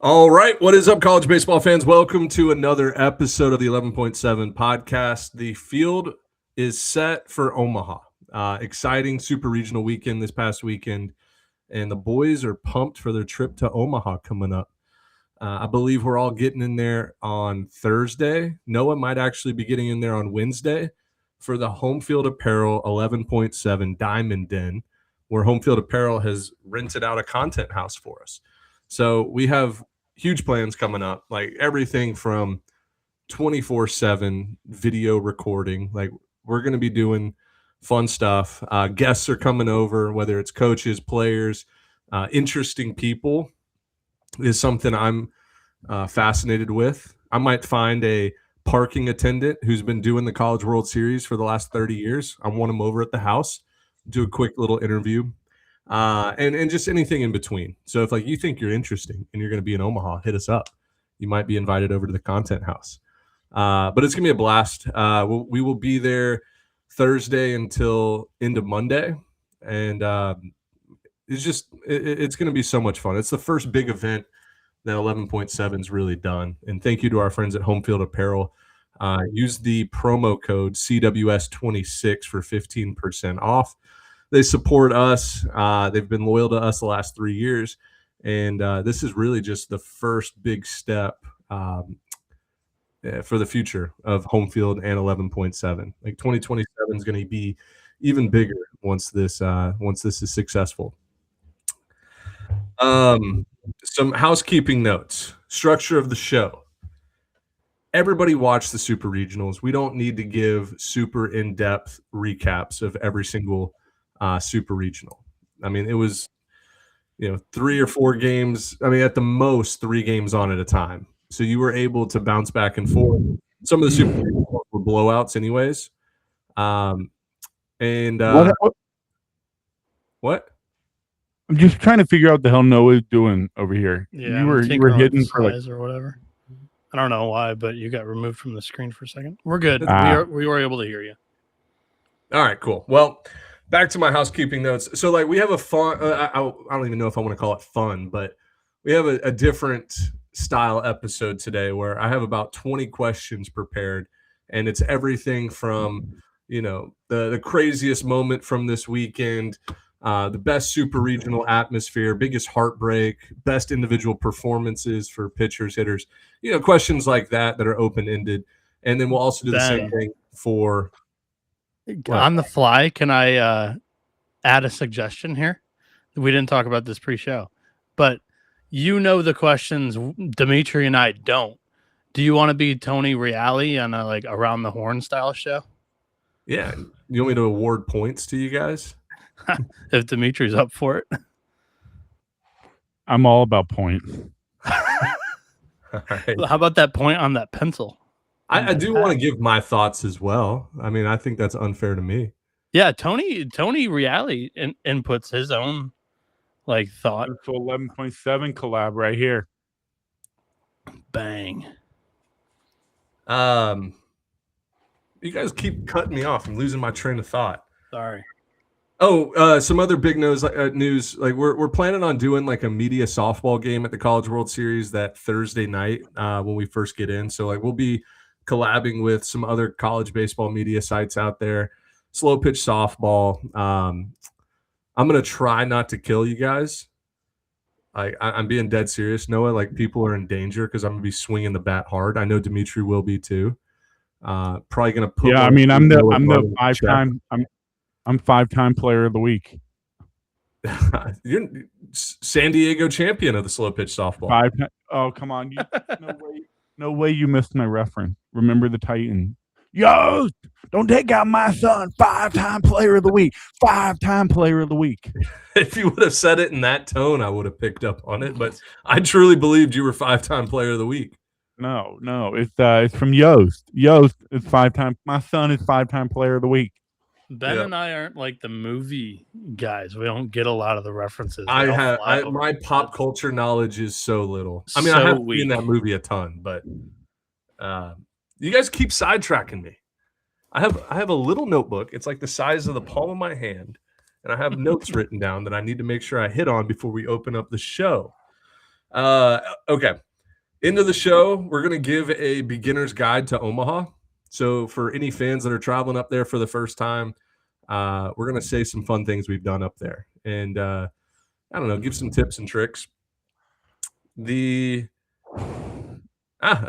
All right. What is up, college baseball fans? Welcome to another episode of the 11.7 podcast. The field is set for Omaha. Exciting super regional weekend this past weekend, and the boys are pumped for their trip to Omaha coming up. I believe we're all getting in there on Thursday. Noah might actually be getting in there on Wednesday for the Home Field Apparel 11.7 Diamond Den, where Home Field Apparel has rented out a content house for us. So we have huge plans coming up, like everything from 24/7 video recording. Like we're going to be doing fun stuff. Guests are coming over, whether it's coaches, players, interesting people is something I'm fascinated with. I might find a parking attendant who's been doing the College World Series for the last 30 years. I want him over at the house, do a quick little interview. And just anything in between. So if like you think you're interesting and you're going to be in Omaha, hit us up. You might be invited over to the content house. But it's going to be a blast. We will be there Thursday until end of Monday. And it's going to be so much fun. It's the first big event that 11.7 is really done. And thank you to our friends at Home Field Apparel. Use the promo code CWS26 for 15% off. They support us. They've been loyal to us the last 3 years. And this is really just the first big step for the future of Home Field and 11.7. Like 2027 is going to be even bigger once this is successful. Some housekeeping notes. Structure of the show. Everybody watched the Super Regionals. We don't need to give super in-depth recaps of every single super regional. I mean, it was, 3 or 4 games. I mean, at the most 3 games on at a time. So you were able to bounce back and forth. Some of the super regionals were blowouts anyways. What? I'm just trying to figure out what the hell Noah's doing over here. Yeah, you were hidden for like or whatever. I don't know why, but you got removed from the screen for a second. We're good. We were able to hear you. All right, cool. Well, back to my housekeeping notes. So, like, we have a fun. I don't even know if I want to call it fun, but we have a different style episode today where I have about 20 questions prepared, and it's everything from the craziest moment from this weekend, the best super regional atmosphere, biggest heartbreak, best individual performances for pitchers, hitters, questions like that are open-ended. And then we'll also do the same thing for on the fly. Can I add a suggestion here? We didn't talk about this pre-show, but the questions Dimitri and I don't. Do you want to be Tony Reale on a like around the horn style show? Yeah. You want me to award points to you guys? If Dimitri's up for it. I'm all about points. Right. How about that point on that pencil? I do want to give my thoughts as well. I mean, I think that's unfair to me. Yeah, Tony Reale inputs his own thought. It's 11.7 collab right here. Bang. You guys keep cutting me off. I'm losing my train of thought. Sorry. Oh, some other big news. Like we're planning on doing like a media softball game at the College World Series that Thursday night when we first get in. So like we'll be collabing with some other college baseball media sites out there. Slow pitch softball. I'm gonna try not to kill you guys. I'm being dead serious, Noah. Like people are in danger because I'm gonna be swinging the bat hard. I know Dimitri will be too. Probably gonna put. Yeah, I mean I'm the 5-time. I'm 5-time player of the week. You're San Diego champion of the slow pitch softball. 5 times. Oh, come on. No way you missed my reference. Remember the Titan. Yo, don't take out my son. 5-time player of the week. 5-time player of the week. If you would have said it in that tone, I would have picked up on it. But I truly believed you were 5-time player of the week. No. It's from Yost. Yost is 5-time. My son is 5-time player of the week. Ben and I aren't like the movie guys. We don't get a lot of the references. My pop culture knowledge is so little. I mean, I have seen that movie a ton, but you guys keep sidetracking me. I have a little notebook. It's like the size of the palm of my hand, and I have notes written down that I need to make sure I hit on before we open up the show. Okay. Into the show, we're going to give a beginner's guide to Omaha. So for any fans that are traveling up there for the first time, we're going to say some fun things we've done up there. And I don't know, give some tips and tricks. I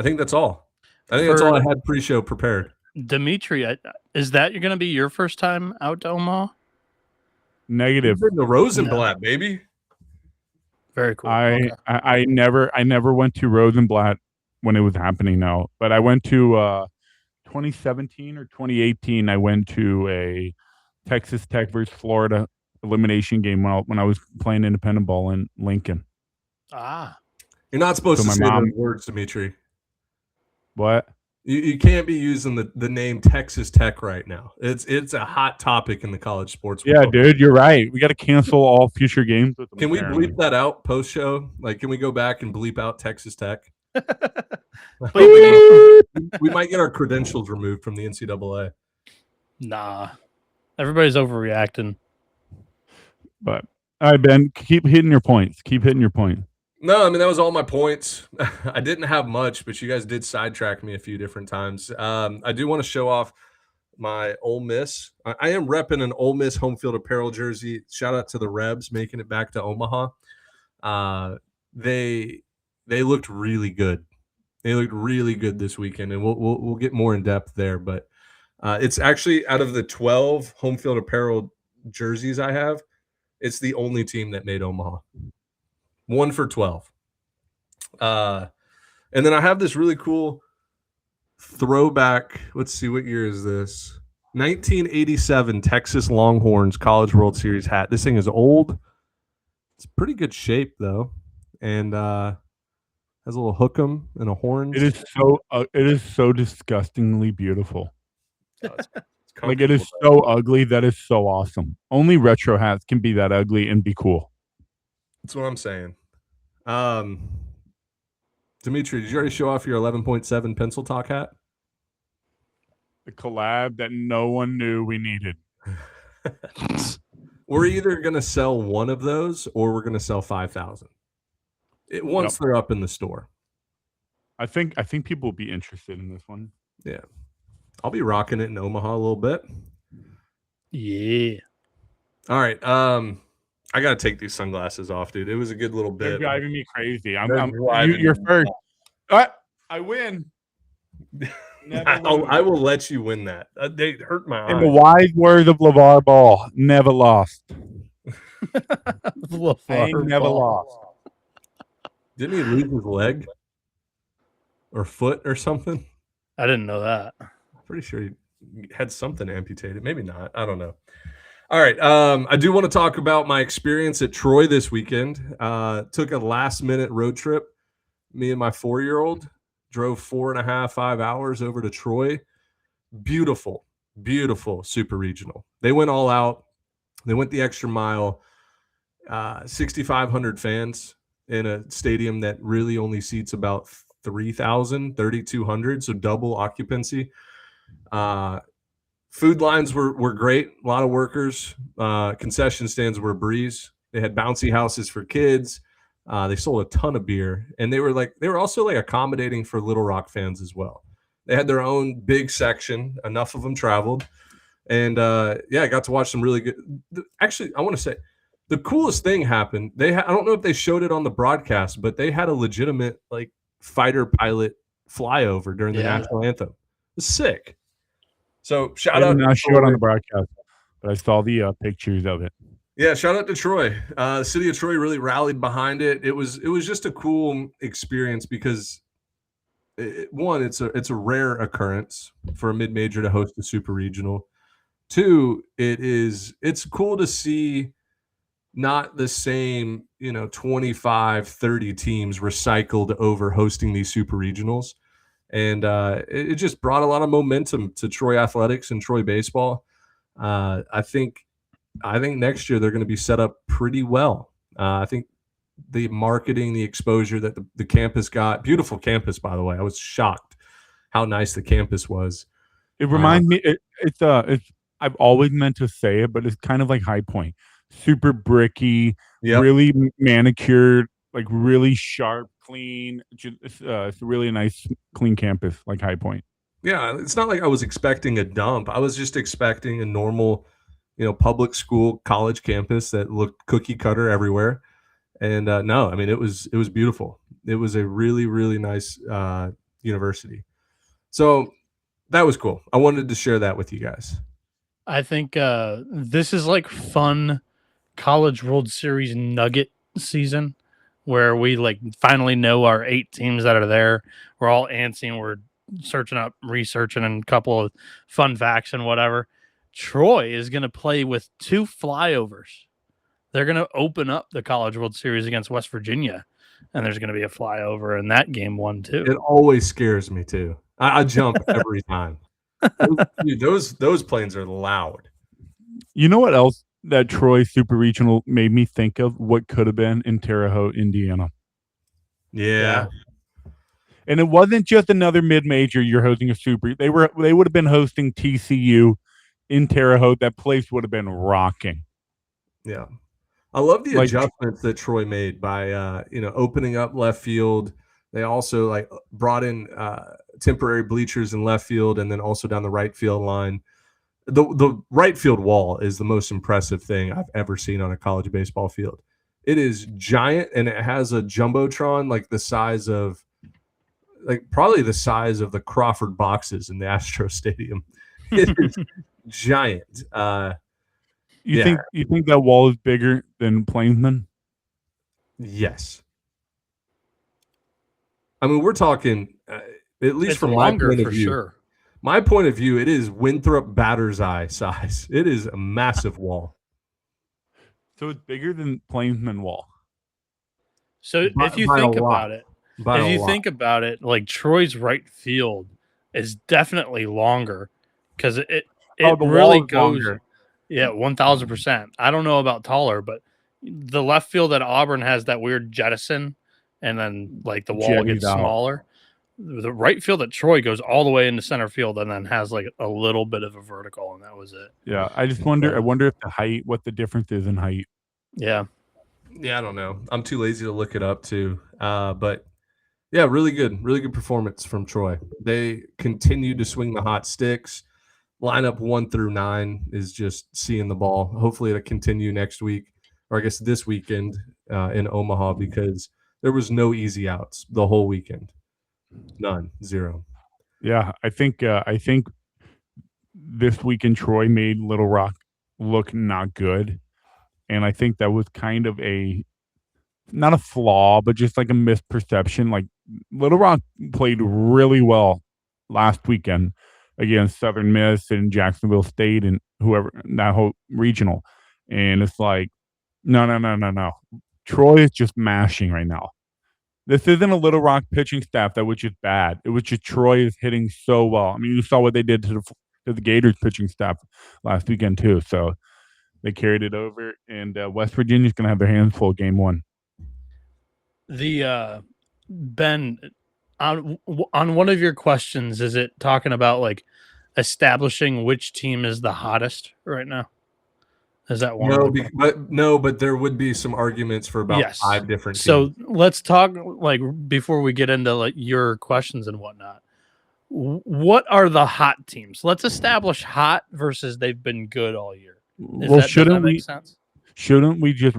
think that's all. I think that's all I had pre-show prepared. Dimitri, is that you're going to be your first time out to Omaha? Negative. You've been to Rosenblatt, baby. Very cool. I never went to Rosenblatt when it was happening now, but I went to 2017 or 2018. I went to a Texas Tech versus Florida elimination game when I was playing independent ball in Lincoln. You're not supposed to say those words, Dimitri. What? You can't be using the name Texas Tech right now. It's a hot topic in the college sports world. Yeah, dude, you're right. We got to cancel all future games with them. Can we bleep that out post show? Like, can we go back and bleep out Texas Tech? We might get our credentials removed from the NCAA. Nah, everybody's overreacting. But all right, Ben, keep hitting your points. No, I mean, that was all my points. I didn't have much, but you guys did sidetrack me a few different times. I do want to show off my Ole Miss. I am repping an Ole Miss home field apparel jersey. Shout out to the Rebs making it back to Omaha. They looked really good. They looked really good this weekend, and we'll get more in depth there. But it's actually out of the 12 home field apparel jerseys I have, it's the only team that made Omaha. 1 for 12. And then I have this really cool throwback. Let's see, what year is this? 1987 Texas Longhorns College World Series hat. This thing is old. It's pretty good shape though, and has a little hook'em and a horn. It is so disgustingly beautiful. Like, it is so ugly that is so awesome. Only retro hats can be that ugly and be cool. That's what I'm saying. Dimitri, did you already show off your 11.7 pencil talk hat? The collab that no one knew we needed. We're either going to sell one of those or we're going to sell 5,000. Once they're up in the store. I think people will be interested in this one. Yeah. I'll be rocking it in Omaha a little bit. Yeah. All right. I got to take these sunglasses off, dude. It was a good little bit. They're driving me crazy. You're first. I win. I will let you win that. They hurt my eyes. In the wise words of LeVar Ball, never lost. Never lost. Didn't he lose his leg or foot or something? I didn't know that. I'm pretty sure he had something amputated. Maybe not. I don't know. All right. I do want to talk about my experience at Troy this weekend. Took a last-minute road trip. Me and my 4-year-old drove 4.5 hours over to Troy. Beautiful, beautiful super regional. They went all out. They went the extra mile. 6,500 fans in a stadium that really only seats about 3,200, so double occupancy. Food lines were great. A lot of workers. Concession stands were a breeze. They had bouncy houses for kids. They sold a ton of beer, and they were also accommodating for Little Rock fans as well. They had their own big section. Enough of them traveled, and I got to watch some really good. Actually, I want to say the coolest thing happened. I don't know if they showed it on the broadcast, but they had a legitimate fighter pilot flyover during the national anthem. It was sick. So shout out. I did not show it on the broadcast, but I saw the pictures of it. Yeah, shout out to Troy. The city of Troy really rallied behind it. It was just a cool experience because it's a rare occurrence for a mid-major to host a super regional. 2, it's cool to see not the same 25, 30 teams recycled over hosting these super regionals. And it just brought a lot of momentum to Troy athletics and Troy baseball. I think next year they're going to be set up pretty well. I think the marketing, the exposure that the campus got, beautiful campus, by the way. I was shocked how nice the campus was. It reminds me, it's I've always meant to say it, but it's kind of like High Point. Super bricky, really manicured, like really sharp, clean. It's a really nice, clean campus, like High Point. Yeah, it's not like I was expecting a dump. I was just expecting a normal, public school college campus that looked cookie cutter everywhere. And no, I mean it was beautiful. It was a really, really nice university. So that was cool. I wanted to share that with you guys. I think this is like fun College World Series nugget season where we like finally know our 8 teams that are there. We're all antsy and we're searching up, researching, and a couple of fun facts and whatever. Troy is going to play with 2 flyovers. They're going to open up the College World Series against West Virginia, and there's going to be a flyover in that game 1 too. It always scares me too. I jump every time. Those planes are loud. You know what else that Troy Super Regional made me think of? What could have been in Terre Haute, Indiana. Yeah. And it wasn't just another mid-major. You're hosting a super. They would have been hosting TCU in Terre Haute. That place would have been rocking. Yeah, I love the adjustments that Troy made by opening up left field. They also brought in temporary bleachers in left field, and then also down the right field line. The right field wall is the most impressive thing I've ever seen on a college baseball field. It is giant, and it has a jumbotron like the size of. Probably the size of the Crawford boxes in the Astro Stadium. It is giant. You think that wall is bigger than Plainsman? Yes. I mean, we're talking at least from my point of view. Sure. My point of view, it is Winthrop batter's eye size. It is a massive wall. So it's bigger than Plainsman wall. So if you think about it. If you think about it, like Troy's right field is definitely longer because it really goes longer. Yeah, 1,000%. I don't know about taller, but the left field at Auburn has that weird jettison, and then like the wall gets smaller. The right field at Troy goes all the way into center field and then has like a little bit of a vertical, and that was it. Yeah, I just wonder. I wonder if the height, what the difference is in height. Yeah, I don't know. I'm too lazy to look it up too, but. Yeah, really good performance from Troy. They continue to swing the hot sticks. Lineup 1 through 9 is just seeing the ball. Hopefully it'll continue next week, or I guess this weekend in Omaha, because there was no easy outs the whole weekend. None, 0. Yeah, I think this weekend Troy made Little Rock look not good, and I think that was kind of not a flaw, but just like a misperception. Like Little Rock played really well last weekend against Southern Miss and Jacksonville State and whoever, that whole regional. And it's like, no. Troy is just mashing right now. This isn't a Little Rock pitching staff that was just bad. It was just Troy is hitting so well. I mean, you saw what they did to the Gators pitching staff last weekend too. So they carried it over, and West Virginia's going to have their hands full game 1. The Ben, on one of your questions, is it talking about like establishing which team is the hottest right now? Is that one? No, but there would be some arguments for about 5 different teams. So let's talk before we get into your questions and whatnot. What are the hot teams? Let's establish hot versus they've been good all year. Shouldn't we just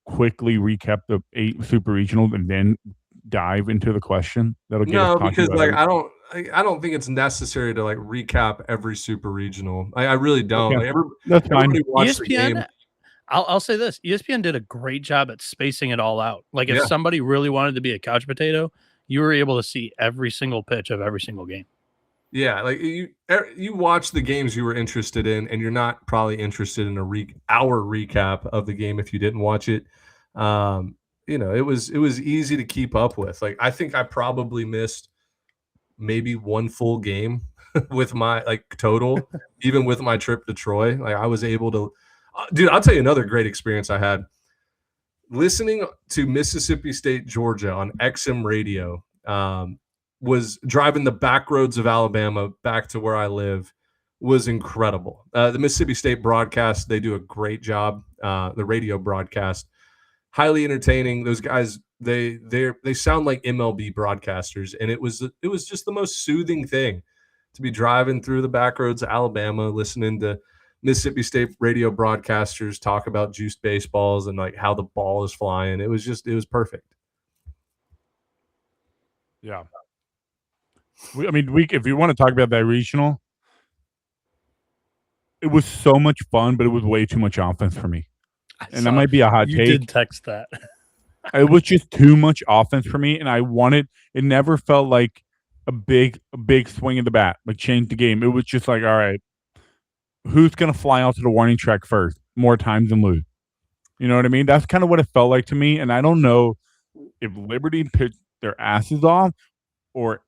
quickly recap the 8 super regional and then dive into the question? That'll get us talking because I don't think it's necessary to recap every super regional. I really don't. Okay. That's fine. ESPN. I'll say this: ESPN did a great job at spacing it all out. If somebody really wanted to be a couch potato, you were able to see every single pitch of every single game. Yeah, you watch the games you were interested in, and you're not probably interested in our recap of the game if you didn't watch it. It was easy to keep up with. I think I probably missed maybe one full game with my total, even with my trip to Troy. I was able to, dude. I'll tell you another great experience I had listening to Mississippi State, Georgia on XM radio. Was driving the back roads of Alabama back to where I live was incredible. The Mississippi State broadcast, they do a great job. The radio broadcast, highly entertaining. Those guys they sound like MLB broadcasters, and it was just the most soothing thing to be driving through the back roads of Alabama, listening to Mississippi State radio broadcasters talk about juiced baseballs and like how the ball is flying. It was perfect. Yeah. If you want to talk about that regional, it was so much fun, but it was way too much offense for me. And that might be a hot take. You did text that. It was just too much offense for me, and it never felt like a big swing of the bat, like change the game. It was just like, all right, who's going to fly out to the warning track first more times than lose? You know what I mean? That's kind of what it felt like to me, and I don't know if Liberty pitched their asses off or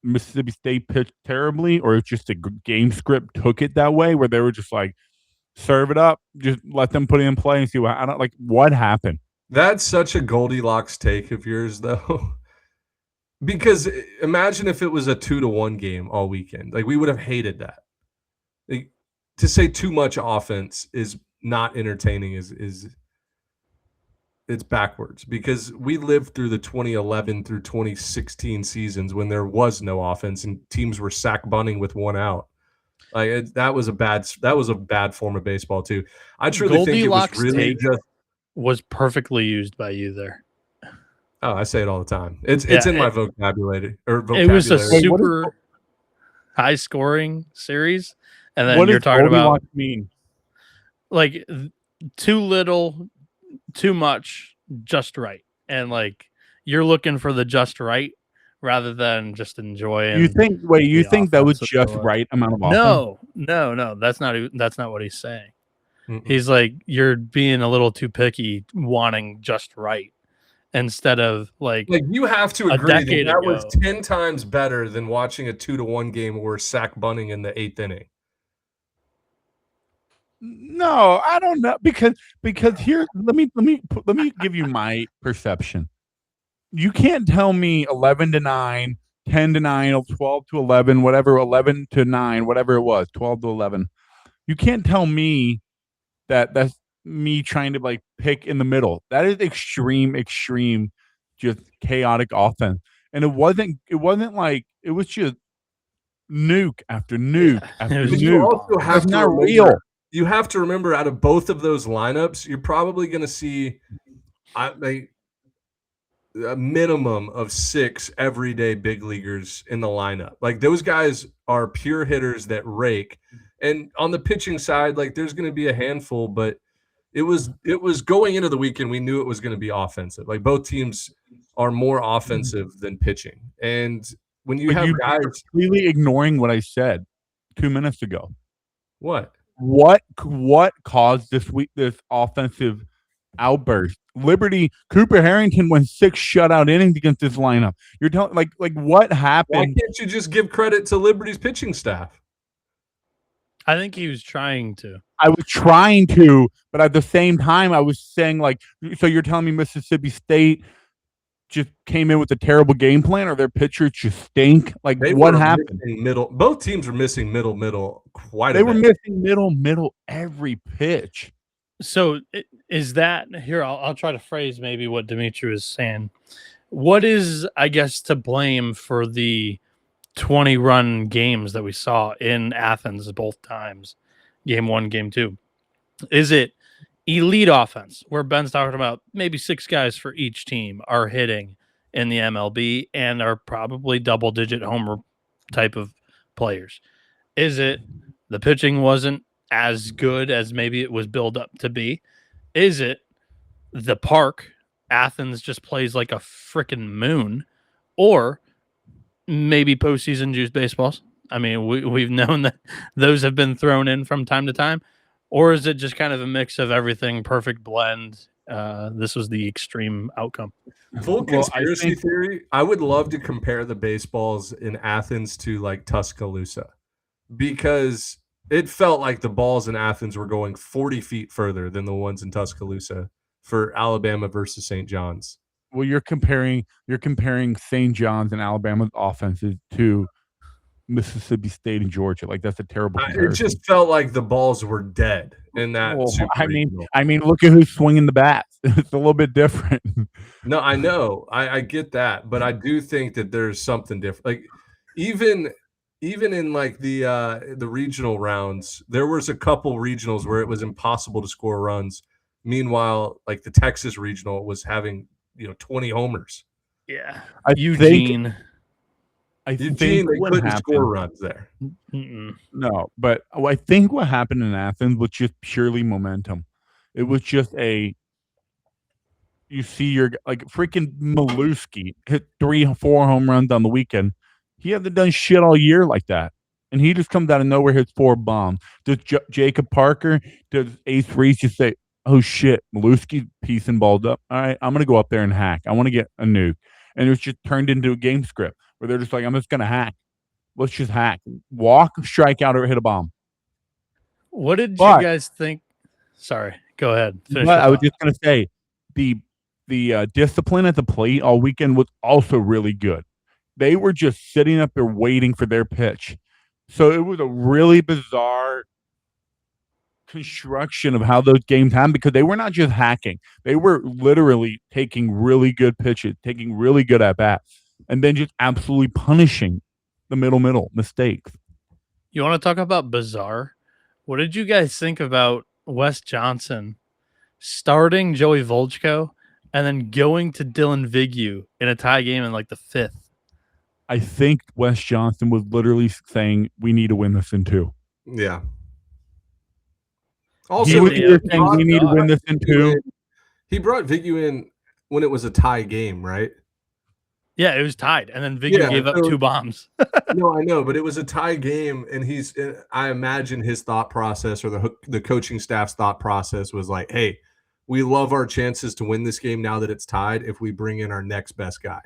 Mississippi State pitched terribly, or if just the game script took it that way, where they were just like, serve it up, just let them put it in play and see what happened. That's such a Goldilocks take of yours, though. Because imagine if it was a 2-1 game all weekend. Like, we would have hated that. Like, to say too much offense is not entertaining is it's backwards, because we lived through the 2011 through 2016 seasons when there was no offense and teams were sack bunting with one out. Like, that was a bad form of baseball too. I truly think it was really was perfectly used by you there. Oh, I say it all the time. It's in my vocabulary. It was a super high scoring series, and then you're talking about like too little, too much, just right, and like you're looking for the just right rather than just enjoying. You think that was just right amount of offense? No, that's not what he's saying. Mm-mm. He's like, you're being a little too picky, wanting just right instead of like you have to agree that was 10 times better than watching a 2-1 game where sack bunting in the 8th inning. No, I don't know, because here, let me give you my perception. You can't tell me 11-9, 10-9, 12-11, whatever, 11-9, whatever it was, 12-11. You can't tell me that's me trying to like pick in the middle. That is extreme, just chaotic offense. And it wasn't like, it was just nuke after nuke after nuke. You also have to remember, you have to remember, out of both of those lineups, you're probably going to see a minimum of 6 everyday big leaguers in the lineup. Like, those guys are pure hitters that rake. And on the pitching side, like, there's going to be a handful, but it was going into the weekend, we knew it was going to be offensive. Like, both teams are more offensive than pitching. And when you have guys completely ignoring what I said 2 minutes ago. What caused this offensive outburst? Liberty, Cooper Harrington went 6 shutout innings against this lineup. You're telling like what happened? Why can't you just give credit to Liberty's pitching staff? I think he was trying to. I was trying to, but at the same time, I was saying, like, so you're telling me Mississippi State just came in with a terrible game plan, or their pitchers just stink? Like, what happened? Both teams were missing middle quite a bit. They were missing middle every pitch. So is that here? I'll try to phrase maybe what Dimitri was saying. What is, I guess, to blame for the 20-run games that we saw in Athens both times, game 1, game 2? Is it elite offense where Ben's talking about maybe 6 guys for each team are hitting in the MLB and are probably double-digit homer type of players? Is it the pitching wasn't as good as maybe it was built up to be? Is it the park, Athens just plays like a freaking moon? Or maybe postseason juice baseballs? I mean, we've known that those have been thrown in from time to time. Or is it just kind of a mix of everything, perfect blend? This was the extreme outcome. Full conspiracy theory, I would love to compare the baseballs in Athens to like Tuscaloosa, because it felt like the balls in Athens were going 40 feet further than the ones in Tuscaloosa for Alabama versus St. John's. Well, you're comparing St. John's and Alabama's offenses to Mississippi State and Georgia. Like that's a terrible It comparison. just felt like the balls were dead in that. Well, Super I Regional. mean, look at who's swinging the bats. It's a little bit different. No, I know. I get that, but I do think that there's something different. Like even in like the regional rounds, there was a couple regionals where it was impossible to score runs. Meanwhile, like the Texas regional was having 20 homers. Yeah, Eugene, they couldn't score runs there. No, but I think what happened in Athens was just purely momentum. It was just you see your like freaking Maluski hit 3-4 home runs on the weekend. He hasn't done shit all year like that. And he just comes out of nowhere, hits 4 bombs. Does Jacob Parker, does Ace Reese just say, oh shit, Maluski piecing balls up. All right, I'm going to go up there and hack. I want to get a nuke. And it was just turned into a game script where they're just like, I'm just going to hack. Let's just hack. Walk, strike out, or hit a bomb. What did you guys think? Sorry, go ahead. I was just going to say the discipline at the plate all weekend was also really good. They were just sitting up there waiting for their pitch. So it was a really bizarre construction of how those games happened because they were not just hacking. They were literally taking really good pitches, taking really good at-bats, and then just absolutely punishing the middle mistakes. You want to talk about bizarre? What did you guys think about Wes Johnson starting Joey Volchko and then going to Dylan Vignew in a tie game in like the 5th? I think Wes Johnson was literally saying, we need to win this in 2. Yeah. Also, we need to win this in 2. He brought Vignew in when it was a tie game, right? Yeah, it was tied, and then Vignew gave up 2 bombs. No, I know, but it was a tie game, and I imagine his thought process or the coaching staff's thought process was like, hey, we love our chances to win this game now that it's tied if we bring in our next best guy.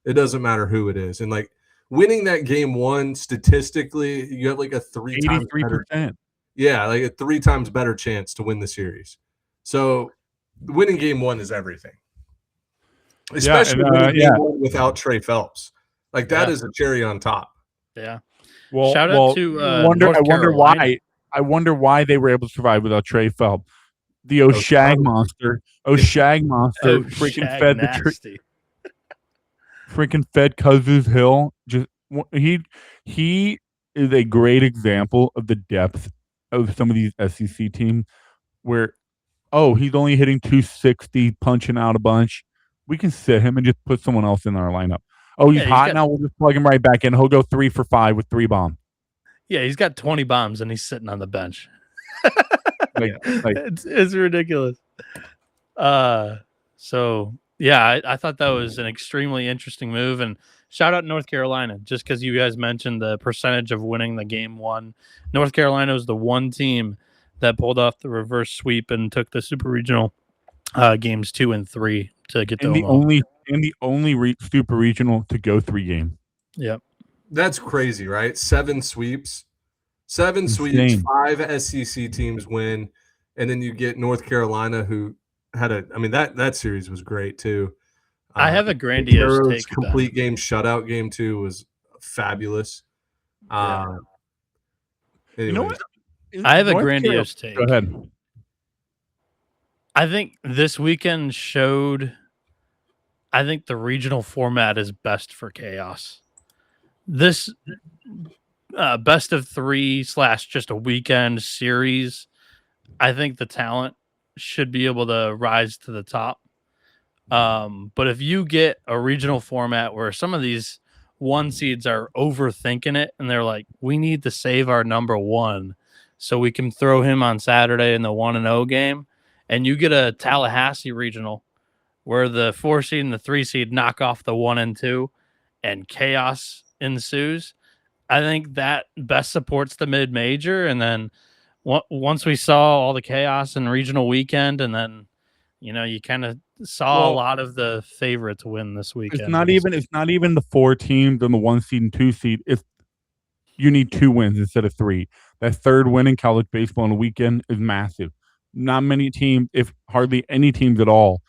It doesn't matter who it is. And like winning that game 1 statistically, you have like a 3 times better. Yeah, like a 3 times better chance to win the series. So winning game 1 is everything. Especially game 1 without Trey Phelps. Like that is a cherry on top. Yeah. Well, shout out to I wonder why they were able to survive without Trey Phelps. The O'Shag monster, freaking fed the freaking fed Cousins Hill. Just he is a great example of the depth of some of these SEC teams where he's only hitting 260, punching out a bunch. We can sit him and just put someone else in our lineup. He's hot now. We'll just plug him right back in. He'll go 3 for 5 with 3 bombs. Yeah, he's got 20 bombs and he's sitting on the bench. It's ridiculous. So yeah, I thought that was an extremely interesting move. And shout out North Carolina, just because you guys mentioned the percentage of winning the game 1. North Carolina was the one team that pulled off the reverse sweep and took the super regional games 2 and 3 to get the only super regional to go 3 games. Yep. That's crazy, right? 7 sweeps. 7 sweeps, 5 SEC teams win, and then you get North Carolina, who had that series was great too. I have a grandiose take. Complete game shutout game 2 was fabulous. You know what? I have a grandiose take. Go ahead. I think this weekend showed. I think the regional format is best for chaos. This best of 3 / just a weekend series, I think the talent should be able to rise to the top. But if you get a regional format where some of these 1 seeds are overthinking it and they're like, we need to save our number 1 so we can throw him on Saturday in the 1-0 game, and you get a Tallahassee regional where the 4 seed and the 3 seed knock off the 1 and 2 and chaos ensues, I think that best supports the mid-major. And then once we saw all the chaos in regional weekend, and then you kind of saw a lot of the favorites win this weekend. It's not even the 4 teams and the 1 seed and 2 seed. If you need 2 wins instead of 3, that 3rd win in college baseball on the weekend is massive. Not many teams, if hardly any teams at all,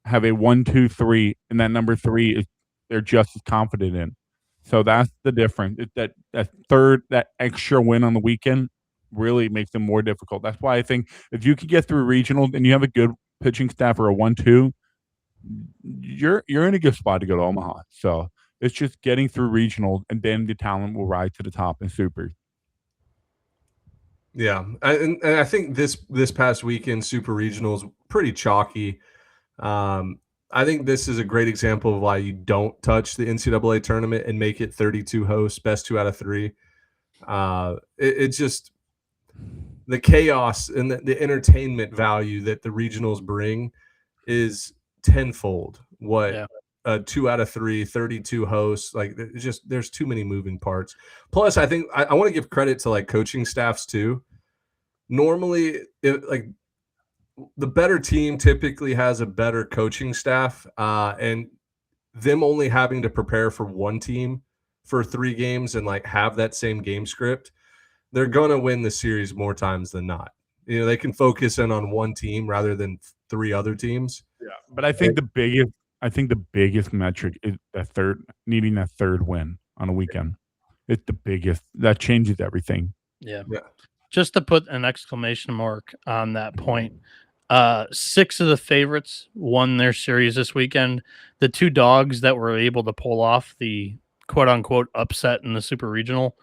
have a 1, 2, 3, and that number 3 is they're just as confident in. So that's the difference. That extra win on the weekend really makes it more difficult. That's why I think if you can get through regionals and you have a good pitching staff or a 1-2, you're in a good spot to go to Omaha. So it's just getting through regionals, and then the talent will rise to the top in super. Yeah, and I think this past weekend super regionals pretty chalky. I think this is a great example of why you don't touch the NCAA tournament and make it 32 hosts, best 2 out of 3. It's just the chaos and the entertainment value that the regionals bring is tenfold what a 2 out of 3, 32 hosts, like it's just there's too many moving parts. Plus, I think I want to give credit to like coaching staffs too. Normally, like the better team typically has a better coaching staff, and them only having to prepare for one team for 3 games and like have that same game script, they're going to win the series more times than not. You know, they can focus in on one team rather than 3 other teams. Yeah, but I think the biggest metric is needing that third win on a weekend. It's the biggest. That changes everything. Yeah. Just to put an exclamation mark on that point, 6 of the favorites won their series this weekend. The 2 dogs that were able to pull off the quote-unquote upset in the Super Regional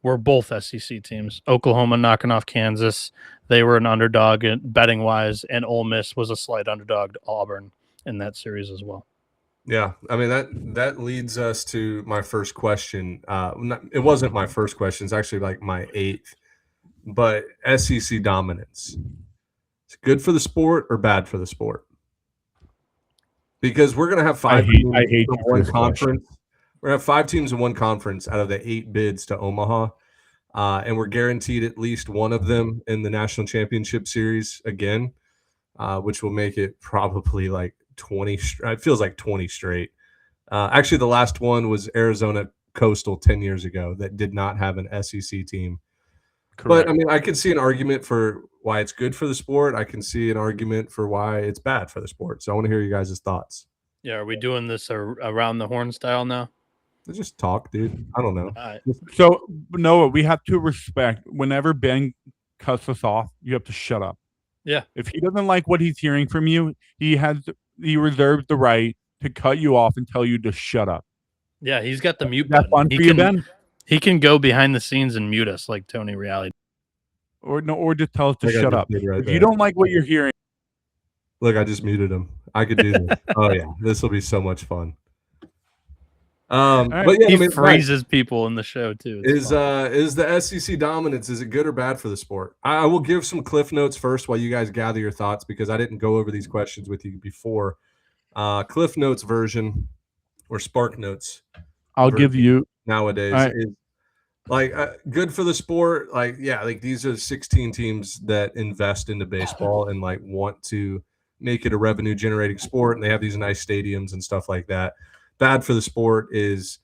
were both SEC teams. Oklahoma knocking off Kansas. They were an underdog betting-wise, and Ole Miss was a slight underdog to Auburn in that series as well. Yeah, I mean, that leads us to my first question. It wasn't my first question. It's actually like my 8th. But SEC dominance, it's good for the sport or bad for the sport? Because we're going to have 5 teams in one conference. We're going to have 5 teams in one conference out of the 8 bids to Omaha, and we're guaranteed at least one of them in the national championship series again, which will make it probably like 20. It feels like 20 straight. Actually, the last one was Arizona Coastal 10 years ago that did not have an SEC team. Correct. But I mean, I can see an argument for why it's good for the sport. I can see an argument for why it's bad for the sport. So I want to hear you guys' thoughts. Yeah, are we doing this around the horn style now? Just talk, dude. I don't know. So Noah, we have to respect whenever Ben cuts us off, you have to shut up. Yeah. If he doesn't like what he's hearing from you, he reserves the right to cut you off and tell you to shut up. Yeah, he's got the mute button. Fun for you, Ben? He can go behind the scenes and mute us like Tony Reality. Or just tell us to shut up. If you don't like what you're hearing. Look, I just muted him. I could do this. Oh yeah, this will be so much fun. But yeah, he freezes people in the show too. Is the SEC dominance, is it good or bad for the sport? I will give some cliff notes first while you guys gather your thoughts, because I didn't go over these questions with you before. Cliff notes version or Spark Notes. I'll give you nowadays is like good for the sport. Like, yeah, like these are 16 teams that invest into baseball and like want to make it a revenue generating sport, and they have these nice stadiums and stuff like that. Bad for the sport is,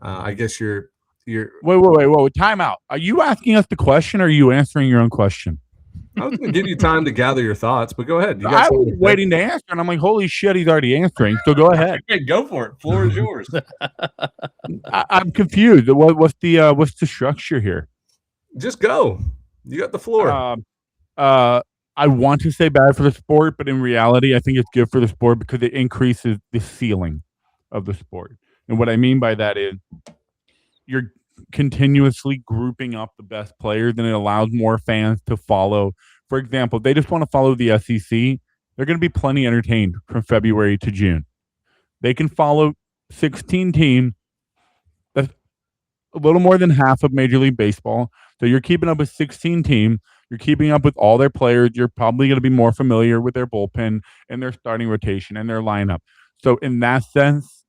I guess you're. Wait! Time out. Are you asking us the question, or are you answering your own question? I was going to give you time to gather your thoughts, but go ahead. I was waiting to answer, and I'm like, holy shit, he's already answering. So go ahead. Okay, go for it. Floor is yours. I'm confused. What's the structure here? Just go. You got the floor. I want to say bad for the sport, but in reality, I think it's good for the sport because it increases the ceiling of the sport. And what I mean by that is you're continuously grouping up the best players, and it allows more fans to follow. For example, they just want to follow the SEC. They're going to be plenty entertained from February to June. They can follow 16 teams. That's a little more than half of Major League Baseball. So you're keeping up with 16 teams. You're keeping up with all their players. You're probably going to be more familiar with their bullpen and their starting rotation and their lineup. So in that sense,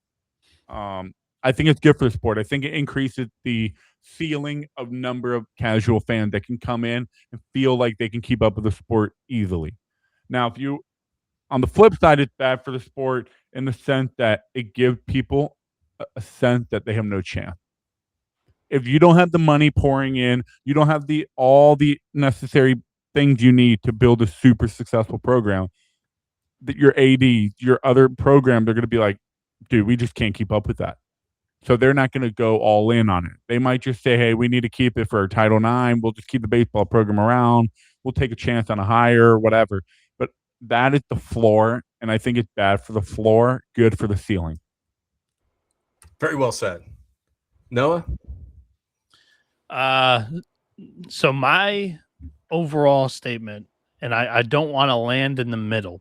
I think it's good for the sport. I think it increases the ceiling of number of casual fans that can come in and feel like they can keep up with the sport easily. Now, on the flip side, it's bad for the sport in the sense that it gives people a sense that they have no chance. If you don't have the money pouring in, you don't have all the necessary things you need to build a super successful program, that your AD, your other program, they're going to be like, dude, we just can't keep up with that. So they're not going to go all in on it. They might just say, hey, we need to keep it for Title IX. We'll just keep the baseball program around. We'll take a chance on a hire, whatever. But that is the floor, and I think it's bad for the floor, good for the ceiling. Very well said. Noah? So my overall statement, and I don't want to land in the middle.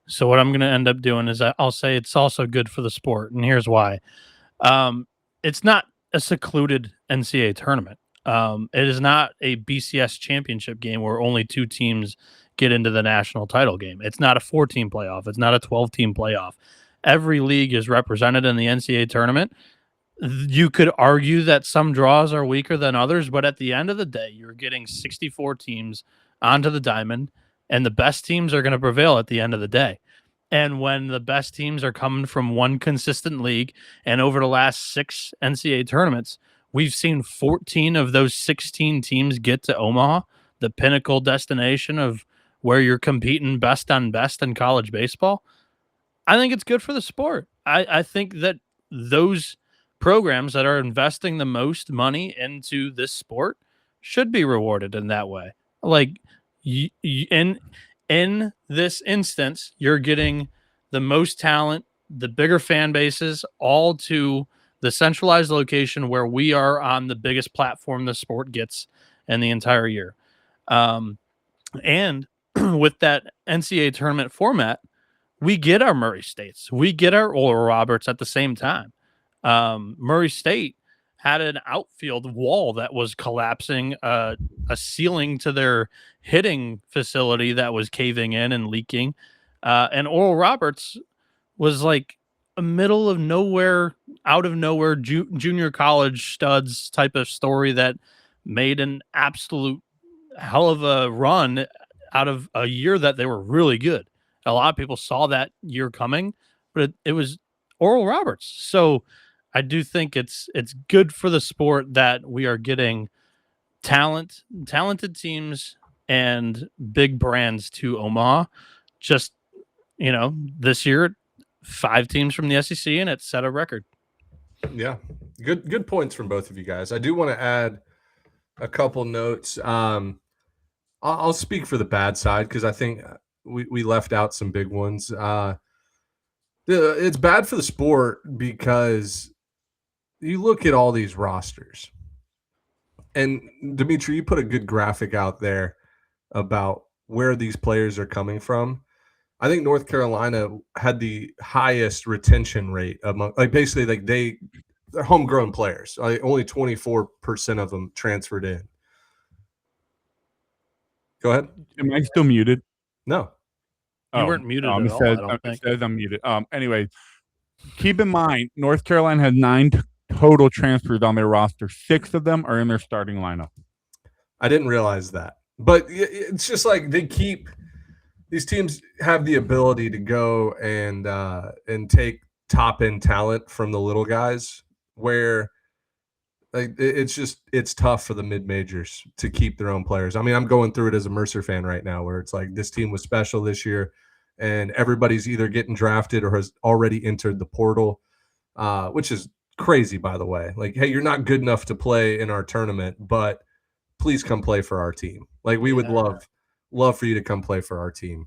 So what I'm going to end up doing is I'll say it's also good for the sport, and here's why. It's not a secluded NCAA tournament. It is not a BCS championship game where only 2 teams get into the national title game. It's not a 4-team playoff. It's not a 12-team playoff. Every league is represented in the NCAA tournament. You could argue that some draws are weaker than others, but at the end of the day, you're getting 64 teams onto the diamond, and the best teams are going to prevail at the end of the day. And when the best teams are coming from one consistent league, and over the last 6 NCAA tournaments, we've seen 14 of those 16 teams get to Omaha, the pinnacle destination of where you're competing best on best in college baseball. I think it's good for the sport. I think that those programs that are investing the most money into this sport should be rewarded in that way. Like in this instance, you're getting the most talent, the bigger fan bases, all to the centralized location where we are on the biggest platform the sport gets in the entire year. And with that NCAA tournament format, we get our Murray States, we get our Oral Roberts at the same time. Murray State had an outfield wall that was collapsing, a ceiling to their hitting facility that was caving in and leaking. And Oral Roberts was like a middle of nowhere, out of nowhere junior college studs type of story that made an absolute hell of a run out of a year that they were really good. A lot of people saw that year coming, but it was Oral Roberts. So I do think it's good for the sport that we are getting talented teams and big brands to Omaha. Just, this year, 5 teams from the SEC, and it set a record. Yeah, good points from both of you guys. I do want to add a couple notes. I'll speak for the bad side because I think we left out some big ones. It's bad for the sport because you look at all these rosters, and Dimitri, you put a good graphic out there about where these players are coming from. I think North Carolina had the highest retention rate among, they're homegrown players. Only 24% of them transferred in. Go ahead. Am I still muted? No. You weren't muted at all. It says I'm muted. Anyway, keep in mind, North Carolina has 9 total transfers on their roster. 6 of them are in their starting lineup. I didn't realize that. But it's just like these teams have the ability to go and take top-end talent from the little guys where it's tough for the mid-majors to keep their own players. I mean, I'm going through it as a Mercer fan right now where it's like this team was special this year and everybody's either getting drafted or has already entered the portal, which is crazy, by the way. Like, hey, you're not good enough to play in our tournament, but please come play for our team. Like, we would love for you to come play for our team.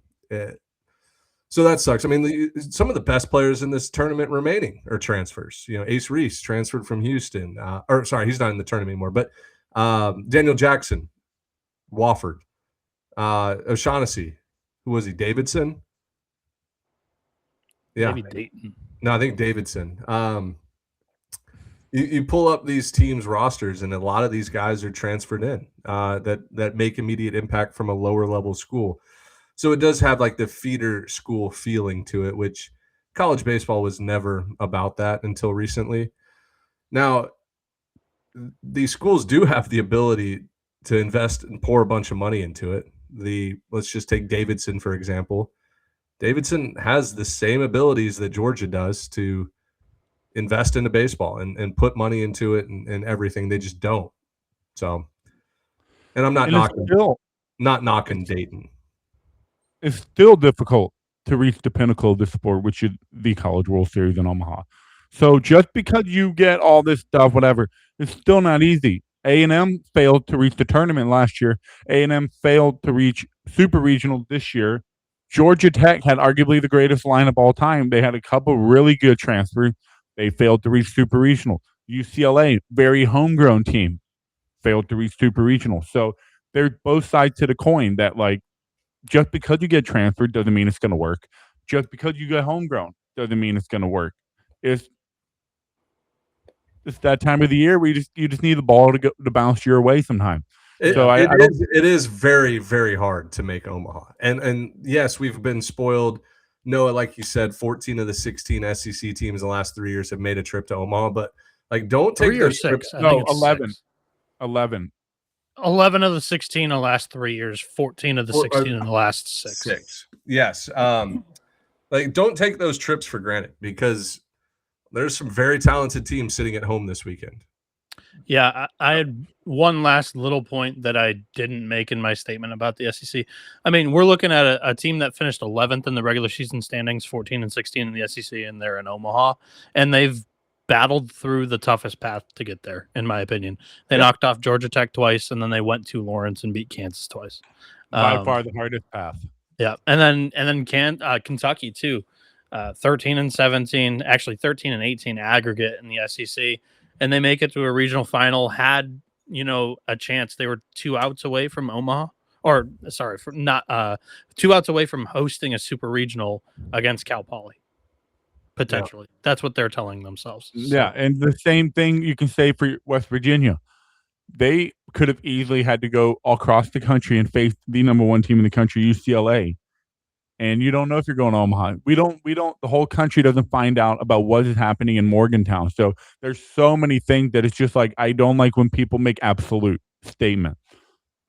So that sucks. I mean, some of the best players in this tournament remaining are transfers. Ace Reese transferred from Houston. He's not in the tournament anymore. But Daniel Jackson, Wofford, O'Shaughnessy. Who was he? Davidson? Yeah. Maybe Dayton. No, I think Davidson. You pull up these teams' rosters, and a lot of these guys are transferred in that make immediate impact from a lower level school. So it does have like the feeder school feeling to it, which college baseball was never about that until recently. Now, these schools do have the ability to invest and pour a bunch of money into it. Let's just take Davidson, for example. Davidson has the same abilities that Georgia does to invest into baseball and put money into it and everything. They just don't. So, and I'm not knocking Dayton. It's still difficult to reach the pinnacle of the sport, which is the College World Series in Omaha. So just because you get all this stuff, whatever, it's still not easy. A&M failed to reach the tournament last year. A&M failed to reach Super Regional this year. Georgia Tech had arguably the greatest lineup all time. They had a couple really good transfers. They failed to reach Super Regional. UCLA, very homegrown team, failed to reach Super Regional. So they're both sides to the coin that, like, just because you get transferred doesn't mean it's going to work. Just because you get homegrown doesn't mean it's going to work. It's that time of the year where you just need the ball to bounce your way sometime. It is very, very hard to make Omaha. And yes, we've been spoiled. Noah, like you said, 14 of the 16 SEC teams in the last 3 years have made a trip to Omaha. But, like, don't take 3 or 6. No, 11. 11. 11 of the 16 in the last 3 years, 14 of the 16 in the last 6. Yes. Like, don't take those trips for granted because there's some very talented teams sitting at home this weekend. Yeah, I had one last little point that I didn't make in my statement about the SEC. I mean, we're looking at a team that finished 11th in the regular season standings, 14 and 16 in the SEC, and they're in Omaha. And they've battled through the toughest path to get there, in my opinion. They knocked off Georgia Tech twice, and then they went to Lawrence and beat Kansas twice. By far the hardest path. Yeah, and then Kentucky too, 13 and 17, actually 13 and 18 aggregate in the SEC, and they make it to a regional final. Had a chance, they were 2 outs away from Omaha, or sorry, from not 2 outs away from hosting a super regional against Cal Poly. Potentially, that's what they're telling themselves. So. Yeah, and the same thing you can say for West Virginia. They could have easily had to go across the country and face the number 1 team in the country, UCLA. And you don't know if you're going to Omaha. We don't, the whole country doesn't find out about what is happening in Morgantown. So there's so many things that it's just like, I don't like when people make absolute statements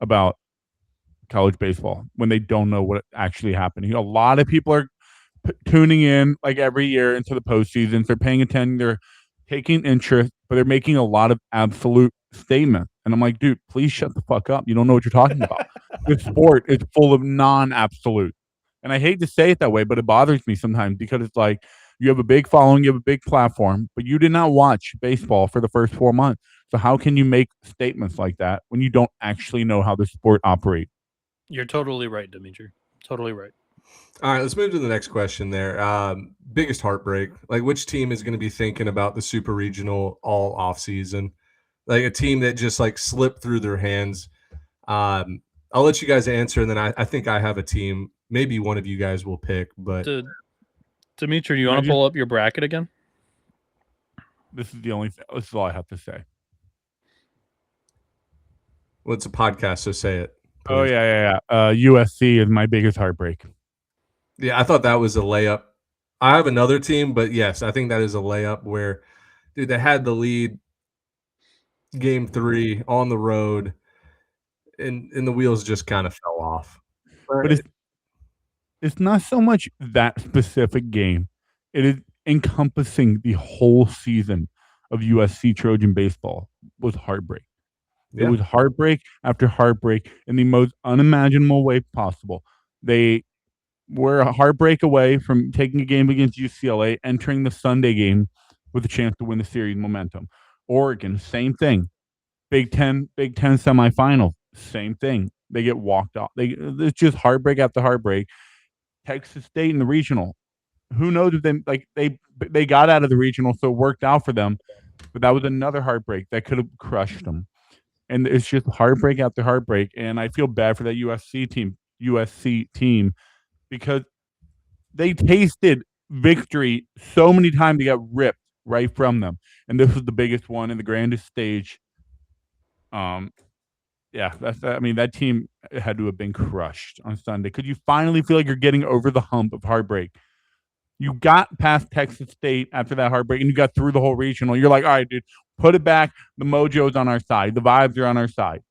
about college baseball when they don't know what actually happening. A lot of people are tuning in like every year into the postseason. They're paying attention. They're taking interest, but they're making a lot of absolute statements. And I'm like, dude, please shut the fuck up. You don't know what you're talking about. This sport is full of non-absolute. And I hate to say it that way, but it bothers me sometimes because it's like you have a big following, you have a big platform, but you did not watch baseball for the first 4 months. So how can you make statements like that when you don't actually know how the sport operates? You're totally right, Dimitri. Totally right. All right, let's move to the next question there. Biggest heartbreak. Like, which team is going to be thinking about the super regional all offseason? Like a team that just like slipped through their hands. I'll let you guys answer, and then I think I have a team. Maybe one of you guys will pick, but Dimitri, do you want to pull up your bracket again? This is the only thing. This is all I have to say. Well, it's a podcast, so say it. Please. Oh, yeah. USC is my biggest heartbreak. Yeah, I thought that was a layup. I have another team, but yes, I think that is a layup where, dude, they had the lead game 3 on the road, and the wheels just kind of fell off. But it's not so much that specific game. It is encompassing the whole season of USC Trojan baseball was heartbreak. Yeah. It was heartbreak after heartbreak in the most unimaginable way possible. They were a heartbreak away from taking a game against UCLA, entering the Sunday game with a chance to win the series momentum. Oregon, same thing. Big Ten semifinal, same thing. They get walked off. It's just heartbreak after heartbreak. Texas State in the regional. Who knows if they got out of the regional, so it worked out for them. But that was another heartbreak that could have crushed them. And it's just heartbreak after heartbreak. And I feel bad for that USC team because they tasted victory so many times they got ripped right from them. And this was the biggest one and the grandest stage. Yeah, that team had to have been crushed on Sunday. Could you finally feel like you're getting over the hump of heartbreak? You got past Texas State after that heartbreak, and you got through the whole regional. You're like, all right, dude, put it back. The mojo's on our side. The vibes are on our side.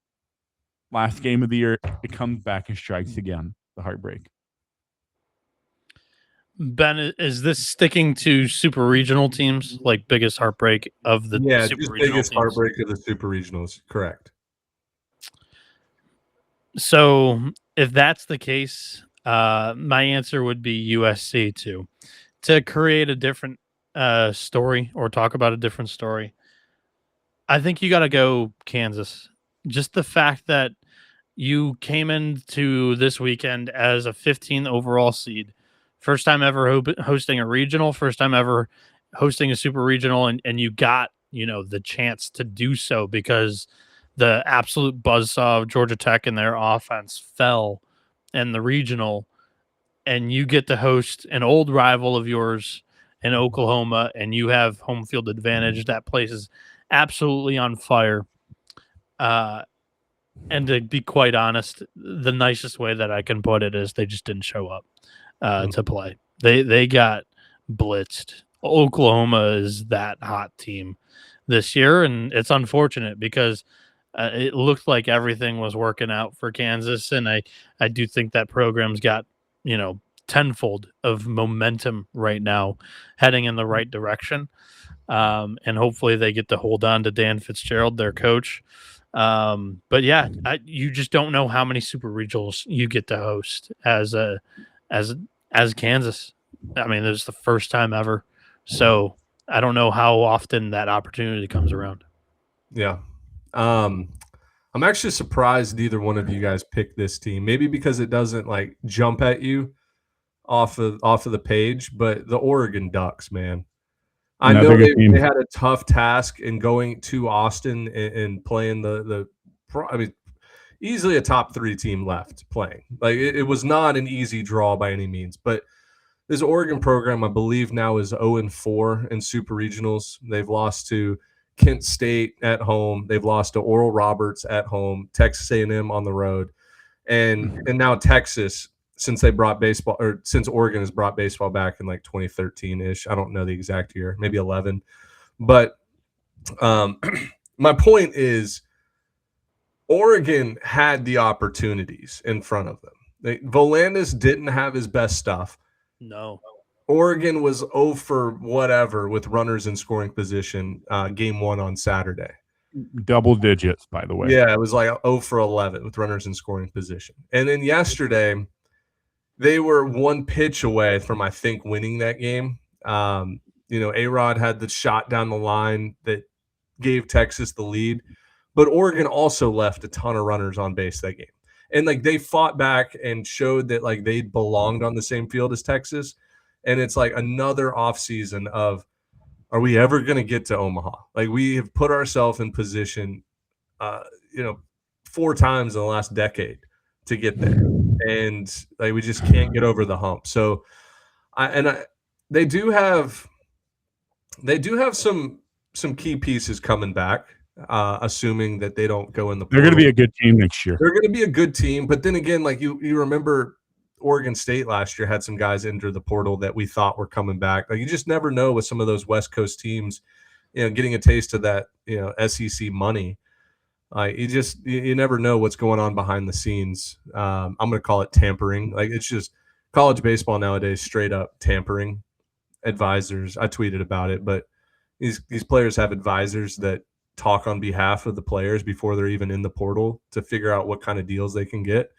Last game of the year, it comes back and strikes again, the heartbreak. Ben, is this sticking to super regional teams, like biggest heartbreak of the super regional biggest teams? Heartbreak of the super regionals, correct. So if that's the case, my answer would be USC too. To create a different story or talk about a different story, I think you got to go Kansas. Just the fact that you came into this weekend as a 15th overall seed, first time ever hosting a regional, first time ever hosting a super regional, and you got the chance to do so because the absolute buzzsaw of Georgia Tech and their offense fell in the regional, and you get to host an old rival of yours in Oklahoma, and you have home field advantage. That place is absolutely on fire. And to be quite honest, the nicest way that I can put it is they just didn't show up to play. They got blitzed. Oklahoma is that hot team this year, and it's unfortunate because it looked like everything was working out for Kansas, and I do think that program's got tenfold of momentum right now, heading in the right direction, and hopefully they get to hold on to Dan Fitzgerald, their coach. But yeah, you just don't know how many super regionals you get to host as Kansas. I mean, this is the first time ever, so I don't know how often that opportunity comes around. Yeah. I'm actually surprised neither one of you guys picked this team. Maybe because it doesn't like jump at you off of the page, but the Oregon Ducks, man. I know they had a tough task in going to Austin and playing easily a top 3 team left playing. Like it was not an easy draw by any means, but this Oregon program, I believe now is 0-4 in super regionals. They've lost to Kent State at home. They've lost to Oral Roberts at home, Texas A&M on the road, and now Texas. Since Oregon has brought baseball back in like 2013-ish. I don't know the exact year, maybe 11. But my point is Oregon had the opportunities in front of them. Volandis didn't have his best stuff. No. Oregon was 0 for whatever with runners in scoring position game 1 on Saturday. Double digits, by the way. Yeah, it was like 0 for 11 with runners in scoring position. And then yesterday – they were 1 pitch away from, I think, winning that game. A-Rod had the shot down the line that gave Texas the lead, but Oregon also left a ton of runners on base that game. And like they fought back and showed that like they belonged on the same field as Texas. And it's like another offseason of, are we ever going to get to Omaha? Like we have put ourselves in position, 4 times in the last decade to get there. And like we just can't get over the hump. So, they do have some key pieces coming back, assuming that they don't go in the portal. They're going to be a good team next year. They're going to be a good team, but then again, like you remember Oregon State last year had some guys enter the portal that we thought were coming back. Like you just never know with some of those West Coast teams, getting a taste of that, SEC money. You never know what's going on behind the scenes. I'm going to call it tampering. Like it's just college baseball nowadays, straight up tampering. Advisors, I tweeted about it, but these players have advisors that talk on behalf of the players before they're even in the portal to figure out what kind of deals they can get.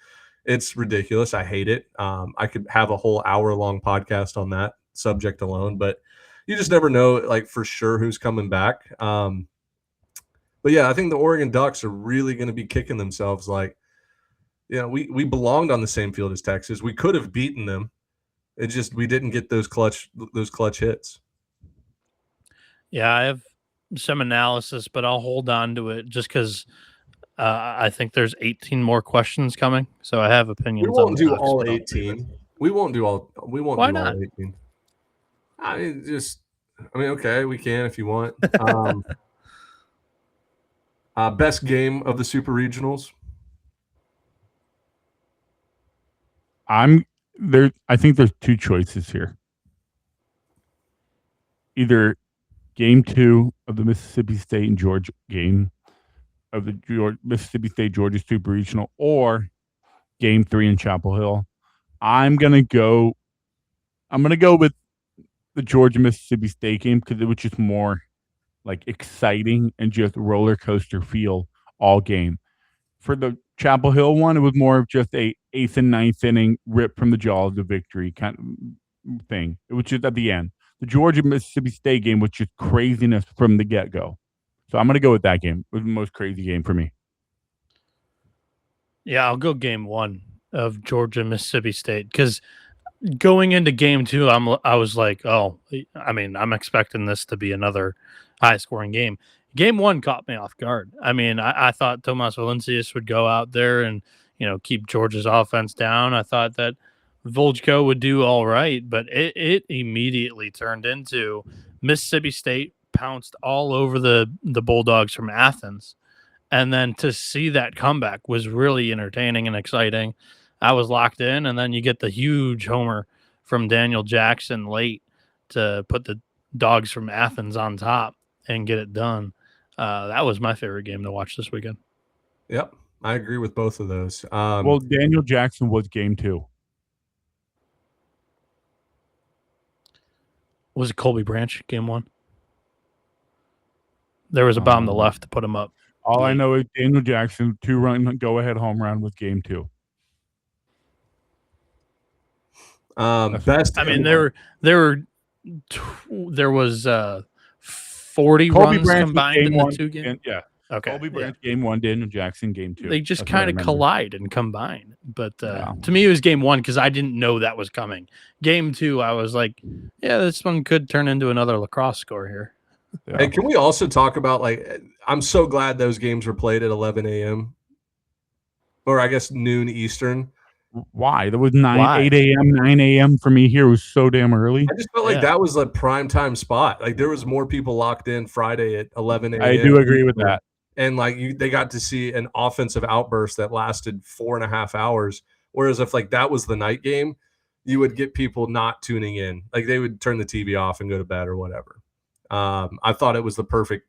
It's ridiculous. I hate it. I could have a whole hour-long podcast on that subject alone, but you just never know, like for sure, who's coming back. But yeah, I think the Oregon Ducks are really going to be kicking themselves. Like, we belonged on the same field as Texas. We could have beaten them. It just we didn't get those clutch hits. Yeah, I have some analysis, but I'll hold on to it just because I think there's 18 more questions coming. So I have opinions. We won't do all 18. We won't do all. We won't Why do not? all 18. Okay, we can if you want. Best game of the Super Regionals. I think there's 2 choices here. Either game 2 of the Mississippi State and Georgia game of the Mississippi State Georgia Super Regional, or game 3 in Chapel Hill. I'm gonna go with the Georgia Mississippi State game because it was just more like exciting and just roller coaster feel all game. For the Chapel Hill one, it was more of just a 8th and 9th inning rip from the jaws of victory kind of thing. It was just at the end. The Georgia-Mississippi State game was just craziness from the get-go. So I'm going to go with that game. It was the most crazy game for me. Yeah, I'll go game 1 of Georgia-Mississippi State because going into game 2, I was like, I'm expecting this to be another high-scoring game. Game 1 caught me off guard. I thought Tomas Valencius would go out there and keep Georgia's offense down. I thought that Volchko would do all right, but it immediately turned into Mississippi State pounced all over the Bulldogs from Athens. And then to see that comeback was really entertaining and exciting. I was locked in, and then you get the huge homer from Daniel Jackson late to put the Dogs from Athens on top and get it done. That was my favorite game to watch this weekend. Yep, I agree with both of those. Well, Daniel Jackson was game 2. Was it Colby Branch, game 1? There was a bomb to the left to put him up. All I know is Daniel Jackson, 2-run go-ahead home run with game 2. Best. There was 40 Colby Runs Branch combined in one, the 2 games. Yeah. Okay. Colby Branch game 1, Daniel Jackson game 2. They just kind of collide and combine. But Yeah. to me, it was game 1 because I didn't know that was coming. Game 2, I was like, yeah, this one could turn into another lacrosse score here. Yeah. Hey, can we also talk about I'm so glad those games were played at 11 a.m. or I guess noon Eastern. Why? There was 8 a.m., 9 a.m. for me here. It was so damn early. I just felt like that was a prime time spot. Like there was more people locked in Friday at 11 a.m. I do agree with that. And they got to see an offensive outburst that lasted 4.5 hours. Whereas if that was the night game, you would get people not tuning in. Like they would turn the TV off and go to bed or whatever. I thought it was the perfect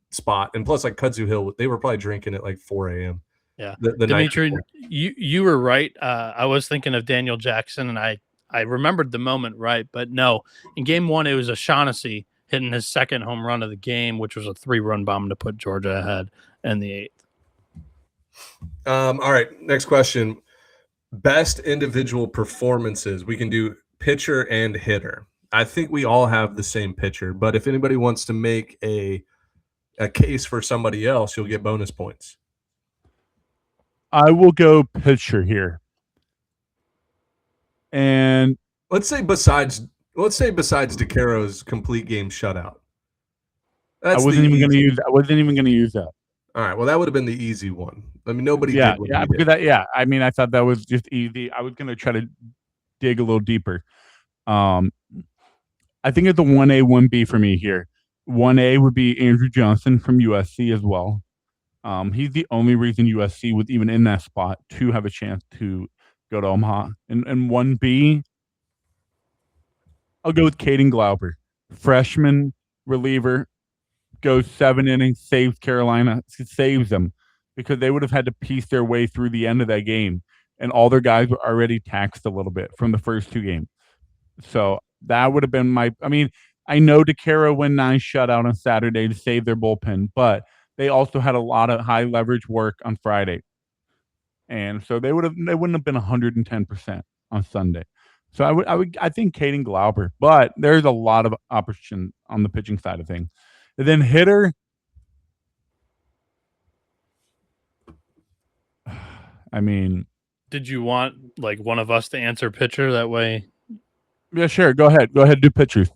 spot. And plus Kudzu Hill, they were probably drinking at 4 a.m. Yeah. The Dimitri, you were right. I was thinking of Daniel Jackson, and I remembered the moment right. But no, in game 1, it was O'Shaughnessy hitting his second home run of the game, which was a 3-run bomb to put Georgia ahead in the 8th. All right, next question. Best individual performances. We can do pitcher and hitter. I think we all have the same pitcher, but if anybody wants to make a case for somebody else, you'll get bonus points. I will go pitcher here. And let's say besides DeCaro's complete game shutout. I wasn't even going to use that. All right. Well, that would have been the easy one. I mean, nobody did. I mean, I thought that was just easy. I was going to try to dig a little deeper. I think it's a 1A, 1B for me here. 1A would be Andrew Johnson from USC as well. He's the only reason USC was even in that spot to have a chance to go to Omaha. And 1B, I'll go with Caden Glauber, freshman reliever, goes 7 innings, saves Carolina, saves them because they would have had to piece their way through the end of that game. And all their guys were already taxed a little bit from the first 2 games. So that would have been I know DeCaro went 9 shutout on Saturday to save their bullpen, but they also had a lot of high leverage work on Friday. And so they wouldn't have been 110% on Sunday. So I think Caden Glauber, but there's a lot of option on the pitching side of things. And then hitter, I mean, did you want one of us to answer pitcher that way? Yeah, sure. Go ahead. Do pitchers.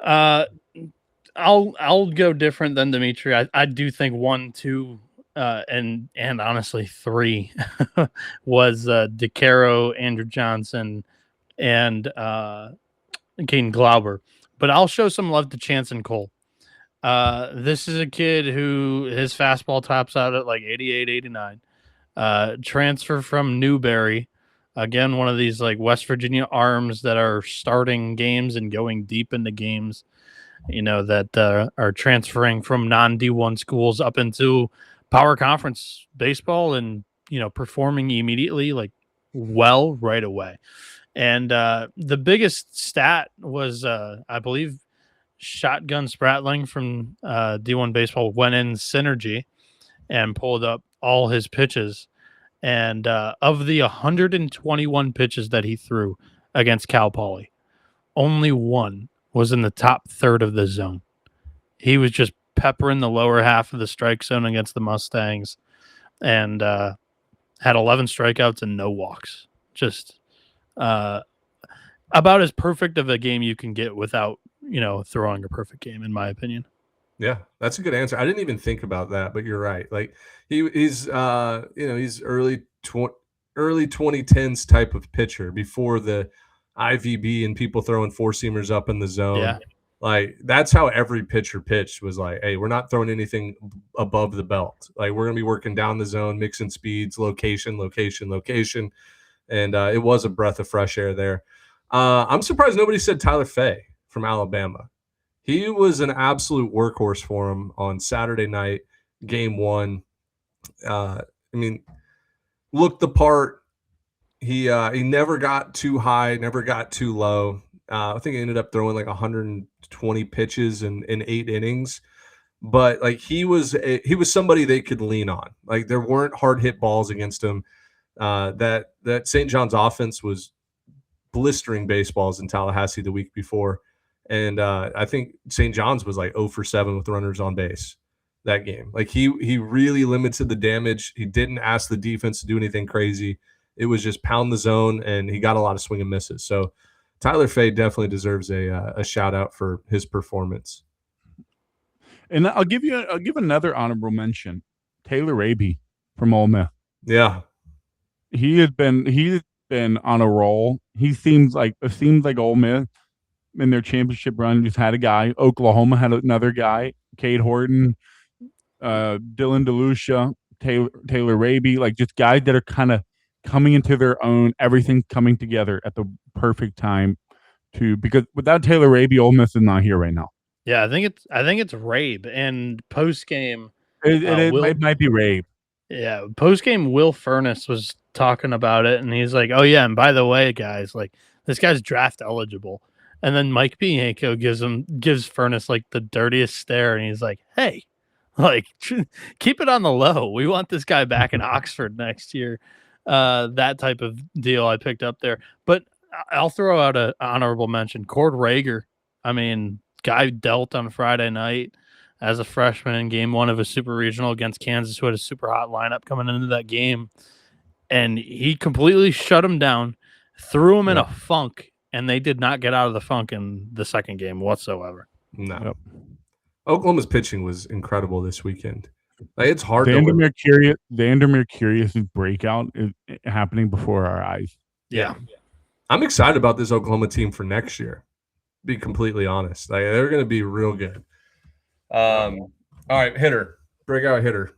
I'll go different than Dimitri. I do think 1, 2, and honestly 3 was DeCaro, Andrew Johnson, and Caden Glauber. But I'll show some love to Chance and Cole. This is a kid who his fastball tops out at 88, 89. Transfer from Newberry. Again, one of these West Virginia arms that are starting games and going deep into games, that are transferring from non-D1 schools up into power conference baseball and, performing immediately, right away. And the biggest stat was, I believe, Shotgun Spratling from D1 baseball went in Synergy and pulled up all his pitches. And of the 121 pitches that he threw against Cal Poly, only 1 was in the top third of the zone. He was just peppering the lower half of the strike zone against the Mustangs, and had 11 strikeouts and no walks. Just about as perfect of a game you can get without, throwing a perfect game, in my opinion. Yeah, that's a good answer. I didn't even think about that, but you're right. Like he's he's early 2010s type of pitcher before the IVB and people throwing four-seamers up in the zone. Yeah. Like that's how every pitcher pitched, was like, hey, we're not throwing anything above the belt. Like we're going to be working down the zone, mixing speeds, location. And it was a breath of fresh air there. I'm surprised nobody said Tyler Fay from Alabama. He was an absolute workhorse for him on Saturday night, game 1. Looked the part. He never got too high, never got too low. I think he ended up throwing like 120 pitches in 8 innings. But like he was somebody they could lean on. Like there weren't hard hit balls against him. That St. John's offense was blistering baseballs in Tallahassee the week before. And I think St. John's was like 0 for 7 with runners on base that game. Like he really limited the damage. He didn't ask the defense to do anything crazy. It was just pound the zone, and he got a lot of swing and misses. So Tyler Fay definitely deserves a shout out for his performance. And I'll give another honorable mention. Taylor Raby from Ole Miss. Yeah. He's been on a roll. It seems like Ole Miss in their championship run just had a guy. Oklahoma had another guy. Cade Horton, Dylan DeLucia, Taylor Raby, like just guys that are kind of coming into their own, everything coming together at the perfect time because without Taylor Raby, Ole Miss is not here right now. Yeah, I think it's Rabe, and post game it might be Rabe. Yeah, post game Will Furness was talking about it, and he's like, "Oh yeah, and by the way, guys, like this guy's draft eligible." And then Mike Bianco gives Furness like the dirtiest stare, and he's like, "Hey, like keep it on the low. We want this guy back in Oxford next year." That type of deal I picked up there. But I'll throw out an honorable mention. Cord Rager. I mean, guy dealt on Friday night as a freshman in game 1 of a super regional against Kansas, who had a super hot lineup coming into that game. And he completely shut him down, threw him in a funk, and they did not get out of the funk in the second game whatsoever. No. Yep. Oklahoma's pitching was incredible this weekend. Like, it's hard Vandermeer Curious' breakout is happening before our eyes. Yeah. I'm excited about this Oklahoma team for next year, to be completely honest. Like, they're going to be real good. All right, hitter. Breakout hitter.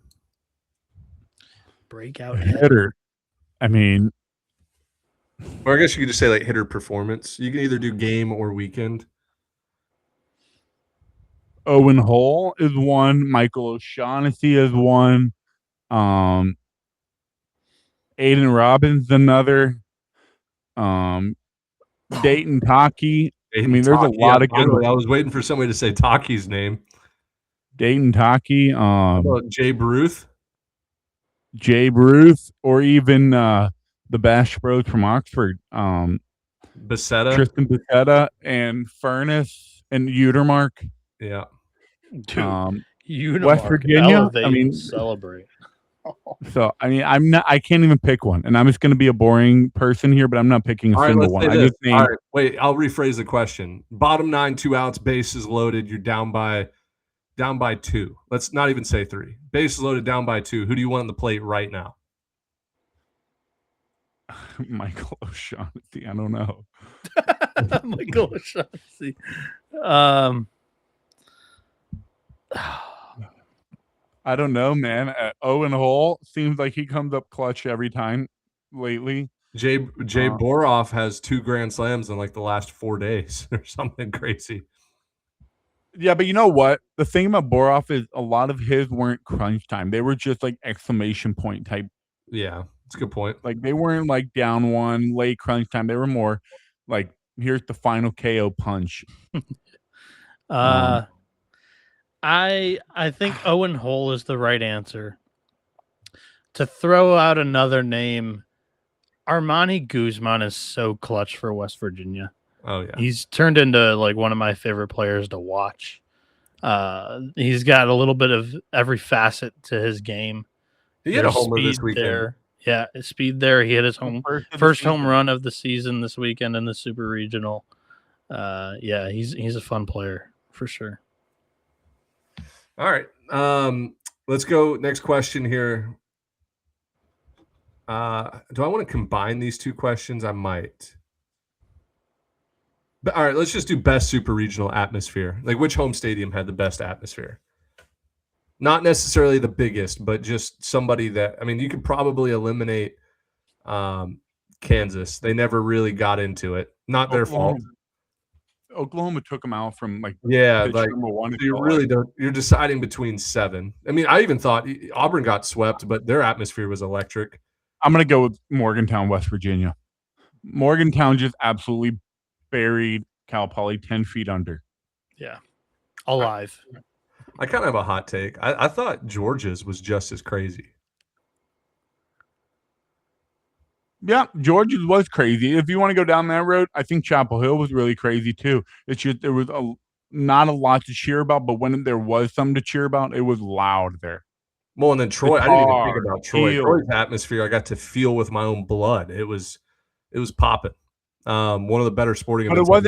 Breakout hitter. I mean, or I guess you could just say like hitter performance. You can either do game or weekend. Owen Hull is one. Michael O'Shaughnessy is one. Aiden Robbins another. Dayton Taki. I mean, there's a lot of good. I was waiting for somebody to say Taki's name. Dayton Taki. Jay Bruce, or even the Bash Bros from Oxford. Tristan Becerra and Furness and Utermark. Yeah. Dude, West Virginia. I mean, celebrate. So I can't even pick one, and I'm just going to be a boring person here, but I'm not picking a single one. All right, wait, I'll rephrase the question. Bottom 9, 2 outs, bases loaded. You're down by 2. Let's not even say 3. Bases loaded, down by 2. Who do you want on the plate right now? Michael O'Shaughnessy. I don't know. Michael O'Shaughnessy. I don't know, man. Owen Hull seems like he comes up clutch every time lately. Jay Boroff has 2 grand slams in like the last 4 days or something crazy. Yeah, but you know what? The thing about Boroff is a lot of his weren't crunch time. They were just like exclamation point type. Yeah, that's a good point. Like they weren't like down 1, late crunch time. They were more like, here's the final KO punch. I think Owen Hull is the right answer. To throw out another name, Armani Guzman is so clutch for West Virginia. Oh yeah, He's turned into like one of my favorite players to watch. He's got a little bit of every facet to his game. he had a There's homer this speed weekend. there. Yeah, speed there. He hit his first home season. run of the season this weekend in the Super Regional. Yeah, he's a fun player for sure. All right, let's go next question here. Do I want to combine these two questions? I might. But all right, let's just do best super regional atmosphere. Like, which home stadium had the best atmosphere? Not necessarily the biggest, but just somebody that, I mean, you could probably eliminate Kansas. They never really got into it. Not their fault. Oklahoma took them out from like Yeah, like number one. so you really don't. You're deciding between 7. I mean, I even thought Auburn got swept, but their atmosphere was electric. I'm gonna go with Morgantown, West Virginia. Morgantown just absolutely buried Cal Poly 10 feet under. Yeah, alive. I kind of have a hot take. I thought Georgia's was just as crazy. Yeah, Georgia's was crazy. If you want to go down that road, I think Chapel Hill was really crazy too. It's just there was not a lot to cheer about, but when there was something to cheer about, it was loud there. Well, and then Troy, I didn't even think about Troy. Troy's atmosphere, I got to feel with my own blood. It was popping. One of the better sporting events. But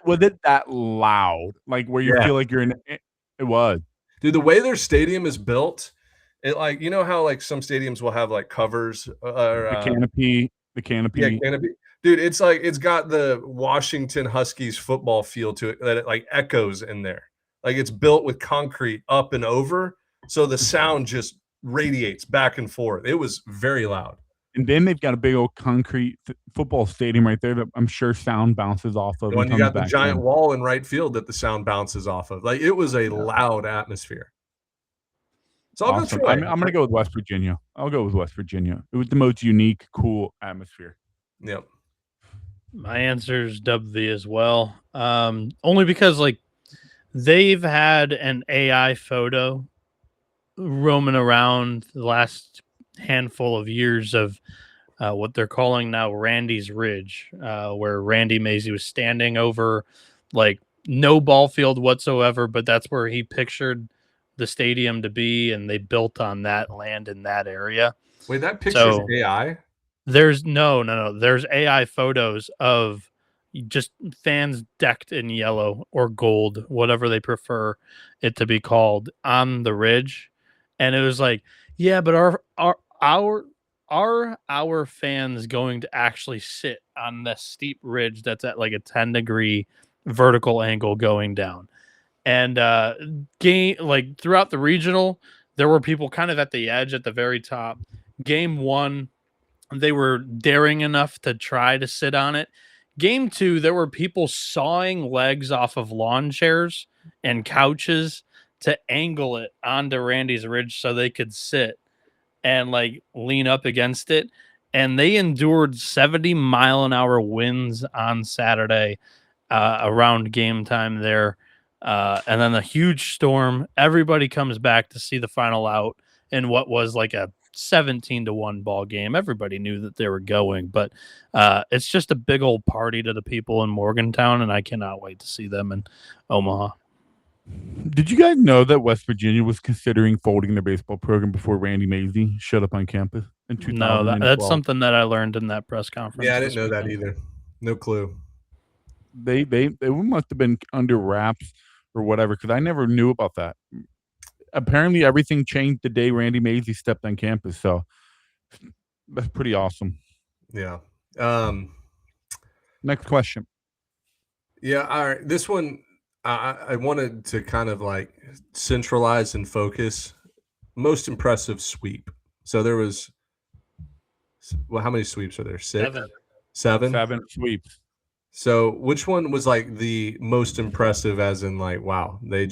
was it that loud? Like where you feel like you're in it? It was. Dude, the way their stadium is built, it like, you know how like some stadiums will have like covers the canopy. Yeah, canopy. Dude, it's like it's got the Washington Huskies football feel to it that it like echoes in there. Like it's built with concrete up and over, so the sound just radiates back and forth. It was very loud. And then they've got a big old concrete football stadium right there that I'm sure sound bounces off of. And you got the giant wall in right field that the sound bounces off of. Like it was a loud atmosphere. So I'll go Troy. I'm going to go with West Virginia. I'll go with West Virginia. It was the most unique, cool atmosphere. Yep. My answer is WV as well. Only because like they've had an AI photo roaming around the last handful of years of what they're calling now Randy's Ridge, where Randy Mazie was standing over like no ball field whatsoever, but that's where he pictured the stadium to be, and they built on that land in that area. Wait, that picture's AI? There's no. There's AI photos of just fans decked in yellow or gold, whatever they prefer it to be called, on the ridge. And it was like, yeah, but are our fans going to actually sit on this steep ridge that's at like a 10-degree vertical angle going down? And like throughout the regional, there were people kind of at the edge at the very top. Game 1, they were daring enough to try to sit on it. Game 2, there were people sawing legs off of lawn chairs and couches to angle it onto Randy's Ridge so they could sit and like lean up against it. And they endured 70-mile-an-hour winds on Saturday around game time there. And then a huge storm. Everybody comes back to see the final out in what was like a 17-1 ball game. Everybody knew that they were going, but it's just a big old party to the people in Morgantown, and I cannot wait to see them in Omaha. Did you guys know that West Virginia was considering folding their baseball program before Randy Mazie showed up on campus in 2012? No, that's something that I learned in that press conference. Yeah, I didn't know that either. No clue. They must have been under wraps or whatever, because I never knew about that. Apparently, everything changed the day Randy Mazie stepped on campus, so that's pretty awesome. Yeah. Next question. Yeah, all right. This one, I wanted to kind of like centralize and focus. Most impressive sweep. So there was, well, how many sweeps are there? 6? 7? 7 sweeps. So which one was like the most impressive, as in like, wow, they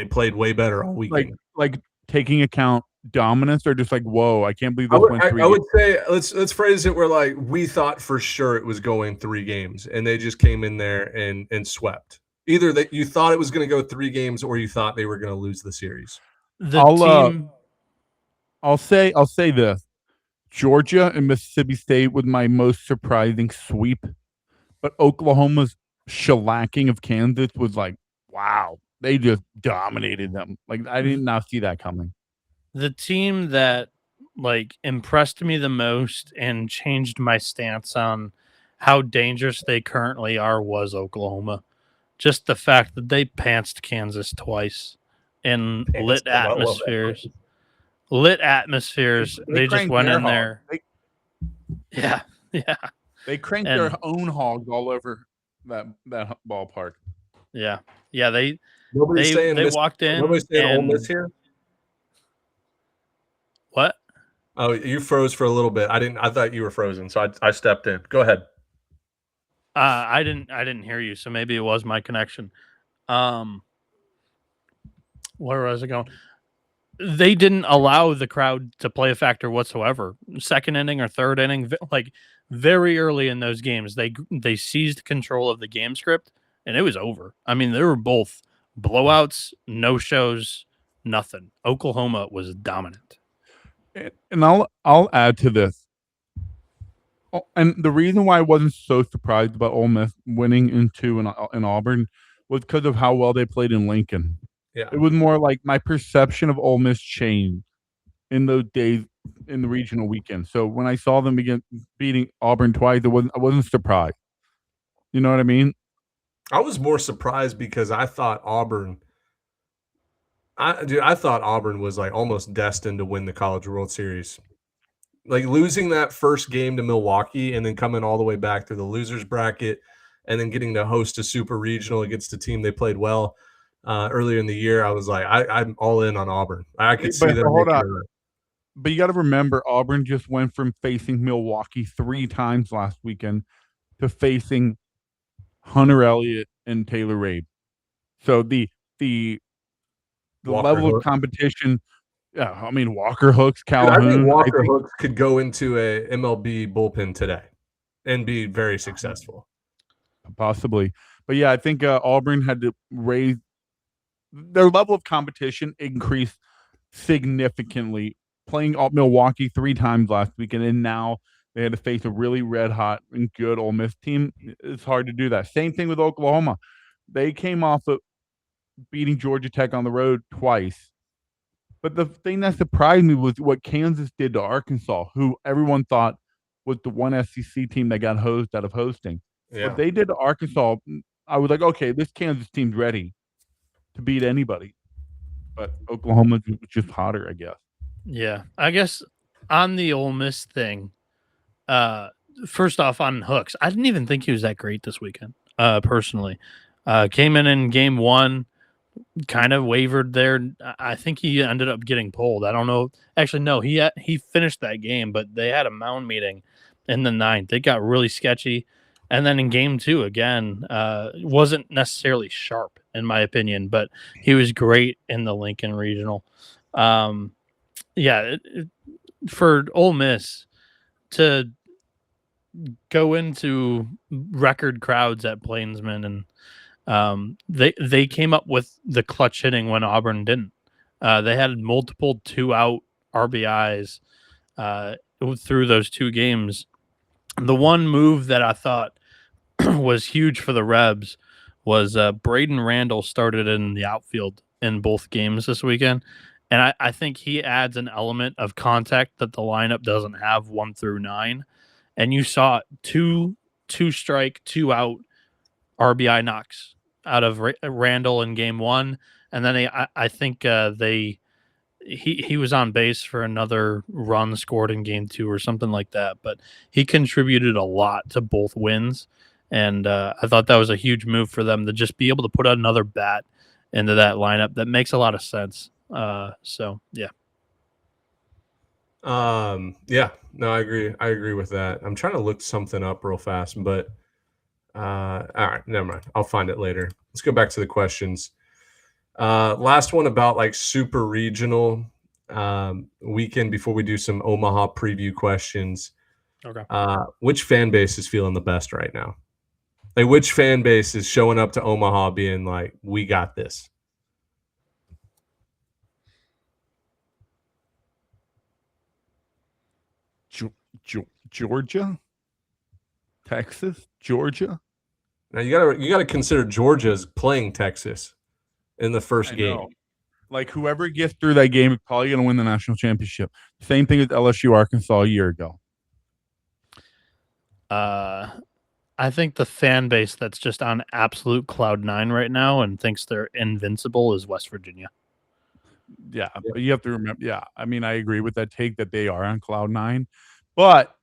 played way better all weekend? Like taking account dominance, or just like, whoa, I can't believe this went 3 I would say let's phrase it where like we thought for sure it was going 3 games, and they just came in there and swept. Either that you thought it was going to go 3 games, or you thought they were going to lose the series. I'll say this: Georgia and Mississippi State was my most surprising sweep but Oklahoma's shellacking of Kansas was like, wow, they just dominated them. Like I did not see that coming. The team that like impressed me the most and changed my stance on how dangerous they currently are was Oklahoma. Just the fact that they pantsed Kansas twice in lit atmospheres. Lit atmospheres. They just cranked went their in hog. there. Yeah. They cranked And- their own hogs all over that ballpark. Yeah. They Nobody's walked in. Nobody's saying Ole and Miss here. what? Oh, you froze for a little bit. I thought you were frozen, so I stepped in. Go ahead. I didn't hear you, so maybe it was my connection. Where was I going? They didn't allow the crowd to play a factor whatsoever. Second inning or third inning, like very early in those games, they seized control of the game script, and it was over. I mean, they were both blowouts, no shows, nothing. Oklahoma was dominant. And I'll add to this. And the reason why I wasn't so surprised about Ole Miss winning in Auburn was because of how well they played in Lincoln. Yeah. It was more like my perception of Ole Miss changed in those days in the regional weekend. So when I saw them beating Auburn twice, I wasn't surprised. You know what I mean? I was more surprised because I thought Auburn was like almost destined to win the College World Series. Like losing that first game to Milwaukee and then coming all the way back through the losers bracket and then getting to host a super regional against a team they played well earlier in the year. I was like, I'm all in on Auburn. I could see them. Hold on. But you got to remember, Auburn just went from facing Milwaukee 3 times last weekend to facing Hunter Elliott and Taylor Rabe. So the level of competition. Yeah, I mean Walker Hooks, Calhoun. I think Walker Hooks could go into a MLB bullpen today and be very successful. Possibly. But yeah, I think Auburn had to raise their level of competition, increased significantly, playing Milwaukee 3 times last weekend, and now they had to face a really red hot and good Ole Miss team. It's hard to do that. Same thing with Oklahoma. They came off of beating Georgia Tech on the road twice. But the thing that surprised me was what Kansas did to Arkansas, who everyone thought was the one SEC team that got hosed out of hosting. Yeah. What they did to Arkansas, I was like, okay, this Kansas team's ready to beat anybody. But Oklahoma's just hotter, I guess. Yeah. I guess on the Ole Miss thing, first off on Hooks, I didn't even think he was that great this weekend, personally. Came in game 1, kind of wavered there. I think he ended up getting pulled. I don't know. Actually, no, he finished that game, but they had a mound meeting in the 9th. It got really sketchy. And then in game 2, again, wasn't necessarily sharp, in my opinion, but he was great in the Lincoln Regional. For Ole Miss to go into record crowds at Plainsman, and they came up with the clutch hitting when Auburn didn't. They had multiple 2-out RBIs through those 2 games. The one move that I thought was huge for the Rebs was Braden Randall started in the outfield in both games this weekend. And I think he adds an element of contact that the lineup doesn't have 1 through 9. And you saw 2 strike, 2 out RBI knocks out of Randall in game 1. And then I think he was on base for another run scored in game 2 or something like that. But he contributed a lot to both wins. And I thought that was a huge move for them to just be able to put another bat into that lineup. That makes a lot of sense. So yeah. Yeah, no, I agree with that. I'm trying to look something up real fast, but all right, never mind. I'll find it later. Let's go back to the questions. Last one about like super regional weekend before we do some Omaha preview questions. Okay. Which fan base is feeling the best right now? Like which fan base is showing up to Omaha being like, we got this? Georgia, Texas, Georgia. Now you gotta consider Georgia's playing Texas in the first game. Know. Like whoever gets through that game is probably going to win the national championship. Same thing as LSU Arkansas a year ago. I think the fan base that's just on absolute cloud nine right now and thinks they're invincible is West Virginia. Yeah, but you have to remember. Yeah, I mean, I agree with that take that they are on cloud nine, but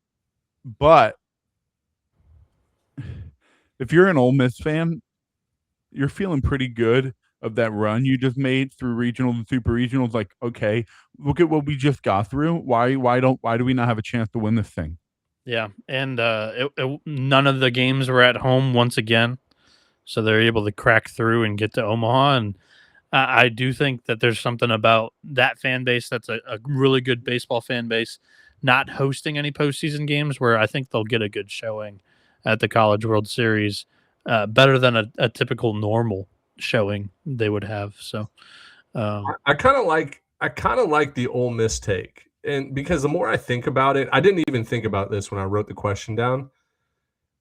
if you're an Ole Miss fan, you're feeling pretty good of that run you just made through regional and super regionals. Like, okay, look at what we just got through. Why do we not have a chance to win this thing? Yeah, and none of the games were at home once again, so they're able to crack through and get to Omaha. And I do think that there's something about that fan base that's a really good baseball fan base not hosting any postseason games where I think they'll get a good showing at the College World Series, better than a typical normal showing they would have. So I kind of like the Ole Miss take. And because the more I think about it, I didn't even think about this when I wrote the question down.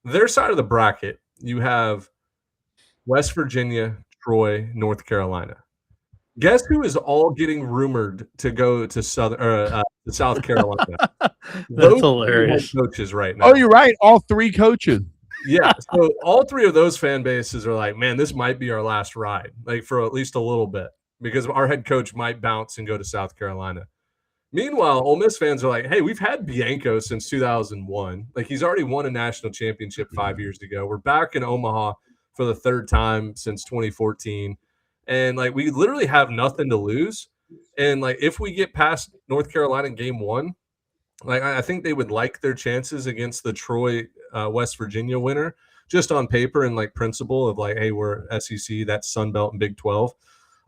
Their side of the bracket, you have West Virginia, Troy, North Carolina. Guess who is all getting rumored to go to South Carolina? That's hilarious. Coaches right now. Oh, you're right. All three coaches. Yeah. So all three of those fan bases are like, man, this might be our last ride, like for at least a little bit, because our head coach might bounce and go to South Carolina. Meanwhile, Ole Miss fans are like, hey, we've had Bianco since 2001. Like, he's already won a national championship 5 years ago. We're back in Omaha for the third time since 2014. And, like, we literally have nothing to lose. And, like, if we get past North Carolina in game one, like, I think they would like their chances against the Troy, West Virginia winner, just on paper and, like, principle of, like, hey, we're SEC, that's Sun Belt and Big 12.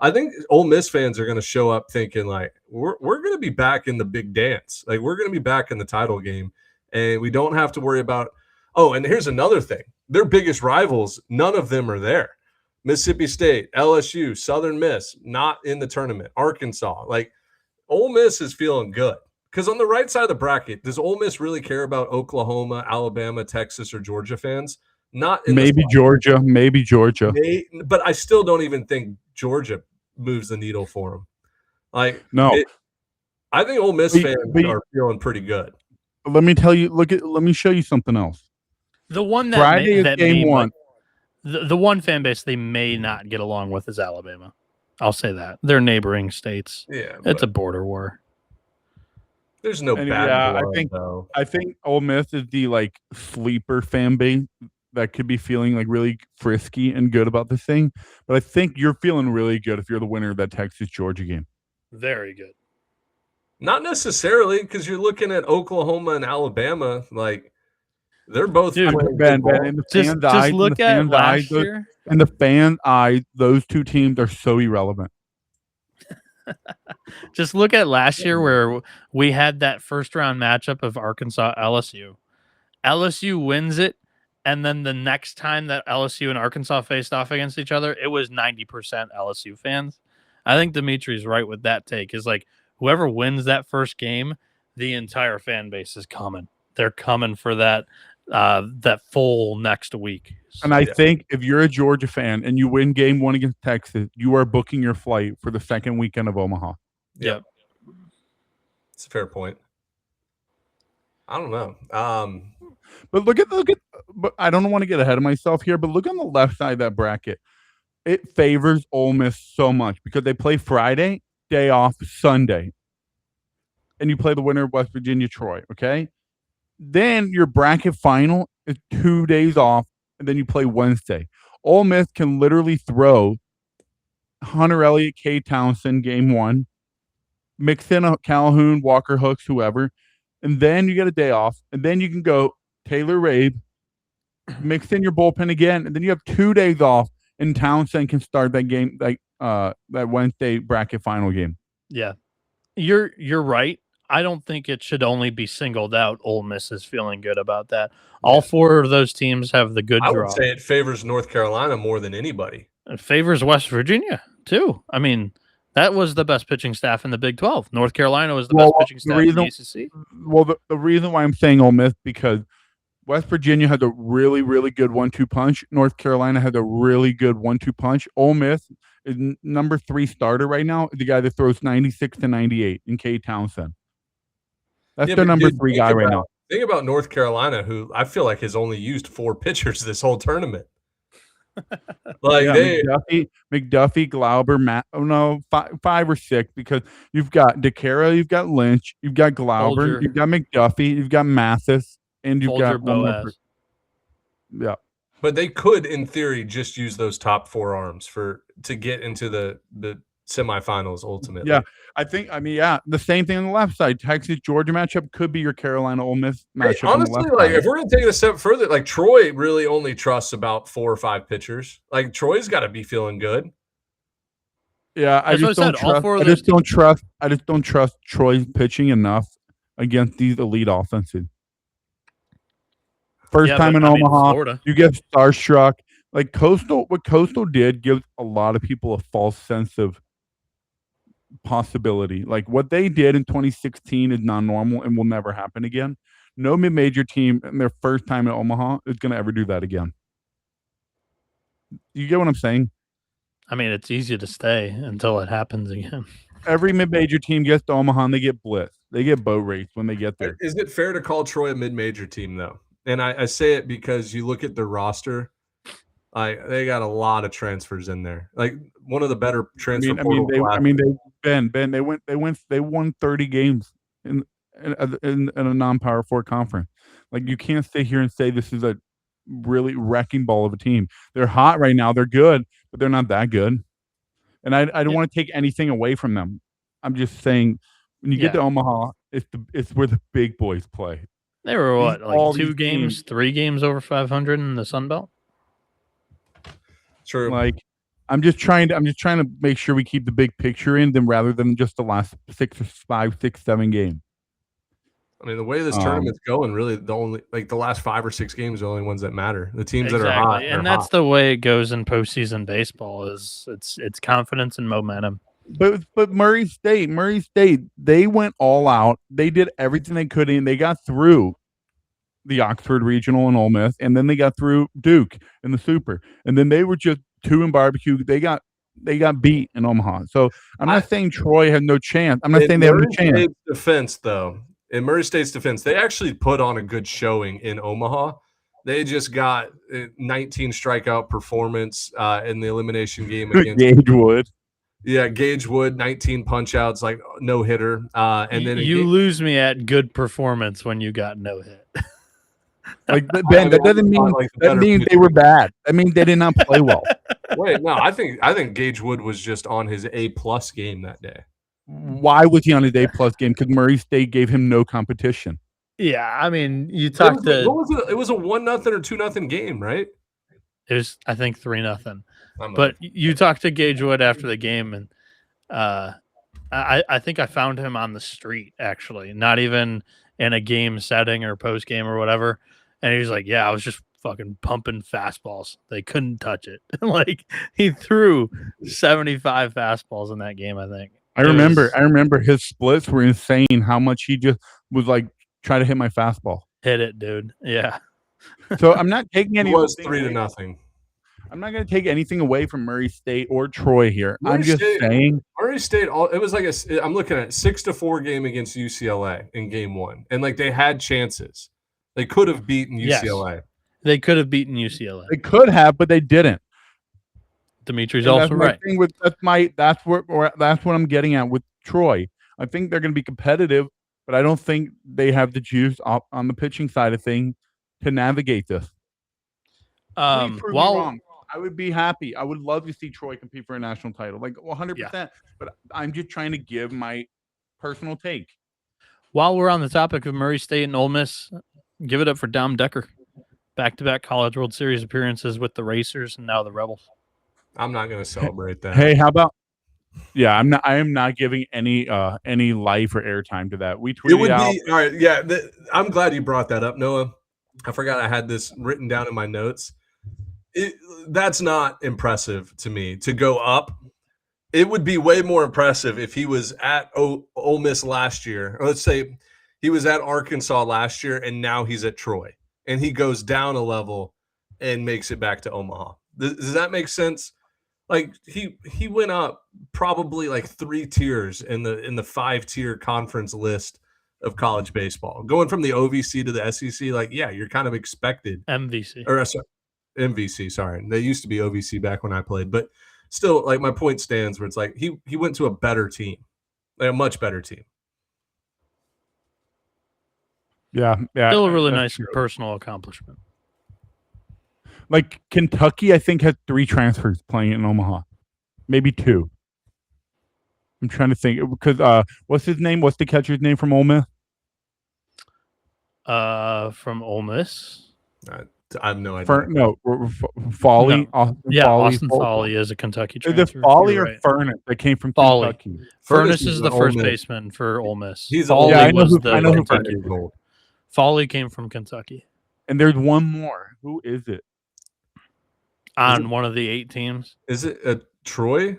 I think Ole Miss fans are going to show up thinking like we're going to be back in the big dance. Like we're going to be back in the title game and we don't have to worry about and here's another thing. Their biggest rivals, none of them are there. Mississippi State, LSU, Southern Miss, not in the tournament. Arkansas. Like Ole Miss is feeling good. Cuz on the right side of the bracket, does Ole Miss really care about Oklahoma, Alabama, Texas or Georgia fans? Not in maybe Georgia. But I still don't even think Georgia moves the needle for them. Like no, I think Ole Miss fans are feeling pretty good. Let me tell you. Let me show you something else. The one that Friday is game one. The one fan base they may not get along with is Alabama. I'll say that they're neighboring states. Yeah, it's a border war. There's no bad blood, I think Ole Miss is the like sleeper fan base that could be feeling like really frisky and good about this thing. But I think you're feeling really good if you're the winner of that Texas-Georgia game. Very good. Not necessarily, because you're looking at Oklahoma and Alabama. Like, they're both just look at last year. In the fan eye, those two teams are so irrelevant. Just look at last year where we had that first-round matchup of Arkansas-LSU. LSU wins it. And then the next time that LSU and Arkansas faced off against each other, it was 90% LSU fans. I think Dimitri's right with that take. Is like whoever wins that first game, the entire fan base is coming. They're coming for that full next week. And I think if you're a Georgia fan and you win game one against Texas, you are booking your flight for the second weekend of Omaha. Yep. It's a fair point. I don't know. But look at. But I don't want to get ahead of myself here. But look on the left side of that bracket. It favors Ole Miss so much because they play Friday, day off, Sunday, and you play the winner of West Virginia, Troy. Okay, then your bracket final is 2 days off, and then you play Wednesday. Ole Miss can literally throw Hunter Elliott, K. Townsend, game one, mix in a Calhoun, Walker Hooks, whoever, and then you get a day off, and then you can go Taylor Rabe, mix in your bullpen again, and then you have 2 days off, and Townsend can start that game, like that Wednesday bracket final game. Yeah, you're right. I don't think it should only be singled out. Ole Miss is feeling good about that. All four of those teams have the good draw. I would say it favors North Carolina more than anybody. It favors West Virginia too. I mean, that was the best pitching staff in the Big 12. North Carolina was the best pitching staff in the ACC. Well, the reason why I'm saying Ole Miss because West Virginia had a really, really good 1-2 punch. North Carolina had a really good 1-2 punch. Ole Miss is number 3 starter right now. The guy that throws 96 to 98 in K. Townsend. That's their number 3 guy right now. Think about North Carolina, who I feel like has only used 4 pitchers this whole tournament. McDuffie, Glauber, Matt. Oh no, 5 or 6 because you've got DeCara, you've got Lynch, you've got Glauber, Folger. you've got McDuffie, you've got Mathis, and you've Folger, got one more. Boaz. Yeah, but they could, in theory, just use those top 4 arms to get into the semifinals ultimately. Yeah, the same thing on the left side. Texas Georgia matchup could be your Carolina Ole Miss matchup. Honestly, on the left like side. if we're gonna take it a step further, like Troy really only trusts about 4 or 5 pitchers. Like Troy's got to be feeling good. Yeah, I just don't trust Troy's pitching enough against these elite offenses. First time in Omaha, Florida. You get starstruck. Like what Coastal did gives a lot of people a false sense of possibility. Like what they did in 2016 is non-normal and will never happen again. No mid-major team in their first time in Omaha is going to ever do that again. You get what I'm saying? I mean, it's easy to stay until it happens again. Every mid-major team gets to Omaha and they get blitzed. They get boat raced when they get there. Is it fair to call Troy a mid-major team though? And I say it because you look at their roster. They got a lot of transfers in there. Like one of the better transfer portal. They won 30 games in a non-power 4 conference. Like you can't sit here and say this is a really wrecking ball of a team. They're hot right now. They're good, but they're not that good. And I don't want to take anything away from them. I'm just saying when you get to Omaha, it's where the big boys play. They were what, like 2 games, 3 games over 500 in the Sun Belt? True. Like I'm just trying to make sure we keep the big picture in them rather than just the last 5, 6, 7 games. I mean, the way this tournament's going, really, the last 5 or 6 games are the only ones that matter. The teams that are hot, and that's the way it goes in postseason baseball. It's confidence and momentum. But Murray State, they went all out. They did everything they could, and they got through the Oxford Regional and Ole Miss, and then they got through Duke in the Super, and then they were just 2 in barbecue. They got beat in Omaha. So I'm not saying Troy had no chance. I'm not saying they have no chance. In Murray State's defense, they actually put on a good showing in Omaha. They just got 19 strikeout performance in the elimination game against Gage Wood. Yeah, Gage Wood, 19 punch outs, like no hitter. And then you lose me at good performance when you got no hit. Like Ben, that doesn't mean they were bad. I mean they did not play well. Wait, no, I think Gage Wood was just on his A+ game that day. Why was he on his A+ game? Because Murray State gave him no competition. Yeah, I mean, you talked to what was it? It was a 1-0 or 2-0 game, right? It was, I think, 3-0. But you talked to Gage Wood after the game, and I think I found him on the street, actually, not even in a game setting or post game or whatever. And he was like, "Yeah, I was just fucking pumping fastballs. They couldn't touch it." Like he threw 75 fastballs in that game, I think. I remember his splits were insane. How much he just was like trying to hit my fastball. Hit it, dude. Yeah. So I'm not taking any. It was 3-0. I'm not going to take anything away from Murray State or Troy here. I'm just saying Murray State. It was like I'm looking at 6-4 game against UCLA in game 1, and like they had chances. They could have beaten UCLA. Yes, they could have beaten UCLA. They could have, but they didn't. Dimitri's also right. That's what I'm getting at with Troy. I think they're going to be competitive, but I don't think they have the juice on the pitching side of things to navigate this. Wrong. I would be happy. I would love to see Troy compete for a national title, like 100%. Yeah. But I'm just trying to give my personal take. While we're on the topic of Murray State and Ole Miss, give it up for Dom Decker. Back-to-back College World Series appearances with the Racers and now the Rebels. I'm not going to celebrate that. Hey, how about? Yeah, I am not giving any life or airtime to that. We tweeted it would out. Be all right. Yeah, I'm glad you brought that up, Noah. I forgot I had this written down in my notes. That's not impressive to me to go up. It would be way more impressive if he was at Ole Miss last year. Or let's say he was at Arkansas last year and now he's at Troy. and he goes down a level and makes it back to Omaha. Does that make sense? Like he went up probably like 3 tiers in the 5-tier conference list of college baseball. Going from the OVC to the SEC, like, yeah, you're kind of expected. MVC. Or sorry, MVC, sorry. They used to be OVC back when I played, but still, like, my point stands where it's like he went to a better team, like a much better team. Yeah. Still a really nice true. personal accomplishment. Like Kentucky, I think, had 3 transfers playing in Omaha, maybe 2. I'm trying to think because what's his name? What's the catcher's name from Ole Miss? From Ole Miss. I have no idea. Foley. No. Austin Foley is a Kentucky transfer. Is it Foley or right. Furness that came from Foley. Kentucky? Furness is the first baseman for Ole Miss. Foley I know was who Kentucky Furness gold. Foley came from Kentucky. And there's one more. Who is it? On one of the 8 teams. Is it Troy?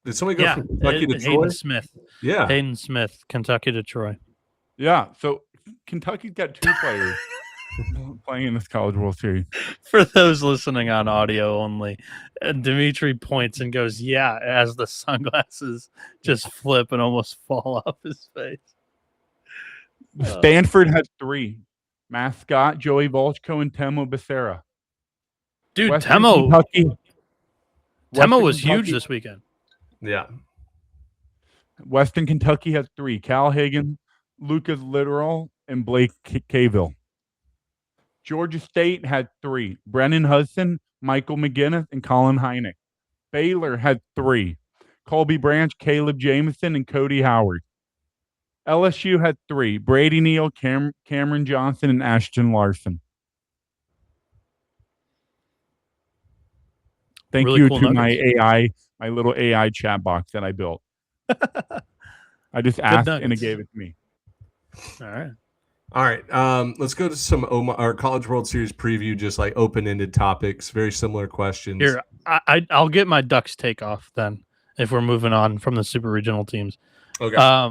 Did somebody go from Kentucky to Troy? Hayden Smith. Yeah. Hayden Smith, Kentucky to Troy. Yeah. So Kentucky's got 2 players playing in this College World Series. For those listening on audio only, Dimitri points and goes, yeah, as the sunglasses just flip and almost fall off his face. Stanford has 3. Mascot, Joey Volchko, and Temo Becerra. Dude, Western Temo was Kentucky, huge this weekend. Yeah. Western Kentucky has 3. Cal Hagen, Lucas Literal, and Blake Cavill. Georgia State had 3. Brennan Hudson, Michael McGinnis, and Colin Heineck. Baylor had 3. Colby Branch, Caleb Jameson, and Cody Howard. LSU had 3. Brady Neal, Cameron Johnson, and Ashton Larson. Thank Really you cool to nuggets. my little AI chat box that I built. I just asked and it gave it to me. All right. Let's go to some our College World Series preview, just like open-ended topics, very similar questions. Here, I'll get my Ducks take off then if we're moving on from the super regional teams. Okay.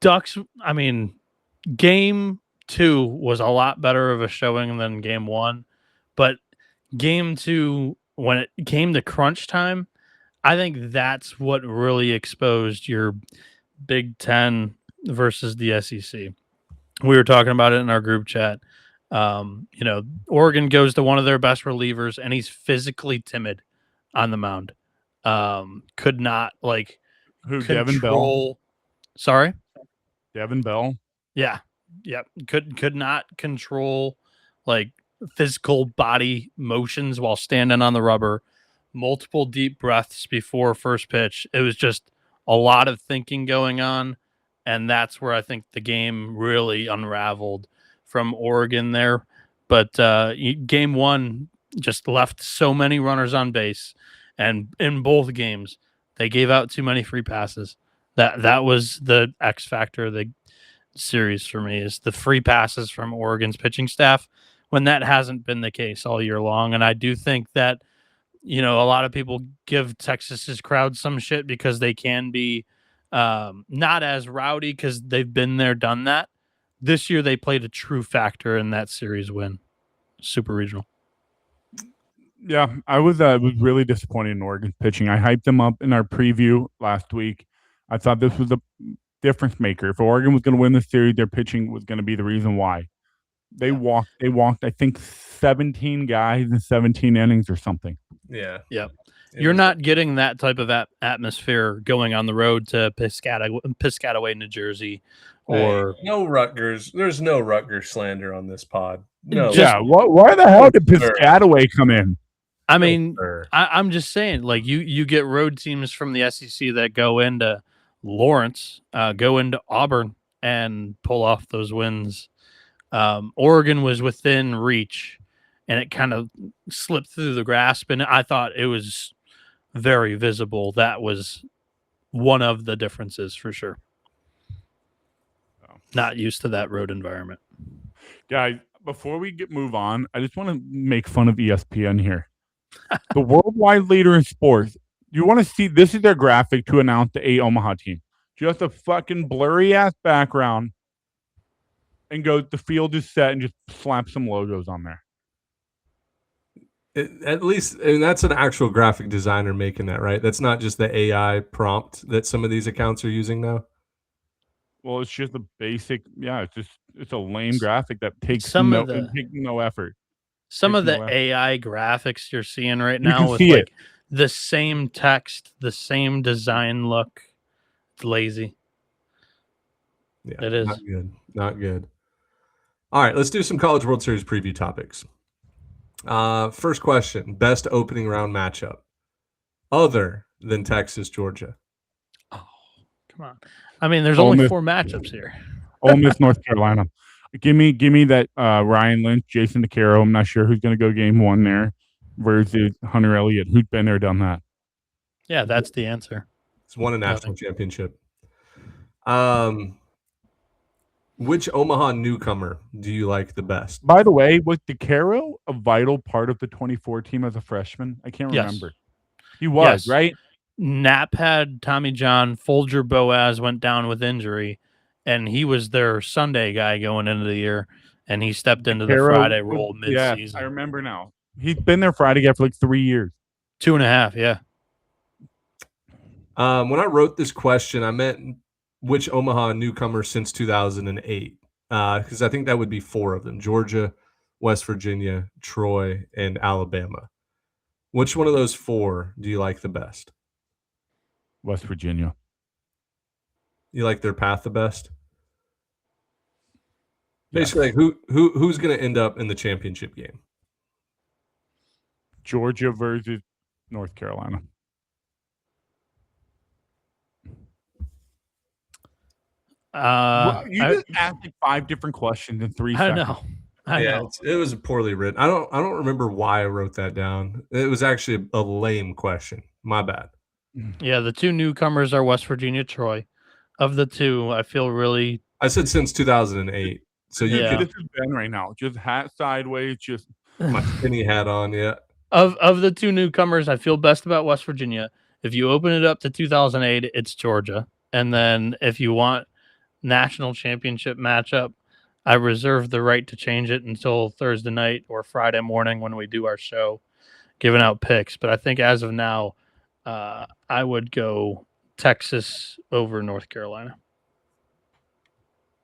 Ducks, I mean, game 2 was a lot better of a showing than game 1, but game 2, when it came to crunch time, I think that's what really exposed your Big Ten versus the SEC. We were talking about it in our group chat. Oregon goes to one of their best relievers, and he's physically timid on the mound. Could not Devin Bell? Sorry, Devin Bell. Yeah. Could not control physical body motions while standing on the rubber. Multiple deep breaths before first pitch. It was just a lot of thinking going on, and that's where I think the game really unraveled from Oregon there. But game 1 just left so many runners on base, and in both games they gave out too many free passes. That was the X factor of the series for me, is the free passes from Oregon's pitching staff, when that hasn't been the case all year long. And I do think that a lot of people give Texas's crowd some shit because they can be not as rowdy because they've been there, done that. This year they played a true factor in that series win. Super regional. Yeah, I was really disappointed in Oregon's pitching. I hyped them up in our preview last week. I thought this was a difference maker. If Oregon was going to win the series, their pitching was going to be the reason why. They walked, I think, 17 guys in 17 innings or something. Yeah. You're not getting that type of atmosphere going on the road to Piscataway, New Jersey, or no Rutgers. There's no Rutgers slander on this pod. No. Yeah. Why the hell did Piscataway come in? I mean, I'm just saying, you get road teams from the SEC that go into Lawrence, go into Auburn, and pull off those wins. Oregon was within reach, and it kind of slipped through the grasp, and I thought it was very visible. That was one of the differences for sure. Not used to that road environment. Guys, before we move on, I just want to make fun of ESPN here. The worldwide leader in sports. You want to see, this is their graphic to announce the 8 Omaha team. Just a fucking blurry ass background and go, the field is set, and just slap some logos on there. At least, and that's an actual graphic designer making that, right? That's not just the AI prompt that some of these accounts are using now. Well, it's just a basic, it's a lame graphic that takes Some no of the- no effort. Some of Takes the no effort. AI graphics you're seeing right You now can with see like the same text, the same design look, it's lazy. Yeah, It is. not good. Not good. All right, let's do some College World Series preview topics. First question: best opening round matchup, other than Texas Georgia. Oh, come on! I mean, there's Ole only Miss. 4 matchups here. Ole Miss, North Carolina. Give me that Ryan Lynch, Jason DeCaro. I'm not sure who's going to go game 1 there versus Hunter Elliott. Who's been there, done that? Yeah, that's the answer. It's won a national championship. Which Omaha newcomer do you like the best? By the way, was DeCaro a vital part of the 24 team as a freshman? I can't Yes. remember. He was, Yes. right? Knapp had Tommy John. Folger Boaz went down with injury, and he was their Sunday guy going into the year, and he stepped into the DeCaro Friday was- role mid-season. I remember now. He's been there Friday guy for like 3 years. 2.5, yeah. When I wrote this question, I meant which Omaha newcomer since 2008, because I think that would be 4 of them: Georgia, West Virginia, Troy, and Alabama. Which one of those 4 do you like the best? West Virginia. You like their path the best? Yes. Basically, like who's going to end up in the championship game? Georgia versus North Carolina. You just asked like 5 different questions in 3 seconds. I know. It was poorly written. I don't remember why I wrote that down. It was actually a lame question. My bad. Yeah, the 2 newcomers are West Virginia, Troy. Of the 2, I feel really. I said since 2008. So you Yeah. This is Ben right now. Just hat sideways, just my skinny hat on, yeah. Of the 2 newcomers, I feel best about West Virginia. If you open it up to 2008, it's Georgia. And then if you want national championship matchup, I reserve the right to change it until Thursday night or Friday morning when we do our show, giving out picks. But I think as of now, I would go Texas over North Carolina.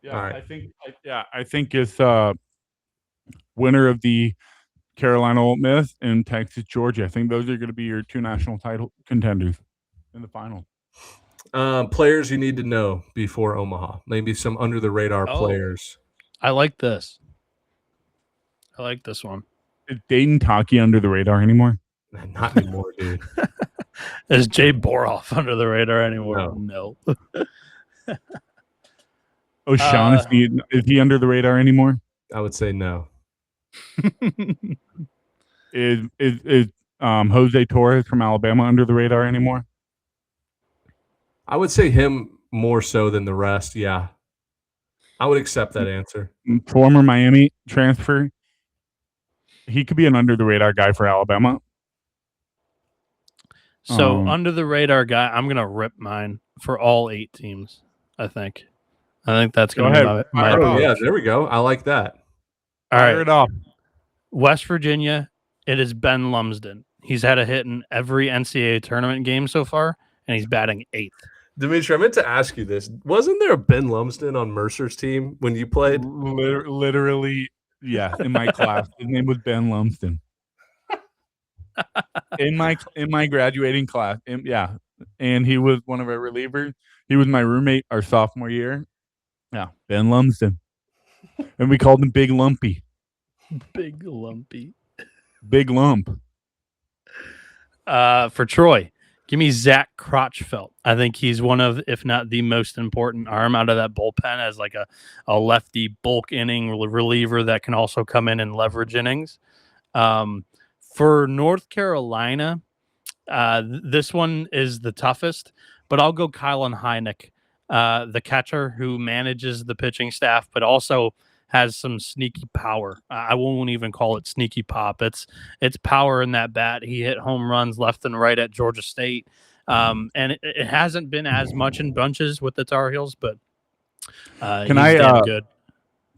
Yeah, All right. I think it's winner of the Carolina Ole Miss and Texas Georgia. I think those are going to be your 2 national title contenders in the final. Players you need to know before Omaha. Maybe some under the radar players. I like this. I like this one. Is Dayton Taki under the radar anymore? Not anymore, dude. Is Jay Boroff under the radar anymore? No. O'Shaughnessy, is he under the radar anymore? I would say no. Is Jose Torres from Alabama under the radar anymore? I would say him more so than the rest. Yeah. I would accept that answer. Former Miami transfer. He could be an under the radar guy for Alabama. So under the radar guy, I'm going to rip mine for all 8 teams, I think. That's going to be my approach. Yeah, there we go. I like that. All Fire right. it off. West Virginia, it is Ben Lumsden. He's had a hit in every NCAA tournament game so far, and he's batting 8th. Dimitri, I meant to ask you this. Wasn't there a Ben Lumsden on Mercer's team when you played? Literally, yeah, in my class. His name was Ben Lumsden. In my graduating class. And he was one of our relievers. He was my roommate our sophomore year. Yeah, Ben Lumsden. And we called him Big Lumpy. Big Lumpy. Big Lump. For Troy, give me Zach Crotchfelt. I think he's one of, if not the most important arm out of that bullpen as like a lefty bulk inning reliever that can also come in and leverage innings. For North Carolina, this one is the toughest, but I'll go Kylan Hynek, the catcher who manages the pitching staff, but also has some sneaky power. I won't even call it sneaky pop. It's power in that bat. He hit home runs left and right at Georgia State. And it hasn't been as much in bunches with the Tar Heels, but he's damn good.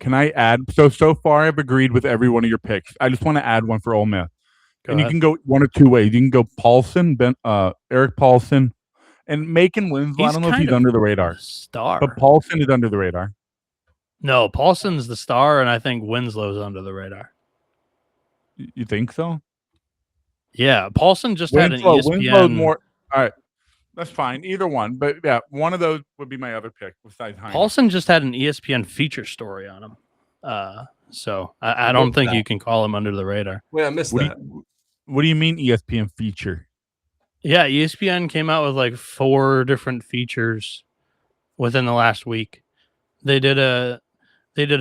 Can I add? So far, I've agreed with every one of your picks. I just want to add one for Ole Miss. Go And ahead. you can go one or two ways. You can go Paulson, Eric Paulson, and Macon Winslow. I don't know if he's under the radar, star. but Paulson is under the radar. No, Paulson's the star, and I think Winslow's under the radar. You think so? Yeah, Paulson just had an Winslow's ESPN. more. All right, that's fine. Either one, but yeah, one of those would be my other pick besides Heinrich. Paulson just had an ESPN feature story on him. So I don't think you can call him under the radar. Wait, I missed that. What do you mean ESPN feature? Yeah, ESPN came out with like 4 different features within the last week. They did a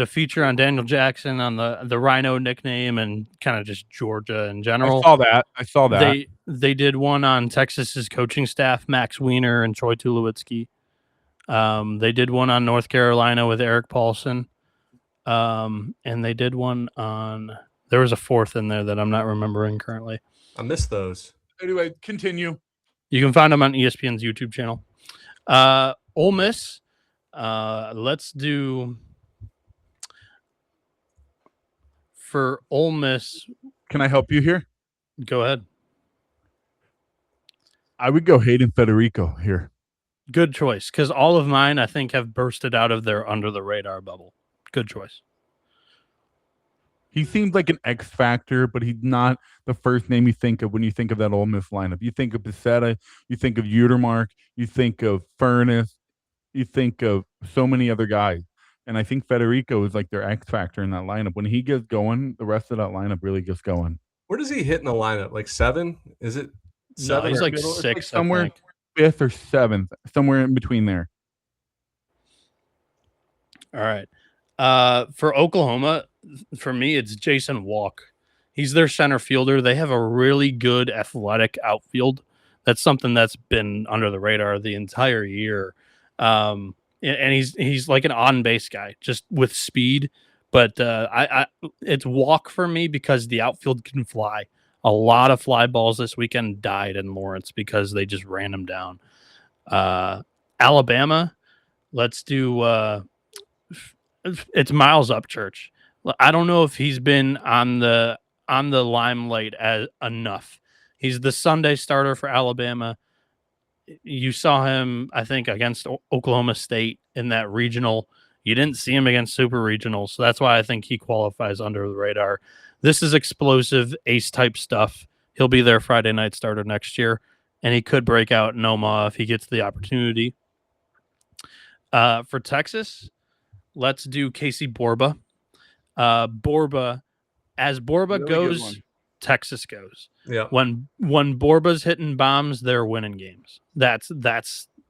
feature on Daniel Jackson, on the Rhino nickname, and kind of just Georgia in general. I saw that. They did one on Texas's coaching staff, Max Weiner and Troy Tulowitzki. They did one on North Carolina with Eric Paulson. And they did one on, there was a 4th in there that I'm not remembering currently. I missed those. Anyway, continue. You can find them on ESPN's YouTube channel. Ole Miss. Let's do for Ole Miss. Can I help you here? Go ahead. I would go Hayden Federico here. Good choice, because all of mine, I think, have bursted out of their under the radar bubble. Good choice. He seems like an X factor, but he's not the first name you think of when you think of that Ole Miss lineup. You think of Becerra, you think of Utermark, you think of Furness, you think of so many other guys. And I think Federico is like their X factor in that lineup. When he gets going, the rest of that lineup really gets going. Where does he hit in the lineup? Like 7? Is it 7? No, he's like middle? 6, like somewhere I think. 5th or 7th, somewhere in between there. All right. For Oklahoma, for me, it's Jason Walk. He's their center fielder. They have a really good athletic outfield. That's something that's been under the radar the entire year. And he's like an on-base guy, just with speed. But it's Walk for me because the outfield can fly. A lot of fly balls this weekend died in Lawrence because they just ran them down. Alabama, let's do it's Miles Upchurch. I don't know if he's been on the limelight enough. He's the Sunday starter for Alabama. You saw him, I think, against Oklahoma State in that regional. You didn't see him against super regional, so that's why I think he qualifies under the radar. This is explosive ace type stuff. He'll be their Friday night starter next year, and he could break out in Omaha if he gets the opportunity. For Texas, let's do Casey Borba. Borba, as Borba Really goes, Texas goes. Yeah. When Borba's hitting bombs, they're winning games. That's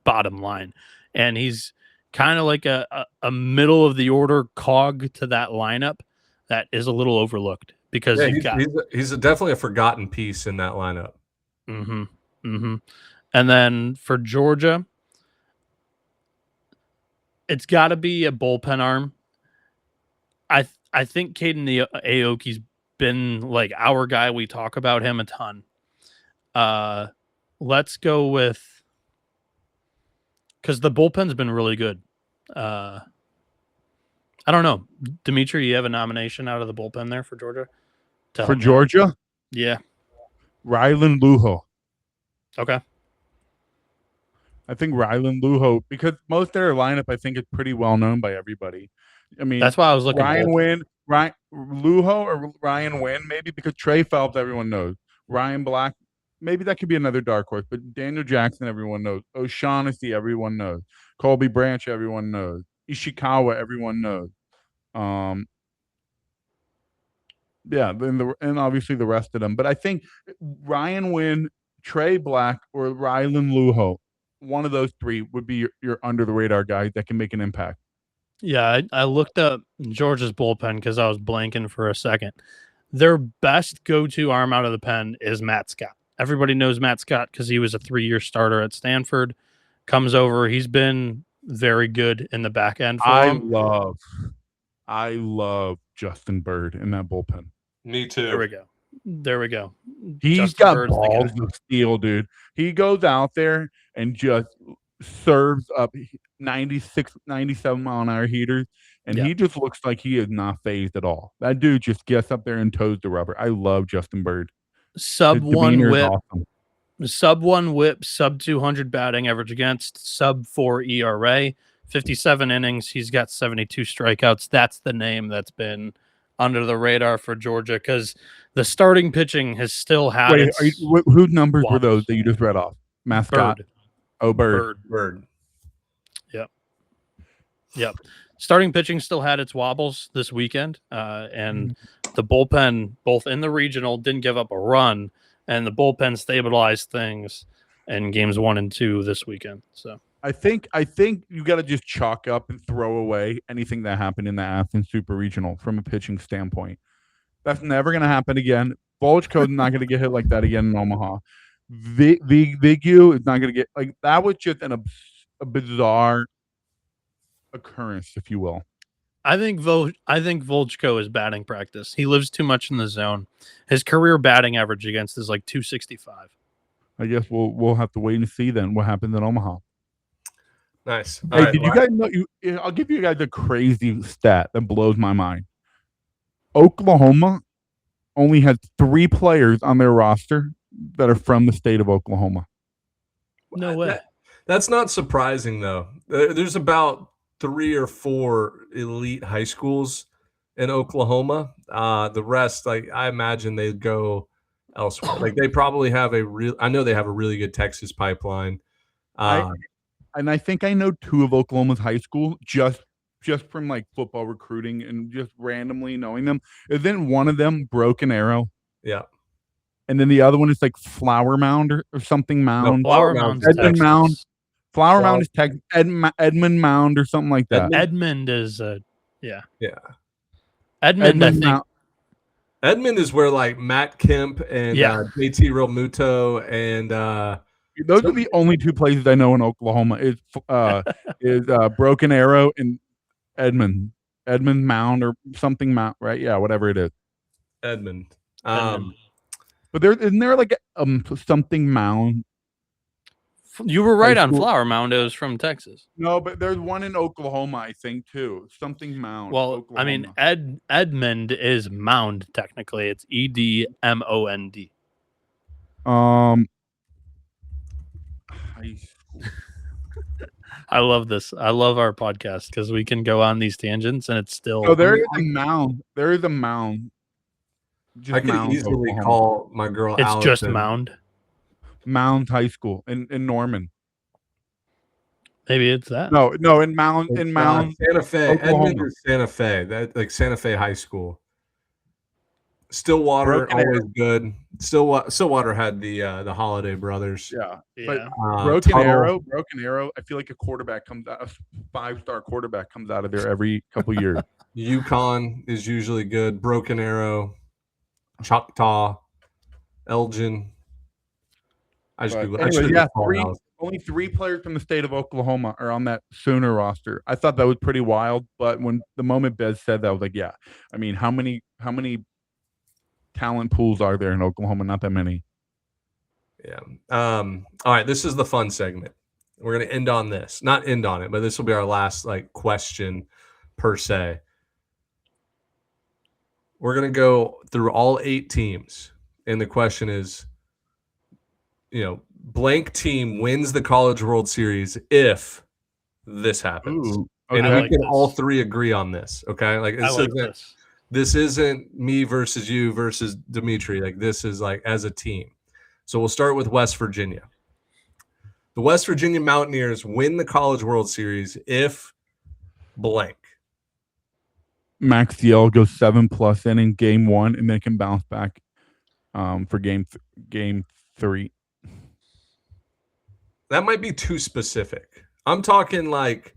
bottom line. And he's kind of like a middle of the order cog to that lineup that is a little overlooked because he's definitely a forgotten piece in that lineup. Mm-hmm. Mm-hmm. And then for Georgia, it's got to be a bullpen arm. I think Caden Aoki's been like our guy. We talk about him a ton. Let's go with, because the bullpen's been really good. I don't know. Dimitri, you have a nomination out of the bullpen there for Georgia? For Georgia? Yeah. Rylan Lujo. Okay. I think Rylan Lujo, because most of their lineup, I think, is pretty well known by everybody. I mean, that's why I was looking. Ryan Lujo or Ryan Wynn, maybe, because Trey Phelps, everyone knows. Ryan Black, maybe that could be another dark horse, but Daniel Jackson, everyone knows. O'Shaughnessy, everyone knows. Colby Branch, everyone knows. Ishikawa, everyone knows. Yeah, and obviously the rest of them. But I think Ryan Wynn, Trey Black, or Rylan Lujo, one of those 3 would be your under the radar guys that can make an impact. Yeah, I looked up Georgia's bullpen because I was blanking for a second. Their best go-to arm out of the pen is Matt Scott. Everybody knows Matt Scott because he was a 3-year starter at Stanford. Comes over. He's been very good in the back end for him. I love Justin Bird in that bullpen. Me too. There we go. He's got balls of steel, dude. He goes out there and just serves up 96, 97 mile an hour heaters, and Yeah. he just looks like he is not phased at all. That dude just gets up there and toes the rubber. I love Justin Bird. Sub His one demeanor is whip, awesome. sub one whip, sub 200 batting average against, sub 4 ERA, 57 innings. He's got 72 strikeouts. That's the name that's been under the radar for Georgia because the starting pitching has still had Wait, its whose numbers were wobbles. those that you just read off? Mascot. Bird. Oh, Bird. Bird. Yep. Starting pitching still had its wobbles this weekend, and the bullpen, both in the regional, didn't give up a run, and the bullpen stabilized things in games 1 and 2 this weekend. So I think you got to just chalk up and throw away anything that happened in the Athens Super Regional from a pitching standpoint. That's never going to happen again. Volchko is not going to get hit like that again in Omaha. Vigu is not going to get like that. Was just a bizarre occurrence, if you will. I think Volchko is batting practice. He lives too much in the zone. His career batting average against is like 265. I guess we'll have to wait and see then what happens in Omaha. Nice. Hey, did you guys know? I'll give you guys a crazy stat that blows my mind. Oklahoma only has 3 players on their roster that are from the state of Oklahoma. No way. That's not surprising, though. There's about 3 or 4 elite high schools in Oklahoma. The rest, like I imagine, they go elsewhere. Like they probably have I know they have a really good Texas pipeline. And I think I know 2 of Oklahoma's high school just from like football recruiting and just randomly knowing them. Isn't one of them Broken Arrow? Yeah. And then the other one is like Flower Mound or something Mound. No, Flower Mound. Edmund Mound. Flower Mound is Texas. Edmund Mound or something like that. Edmund is yeah. Edmund, I think. Mound. Edmund is where like Matt Kemp and JT Realmuto and those are the only 2 places I know in Oklahoma is Broken Arrow and Edmund Mound or something Mound, right? Yeah, whatever it is. Edmund. But isn't there like something Mound? You were right on Flower Mound. It was from Texas. No, but there's one in Oklahoma, I think, too. Something Mound. Well, Oklahoma. I mean, Edmund is Mound technically. It's EDMOND. High school. I love this. I love our podcast because we can go on these tangents and it's still. Oh, there is a mound. There is a mound. Just I could easily call my girl. It's Allison. just Mound. Mound High School in Norman. Maybe it's that. No, in Mound Santa Fe. Oklahoma. Edmond or Santa Fe. That like Santa Fe High School. Stillwater Broken always good. Stillwater had the Holiday brothers. Yeah. Yeah. But Broken Arrow. I feel like a 5-star quarterback comes out of there every couple years. UConn is usually good. Broken Arrow, Choctaw, Elgin. Only 3 players from the state of Oklahoma are on that Sooner roster. I thought that was pretty wild, but when the moment Bez said that, I was like, yeah. I mean, how many talent pools are there in Oklahoma? Not that many. Yeah. All right, this is the fun segment. We're going to end on this. Not end on it, but this will be our last like question per se. We're going to go through all 8 teams, and the question is, blank team wins the College World Series if this happens. Ooh, okay. And we can this. all 3 agree on this, okay? Like this isn't me versus you versus Dimitri. Like this is like as a team. So we'll start with West Virginia. The West Virginia Mountaineers win the College World Series if blank. Max Yell goes 7+ inning game 1 and then can bounce back for game 3. That might be too specific. I'm talking like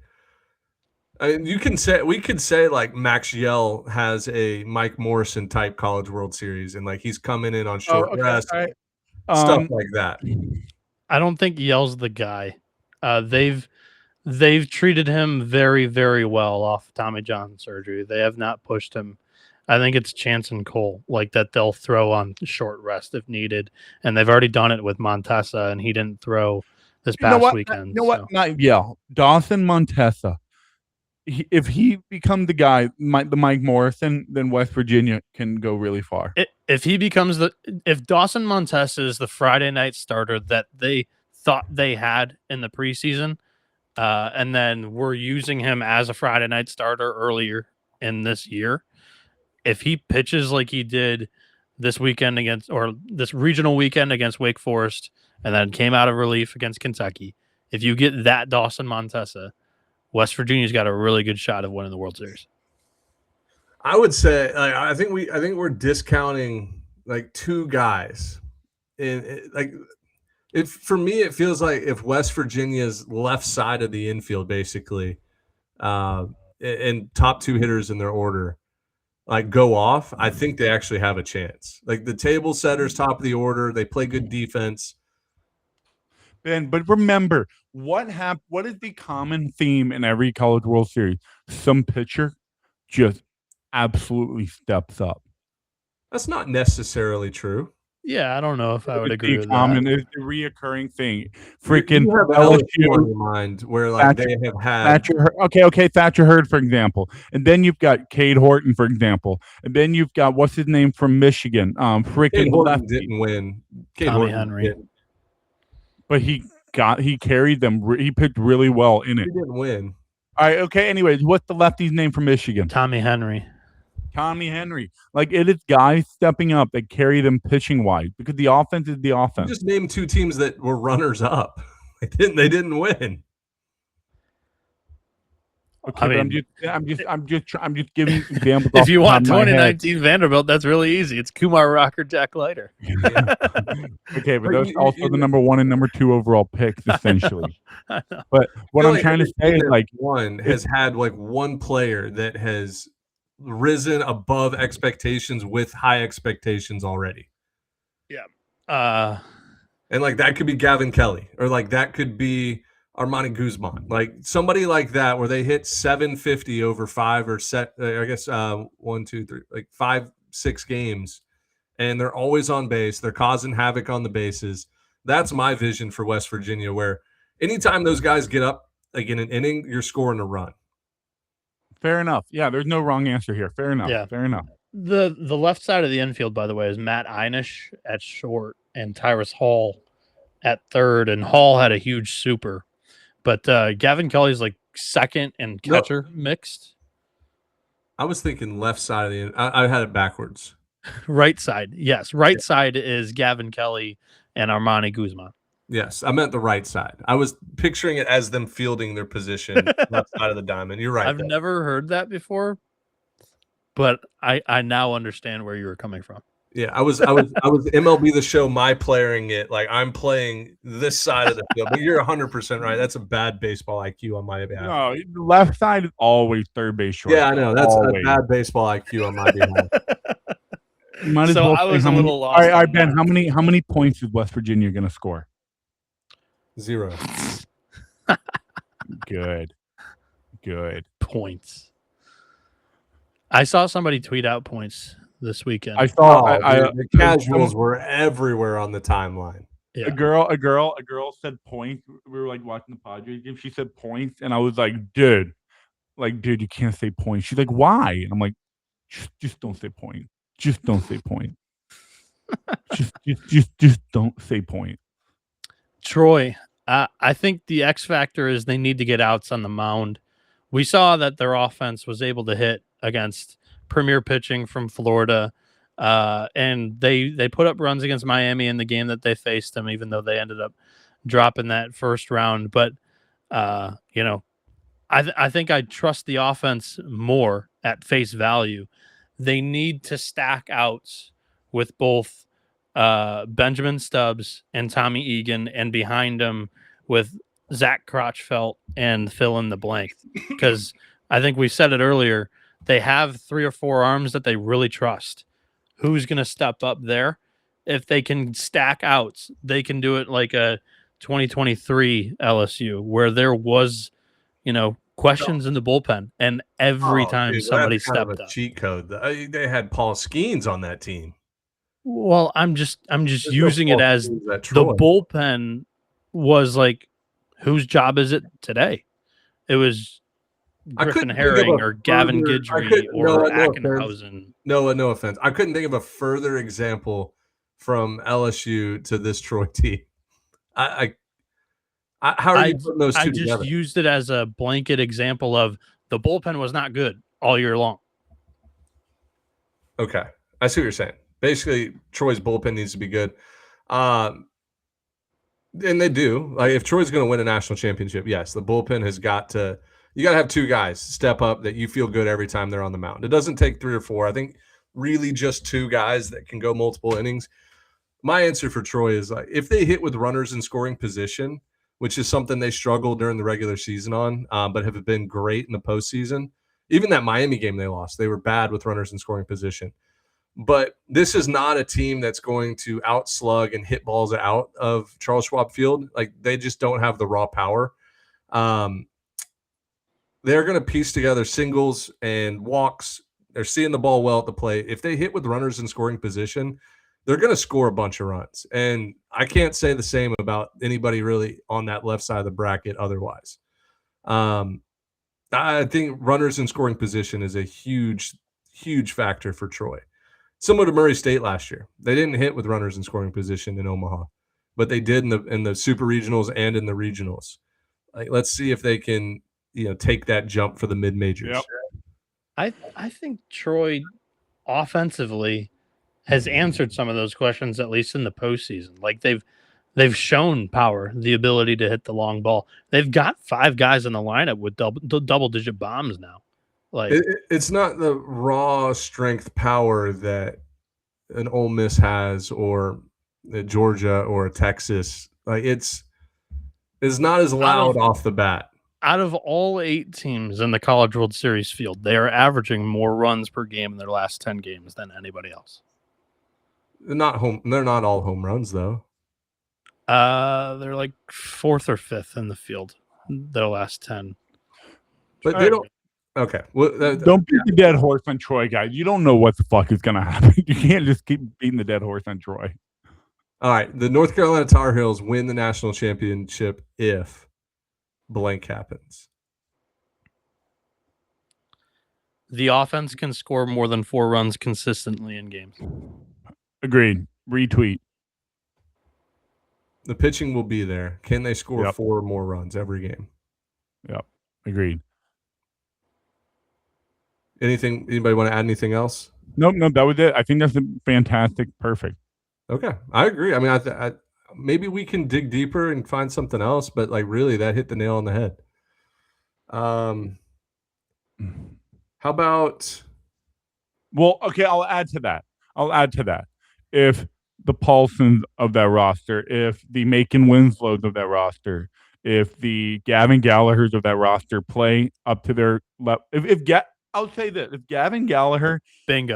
we could say like Max Yell has a Mike Morrison type College World Series and like he's coming in on short rest, stuff like that. I don't think Yell's the guy. They've treated him very, very well off Tommy John surgery. They have not pushed him. I think it's Chance and Cole like that they'll throw on short rest if needed, and they've already done it with Montesa, and he didn't throw this past weekend. You know what? Dawson Montesa. If he becomes the guy, the Mike Morrison, then West Virginia can go really far. If Dawson Montesa is the Friday night starter that they thought they had in the preseason, and then we're using him as a Friday night starter earlier in this year, if he pitches like he did this weekend this regional weekend against Wake Forest, and then came out of relief against Kentucky, if you get that Dawson Montesa, West Virginia's got a really good shot of winning the World Series. I would say, I think we're discounting like two guys, and for me, it feels like if West Virginia's left side of the infield, basically, and top two hitters in their order, like go off, I think they actually have a chance. Like the table setters, top of the order, they play good defense. Ben, but remember what is the common theme in every College World Series? Some pitcher just absolutely steps up. That's not necessarily true. Yeah, I don't know if I would agree with that. It's a reoccurring thing. Freaking LSU in your mind where like Thatcher, they have had Thatcher Hurd, for example, and then you've got Cade Horton, for example, and then you've got what's his name from Michigan, freaking Horton didn't win. Tommy Henry, didn't. But he carried them. He pitched really well in it. He didn't win. All right, okay. Anyways, what's the lefty's name from Michigan? Tommy Henry. Like it is guys stepping up that carry them pitching wise because the offense is the offense. You just named two teams that were runners up. They didn't win. Okay, I mean, I'm just giving examples. If you want 2019 Vanderbilt, that's really easy. It's Kumar Rocker, Jack Leiter. Yeah. Okay, but those also the number 1 and number 2 overall picks, essentially. But what I'm trying to say is like one has had like one player that has risen above expectations with high expectations already. Yeah. And like that could be Gavin Kelly, or like that could be Armani Guzman, like somebody like that, where they hit 750 over 5 or 1, 2, 3, like 5, 6 games, and they're always on base. They're causing havoc on the bases. That's my vision for West Virginia, where anytime those guys get up, like in an inning, you're scoring a run. Fair enough. Yeah, there's no wrong answer here. Fair enough. Yeah. Fair enough. The left side of the infield, by the way, is Matt Einish at short and Tyrus Hall at third, and Hall had a huge super. But Gavin Kelly's like second and catcher mixed. I was thinking left side of the. I had it backwards. Right side, yes. Right side is Gavin Kelly and Armani Guzman. Yes, I meant the right side. I was picturing it as them fielding their position left side of the diamond. You're right. I've never heard that before, but I now understand where you were coming from. Yeah, I was MLB The Show, my playing it like I'm playing this side of the field. But you're 100% right. That's a bad baseball IQ on my behalf. No, the left side is always third base short. Yeah, I know. That's always a bad baseball IQ on my behalf. So I was a little lost. All right, Ben, how many points is West Virginia going to score? 0. Good points. I saw somebody tweet out points this weekend. I saw the casuals were everywhere on the timeline. Yeah. A girl said points. We were like watching the Padres game. She said points, and I was like, dude, you can't say points. She's like, why? And I'm like, just don't say point. Just don't say point. just don't say point. Troy, I think the X factor is they need to get outs on the mound. We saw that their offense was able to hit against premier pitching from Florida, and they put up runs against Miami in the game that they faced them, even though they ended up dropping that first round. But I think I trust the offense more at face value. They need to stack outs with both Benjamin Stubbs and Tommy Egan, and behind them with Zach Crotchfelt and fill in the blank. Because I think we said it earlier, they have 3 or 4 arms that they really trust. Who's going to step up there? If they can stack outs, they can do it like a 2023 LSU, where there was, questions in the bullpen, and every time somebody stepped up. Cheat code. They had Paul Skeens on that team. Well, I'm just using it as the bullpen was like whose job is it today? It was Griffin Herring or Gavin Guidry or Ackenhausen. No offense. I couldn't think of a further example from LSU to this Troy team. How are you putting those two together? I just used it as a blanket example of the bullpen was not good all year long. Okay. I see what you're saying. Basically, Troy's bullpen needs to be good. And they do. Like, if Troy's going to win a national championship, yes, the bullpen has got to – you got to have two guys step up that you feel good every time they're on the mound. It doesn't take 3 or 4. I think really just 2 guys that can go multiple innings. My answer for Troy is, like, if they hit with runners in scoring position, which is something they struggled during the regular season on, but have been great in the postseason. Even that Miami game they lost, they were bad with runners in scoring position. But this is not a team that's going to outslug and hit balls out of Charles Schwab Field. Like, they just don't have the raw power. They're going to piece together singles and walks. They're seeing the ball well at the plate. If they hit with runners in scoring position, they're going to score a bunch of runs. And I can't say the same about anybody really on that left side of the bracket otherwise. I think runners in scoring position is a huge, huge factor for Troy. Similar to Murray State last year. They didn't hit with runners in scoring position in Omaha, but they did in the super regionals and in the regionals. Like, let's see if they can, take that jump for the mid-majors. Yep. I think Troy offensively has answered some of those questions, at least in the postseason. Like, they've shown power, the ability to hit the long ball. They've got 5 guys in the lineup with double-digit bombs now. Like, it's not the raw strength power that an Ole Miss has, or a Georgia or a Texas. Like, it's not as loud off the bat. Out of all 8 teams in the College World Series field, they are averaging more runs per game in their last 10 games than anybody else. They're not all home runs, though. They're like 4th or 5th in the field, the last 10. But they don't. Okay. Well, don't beat the dead horse on Troy, guys. You don't know what the fuck is going to happen. You can't just keep beating the dead horse on Troy. All right. The North Carolina Tar Heels win the national championship if blank happens. The offense can score more than 4 runs consistently in games. Agreed. Retweet. The pitching will be there. Can they score 4 or more runs every game? Yep. Agreed. Anybody want to add anything else? Nope, that was it. I think that's fantastic. Perfect. Okay. I agree. I mean, I maybe we can dig deeper and find something else, but like, really, that hit the nail on the head. How about? Well, okay, I'll add to that. If the Paulsons of that roster, if the Macon Winslows of that roster, if the Gavin Gallaghers of that roster play up to their level, I'll say this: if Gavin Gallagher plays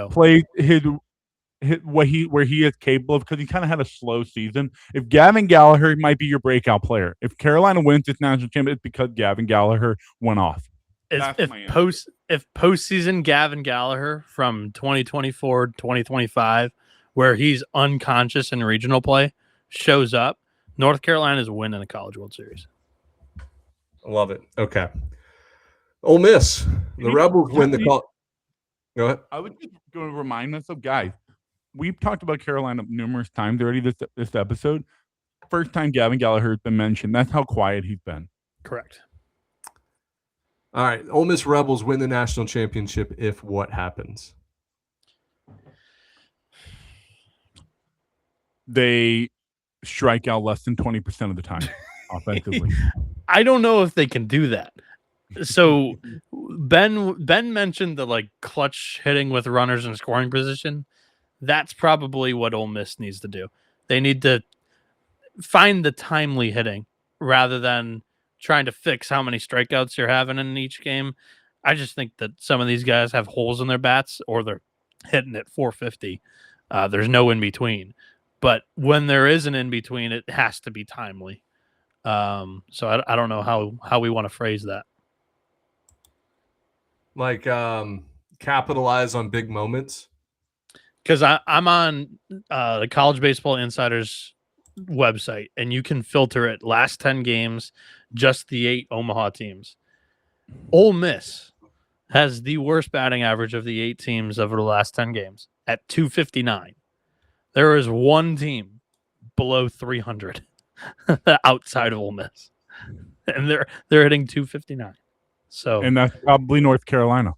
where he is capable of, because he kind of had a slow season. If Gavin Gallagher might be your breakout player. If Carolina wins this national championship, it's because Gavin Gallagher went off. If postseason Gavin Gallagher from 2024 2025, where he's unconscious in regional play, shows up, North Carolina is winning the College World Series. Love it. Okay. Ole Miss, the Rebels win the call. Go ahead. I would just going to remind us of, guys, we've talked about Carolina numerous times already this episode. First time Gavin Gallagher has been mentioned. That's how quiet he's been. Correct. All right. Ole Miss Rebels win the national championship if what happens? They strike out less than 20% of the time offensively. I don't know if they can do that. So Ben mentioned the like clutch hitting with runners in scoring position. That's probably what Ole Miss needs to do. They need to find the timely hitting rather than trying to fix how many strikeouts you're having in each game. I just think that some of these guys have holes in their bats or they're hitting at 450. There's no in between. But when there is an in between, it has to be timely. So I don't know how we want to phrase that. Like capitalize on big moments? Because I'm on the College Baseball Insider's website and you can filter it last 10 games, just the 8 Omaha teams. Ole Miss has the worst batting average of the 8 teams over the last 10 games at 259. There is one team below 300 outside of Ole Miss, and they're hitting 259. So, and that's probably North Carolina.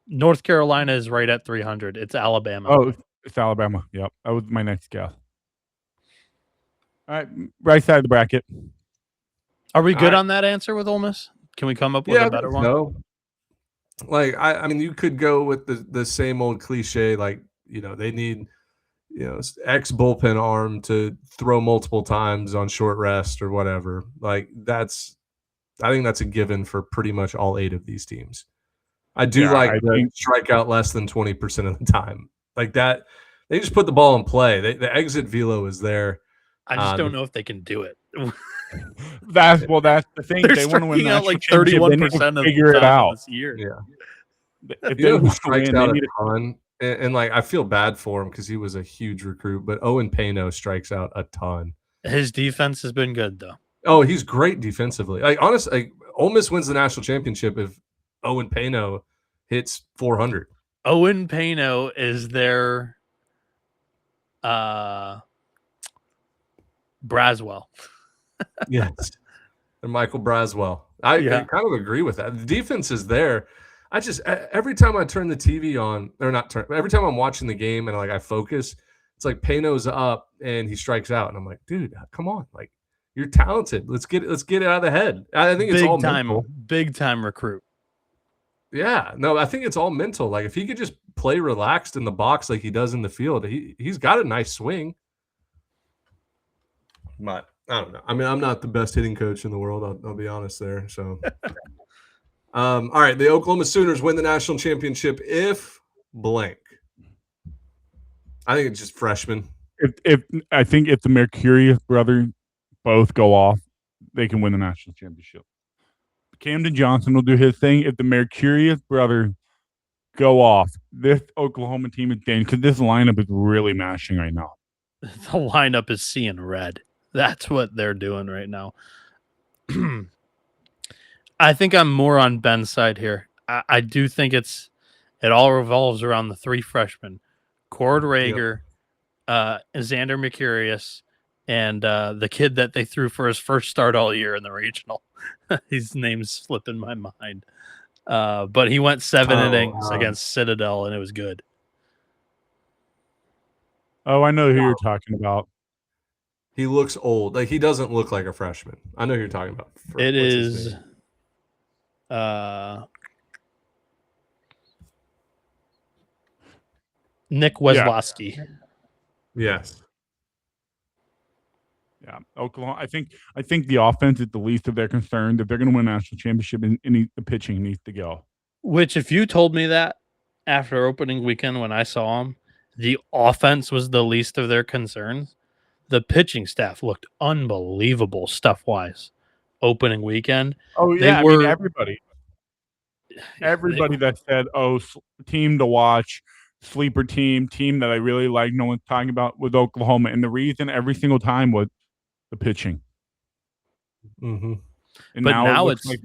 North Carolina is right at 300. It's Alabama. Oh, it's Alabama. Yep, that was my next guess. All right, right side of the bracket. Are we good on that answer with Ole Miss? Can we come up with a better one? No. Like I mean, you could go with the same old cliche, like, you know, they need, you know, X bullpen arm to throw multiple times on short rest or whatever. Like I think that's a given for pretty much all 8 of these teams. I strike out less than 20% of the time. Like that, they just put the ball in play. The exit velo is there. I just don't know if they can do it. That's the thing. They're they want to win out like 31% of figure it out this year. Yeah. If they strikes out a ton, and like I feel bad for him because he was a huge recruit, but Owen Pano strikes out a ton. His defense has been good though. Oh, he's great defensively. Like honestly, Ole Miss wins the national championship if Owen Pano hits 400. Owen Pano is their Braswell. Yes. And Michael Braswell. I kind of agree with that. The defense is there. I just every time I turn the TV on, or not turn, every time I'm watching the game and like I focus, it's like Pano's up and he strikes out, and I'm like, dude, come on, like you're talented. Let's get it out of the head. I think it's all mental. Big time recruit. Yeah, no, I think it's all mental. Like if he could just play relaxed in the box like he does in the field, he's got a nice swing. But I don't know. I mean, I'm not the best hitting coach in the world. I'll be honest there. So, all right, the Oklahoma Sooners win the national championship if blank. I think it's just freshmen. If I think if the Mercurius brothers both go off, they can win the national championship. Camden Johnson will do his thing. If the Mercurius brothers go off, this Oklahoma team is dangerous because this lineup is really mashing right now. The lineup is seeing red. That's what they're doing right now. I think I'm more on Ben's side here. I do think it all revolves around the 3 freshmen, Cord Rager, Xander Mercurius, and the kid that they threw for his first start all year in the regional. His name's slipping my mind. But he went 7 innings against Citadel, and it was good. Oh, I know who you're talking about. He looks old. Like he doesn't look like a freshman. I know who you're talking about. It is Nick Weslowski. Yes. Yeah, Oklahoma. I think the offense is the least of their concern. If they're going to win a national championship, and the pitching needs to go. Which, if you told me that after opening weekend when I saw them, the offense was the least of their concerns. The pitching staff looked unbelievable stuff-wise. Opening weekend. Oh yeah, I mean everybody that said, "Oh, team to watch, sleeper team that I really like." No one's talking about with Oklahoma, and the reason every single time was the pitching. Mm-hmm. And but now it's like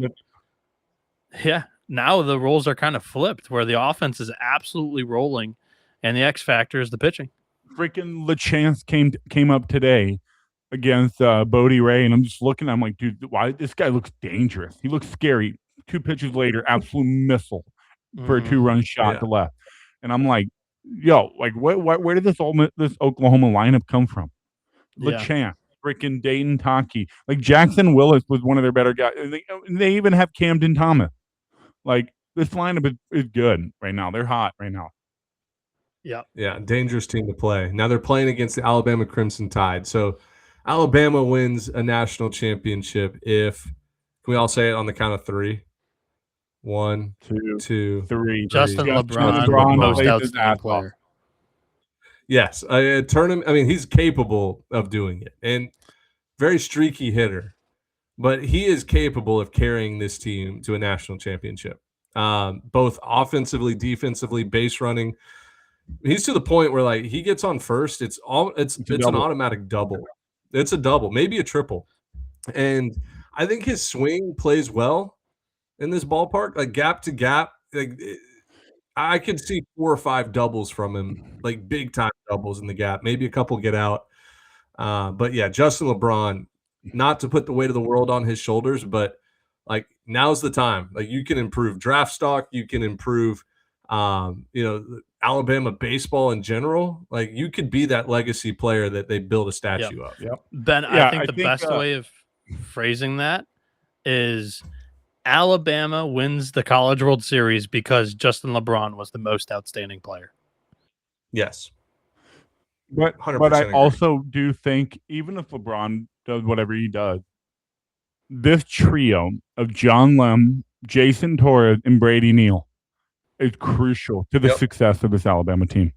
now the roles are kind of flipped, where the offense is absolutely rolling, and the X-Factor is the pitching. Freaking LeChance came up today against Bodie Ray, and I'm just looking. I'm like, dude, why this guy looks dangerous? He looks scary. 2 pitches later, absolute missile for a 2-run shot to left, and I'm like, yo, like where did this Oklahoma lineup come from? LeChance, freaking Dayton Taki, like Jackson Willis was one of their better guys. They even have Camden Thomas. Like this lineup is good right now. They're hot right now. Yeah, dangerous team to play. Now they're playing against the Alabama Crimson Tide. So Alabama wins a national championship if, can we all say it on the count of 3? 1, 2, 3. Justin LeBron, most outstanding player. Yes, tournament. I mean, he's capable of doing it, and very streaky hitter, but he is capable of carrying this team to a national championship, both offensively, defensively, base running. He's to the point where like he gets on first, it's an double. automatic double. It's a double, maybe a triple. And I think his swing plays well in this ballpark, like gap to gap. I could see 4 or 5 doubles from him, like big time doubles in the gap. Maybe a couple get out. But yeah, Justin LeBron, not to put the weight of the world on his shoulders, but like now's the time. Like you can improve draft stock, you can improve, Alabama baseball in general. Like you could be that legacy player that they build a statue of. Yep. Ben, Yeah, I think the best way of phrasing that is Alabama wins the College World Series because Justin LeBron was the most outstanding player. Yes. But I also do think even if LeBron does whatever he does, this trio of John Lem, Jason Torres, and Brady Neal is crucial to the success of this Alabama team.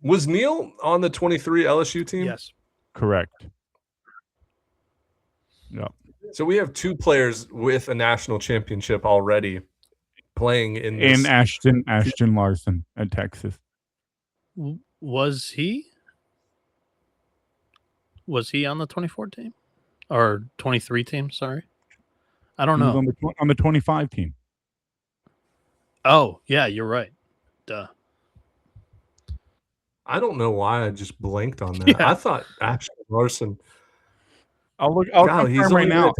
Was Neal on the 23 LSU team? Yes. Correct. Yeah. So we have 2 players with a national championship already playing in this. And Ashton Larson at Texas. Was he on the 24 team or 23 team? Sorry, I don't know. He was on the 25 team. Oh yeah, you're right. Duh. I don't know why I just blanked on that. Yeah. I thought Ashton Larson. I'll confirm right now.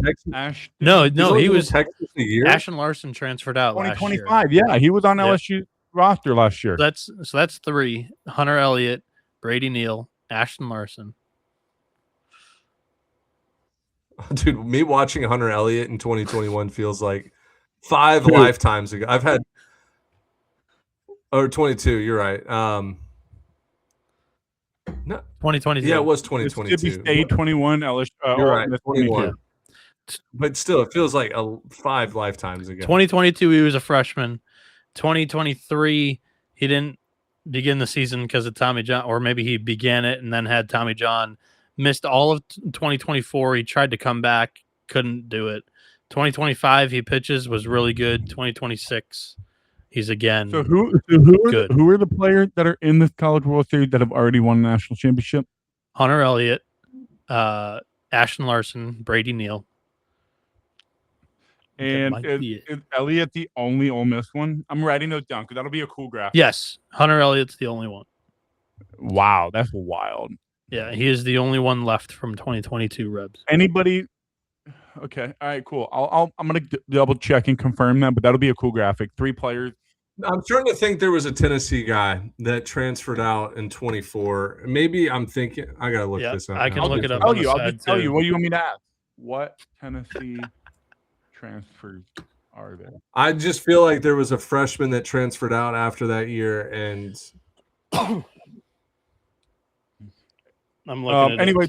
No, he was Texas a year. Ashton Larson transferred out 2025. last year. Yeah, he was on LSU roster last year. That's 3: Hunter Elliott, Brady Neal, Ashton Larson. Dude, me watching Hunter Elliott in 2021 feels like 5 lifetimes ago. I've had 22. You're right. No, 2022. yeah, it was 2022. Mississippi State 21, LSU. You're right, 21. Yeah. But still, it feels like 5 lifetimes ago. 2022, he was a freshman. 2023, he didn't begin the season because of Tommy John, or maybe he began it and then had Tommy John. Missed all of 2024. He tried to come back, couldn't do it. 2025, he pitches, was really good. 2026, he's again. So who are the players that are in this College World Series that have already won a national championship? Hunter Elliott, Ashton Larson, Brady Neal. And is Elliott the only Ole Miss one? I'm writing those down because that'll be a cool graph. Yes, Hunter Elliott's the only one. Wow, that's wild. Yeah, he is the only one left from 2022 Rebs. Anybody? Okay, all right, cool. I'm gonna double check and confirm that, but that'll be a cool graphic. 3 players. I'm starting to think there was a Tennessee guy that transferred out in 24. Maybe I'm thinking I gotta look this up. I can now. look it up. I'll tell you. What do you want me to ask? What Tennessee transfers are there? I just feel like there was a freshman that transferred out after that year, and I'm looking. Anyway,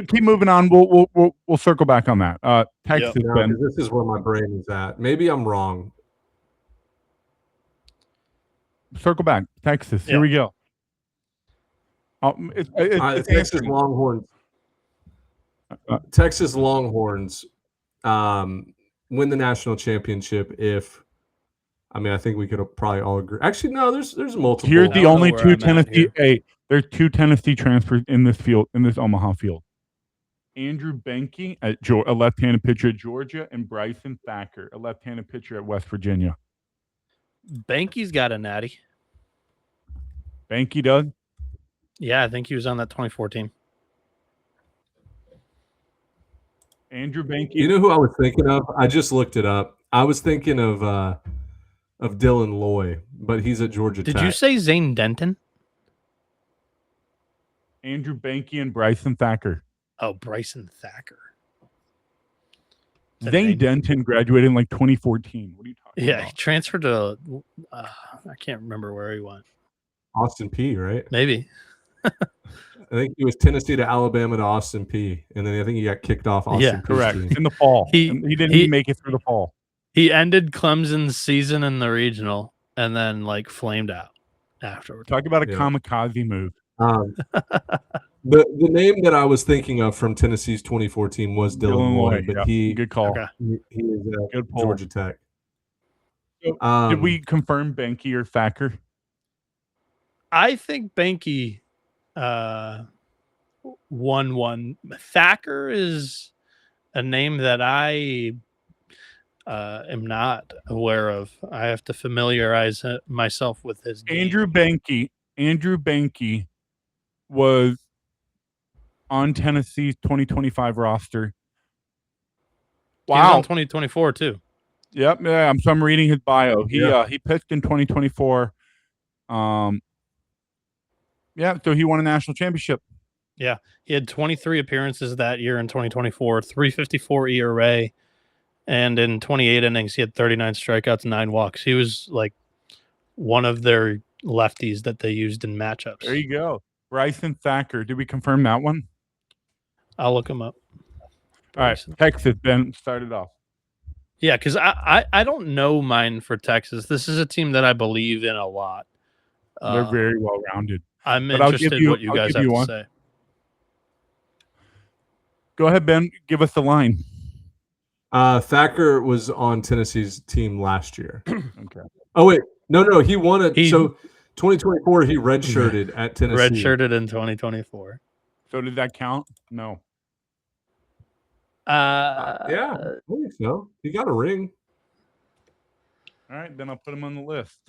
keep moving on. We'll circle back on that. Texas. Ben. This is where my brain is at. Maybe I'm wrong. Circle back. Texas. Here we go. Texas Longhorns. Texas Longhorns win the national championship if. I think we could probably all agree. Actually, no. There's multiple. Here's the only 2 Tennessee. There's 2 Tennessee transfers in this field, in this Omaha field. Andrew Benke, a left-handed pitcher at Georgia, and Bryson Thacker, a left-handed pitcher at West Virginia. Benke's got a natty. Benke does? Yeah, I think he was on that 24 team. Andrew Benke. You know who I was thinking of? I just looked it up. I was thinking of Dylan Loy, but he's at Georgia Tech. Did you say Zane Denton? Andrew Benke and Bryson Thacker. Oh, Bryson Thacker. Zane Denton graduated in like 2014. What are you talking about? Yeah, he transferred to I can't remember where he went. Austin P, right? Maybe. I think he was Tennessee to Alabama to Austin P, and then I think he got kicked off Austin P's correct. team. In the fall. He didn't make it through the fall. He ended Clemson's season in the regional and then flamed out afterwards. Talk about a kamikaze move. The name that I was thinking of from Tennessee's 2014 was Dylan Loy, but good call. Okay. He is at Good pull. Georgia Tech. So, did we confirm Benke or Thacker? I think Banky won one. Thacker is a name that I am not aware of. I have to familiarize myself with his game. Andrew Banky was on Tennessee's 2025 roster. Wow. He was on 2024 too. Yep. Yeah. I'm reading his bio. He pitched in 2024. Yeah. So he won a national championship. Yeah. He had 23 appearances that year in 2024, 354 ERA. And in 28 innings, he had 39 strikeouts, 9 walks. He was like one of their lefties that they used in matchups. There you go. Bryson Thacker. Did we confirm that one? I'll look him up. All right. Texas, Ben, started off. Yeah, because I don't know mine for Texas. This is a team that I believe in a lot. They're very well-rounded. I'm interested in what you guys have to say. Go ahead, Ben. Give us the line. Thacker was on Tennessee's team last year. Okay. Oh, wait. No. He won it. So 2024, he redshirted at Tennessee. Redshirted in 2024. So did that count? No. Yeah, I think so. He got a ring. All right, then I'll put him on the list.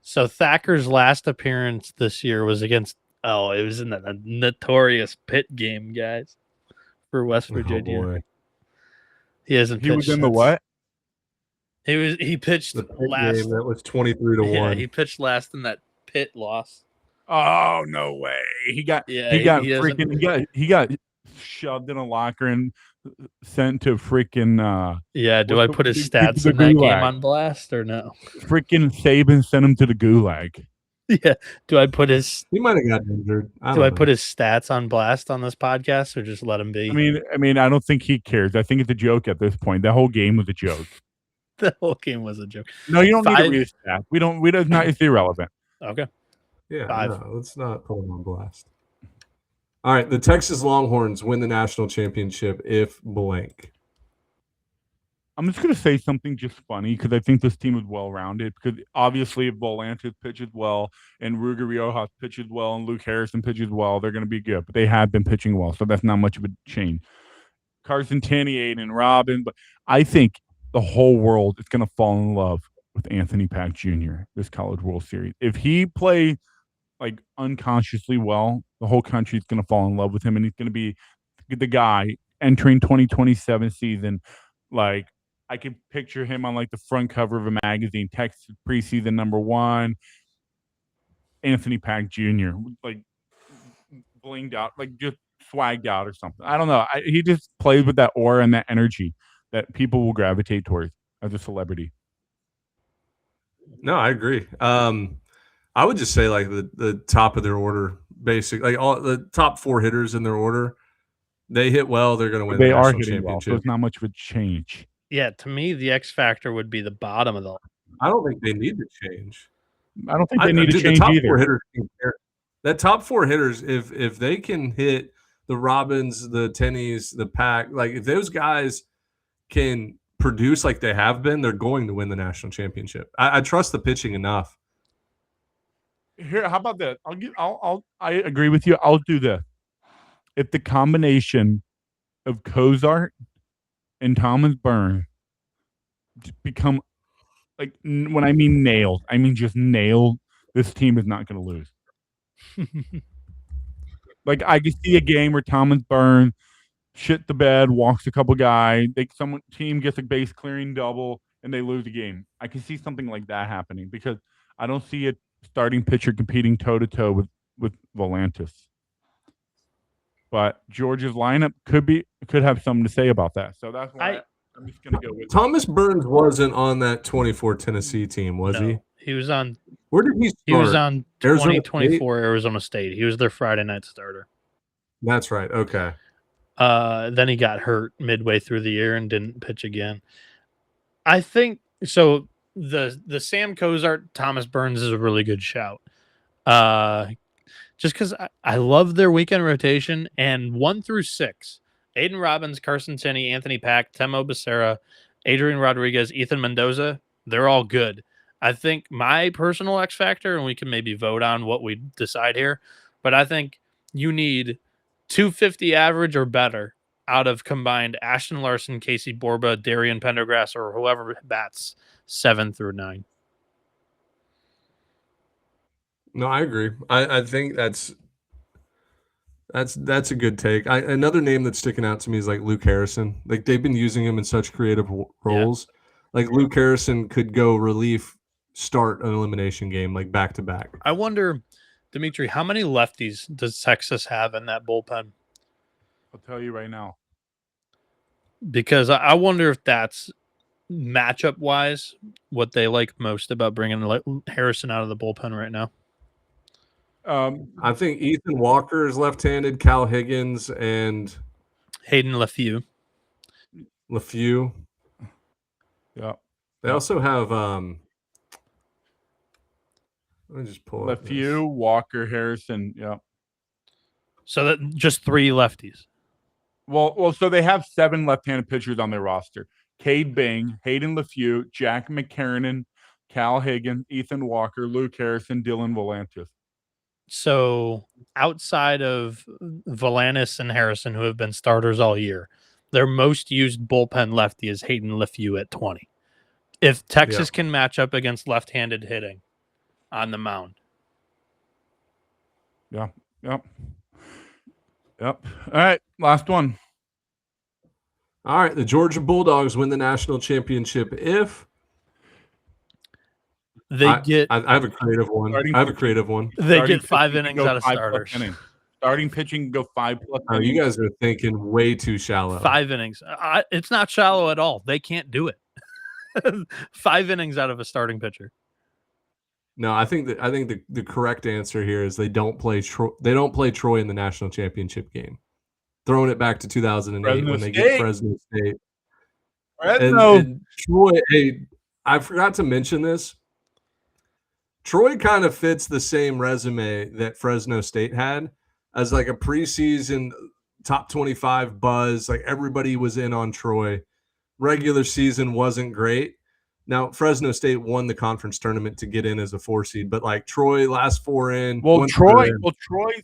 So Thacker's last appearance this year was against it was in the notorious Pitt game, guys, for West Virginia. Oh, boy. He hasn't pitched. He was in the what? He pitched the Pitt last game that was 23-1. Yeah, he pitched last in that Pitt loss. Oh, no way. He got shoved in a locker and sent to freaking do I put his stats in that game on blast or no? Freaking Saban sent him to the gulag. Yeah. Do I put his He might have gotten injured. Do I put his stats on blast on this podcast or just let him be? I mean, I don't think he cares. I think it's a joke at this point. That whole game was a joke. The whole game was a joke. No, you don't need to read his stats. We don't it's irrelevant. Okay. Yeah, no, let's not put him on blast. All right, the Texas Longhorns win the national championship if blank. I'm just going to say something just funny because I think this team is well-rounded. Because obviously, if Volantis pitches well and Ruger Riojas pitches well and Luke Harrison pitches well, they're going to be good. But they have been pitching well, so that's not much of a change. Carson Tanney and Robin, but I think the whole world is going to fall in love with Anthony Pack Jr. this College World Series. If he plays like unconsciously well, the whole country is going to fall in love with him, and he's going to be the guy entering 2027 season. Like, I can picture him on like the front cover of a magazine, Texas preseason #1, Anthony Pack Jr. like blinged out, like just swagged out or something. I don't know. He just plays with that aura and that energy that people will gravitate towards as a celebrity. No, I agree. I would just say like the top of their order, basically, like all the top 4 hitters in their order, they hit well. They're going to win the national championship. Well, so it's not much of a change. Yeah, to me, the X-Factor would be the bottom of the. I don't think they need to change. I don't think they need to change the top either. 4 hitters, that top 4 hitters, if they can hit the Robins, the Tennies, the Pack, like if those guys can produce like they have been, they're going to win the national championship. I trust the pitching enough. Here, how about that? I agree with you. I'll do this. If the combination of Cozart and Thomas Byrne become like, when I mean nailed, I mean just nailed, this team is not going to lose. Like, I can see a game where Thomas Byrne shit the bed, walks a couple guys, team gets a base clearing double, and they lose the game. I can see something like that happening because I don't see a starting pitcher competing toe-to-toe with Volantis. But Georgia's lineup could have something to say about that. So that's why I'm just going to go with Thomas Burns wasn't on that 24 Tennessee team, was he? He was on. Where did he start? He was on Arizona 2024 Arizona State. He was their Friday night starter. That's right. Okay. Then he got hurt midway through the year and didn't pitch again. I think so. The Sam Cozart, Thomas Burns is a really good shout. Just because I love their weekend rotation, and 1 through 6, Aiden Robbins, Carson Tenney, Anthony Pack, Temo Becerra, Adrian Rodriguez, Ethan Mendoza, they're all good. I think my personal X factor, and we can maybe vote on what we decide here, but I think you need 250 average or better out of combined Ashton Larson, Casey Borba, Darian Pendergrass, or whoever bats 7 through 9. No, I agree. I think that's a good take. Another name that's sticking out to me is like Luke Harrison. Like they've been using him in such creative roles. Like Luke Harrison could go relief, start an elimination game like back to back. I wonder, Dimitri, how many lefties does Texas have in that bullpen? I'll tell you right now. Because I wonder if that's matchup wise what they like most about bringing Harrison out of the bullpen right now. I think Ethan Walker is left-handed, Cal Higgins and Hayden LeFew. Yeah. They also have let me just pull up LeFew, Walker, Harrison. Yeah. So that just 3 lefties. Well, so they have 7 left-handed pitchers on their roster: Cade Bing, Hayden LeFew, Jack McCarron, Cal Higgins, Ethan Walker, Luke Harrison, Dylan Volantis. So outside of Volantis and Harrison, who have been starters all year, their most used bullpen lefty is Hayden LeFew at 20. If Texas can match up against left-handed hitting on the mound. Yeah. Yep. All right. Last one. All right. The Georgia Bulldogs win the national championship if they get. I have a creative one. They get 5 innings out of starters. Starting pitching go 5+. Oh, you guys are thinking way too shallow. 5 innings. It's not shallow at all. They can't do it. 5 innings out of a starting pitcher. No, I think the correct answer here is they don't play Troy in the national championship game. Throwing it back to 2008 when they get Fresno State. And Troy, I forgot to mention this. Troy kind of fits the same resume that Fresno State had as like a preseason top 25 buzz. Like everybody was in on Troy. Regular season wasn't great. Now, Fresno State won the conference tournament to get in as a 4 seed, but like Troy last 4 in. Troy's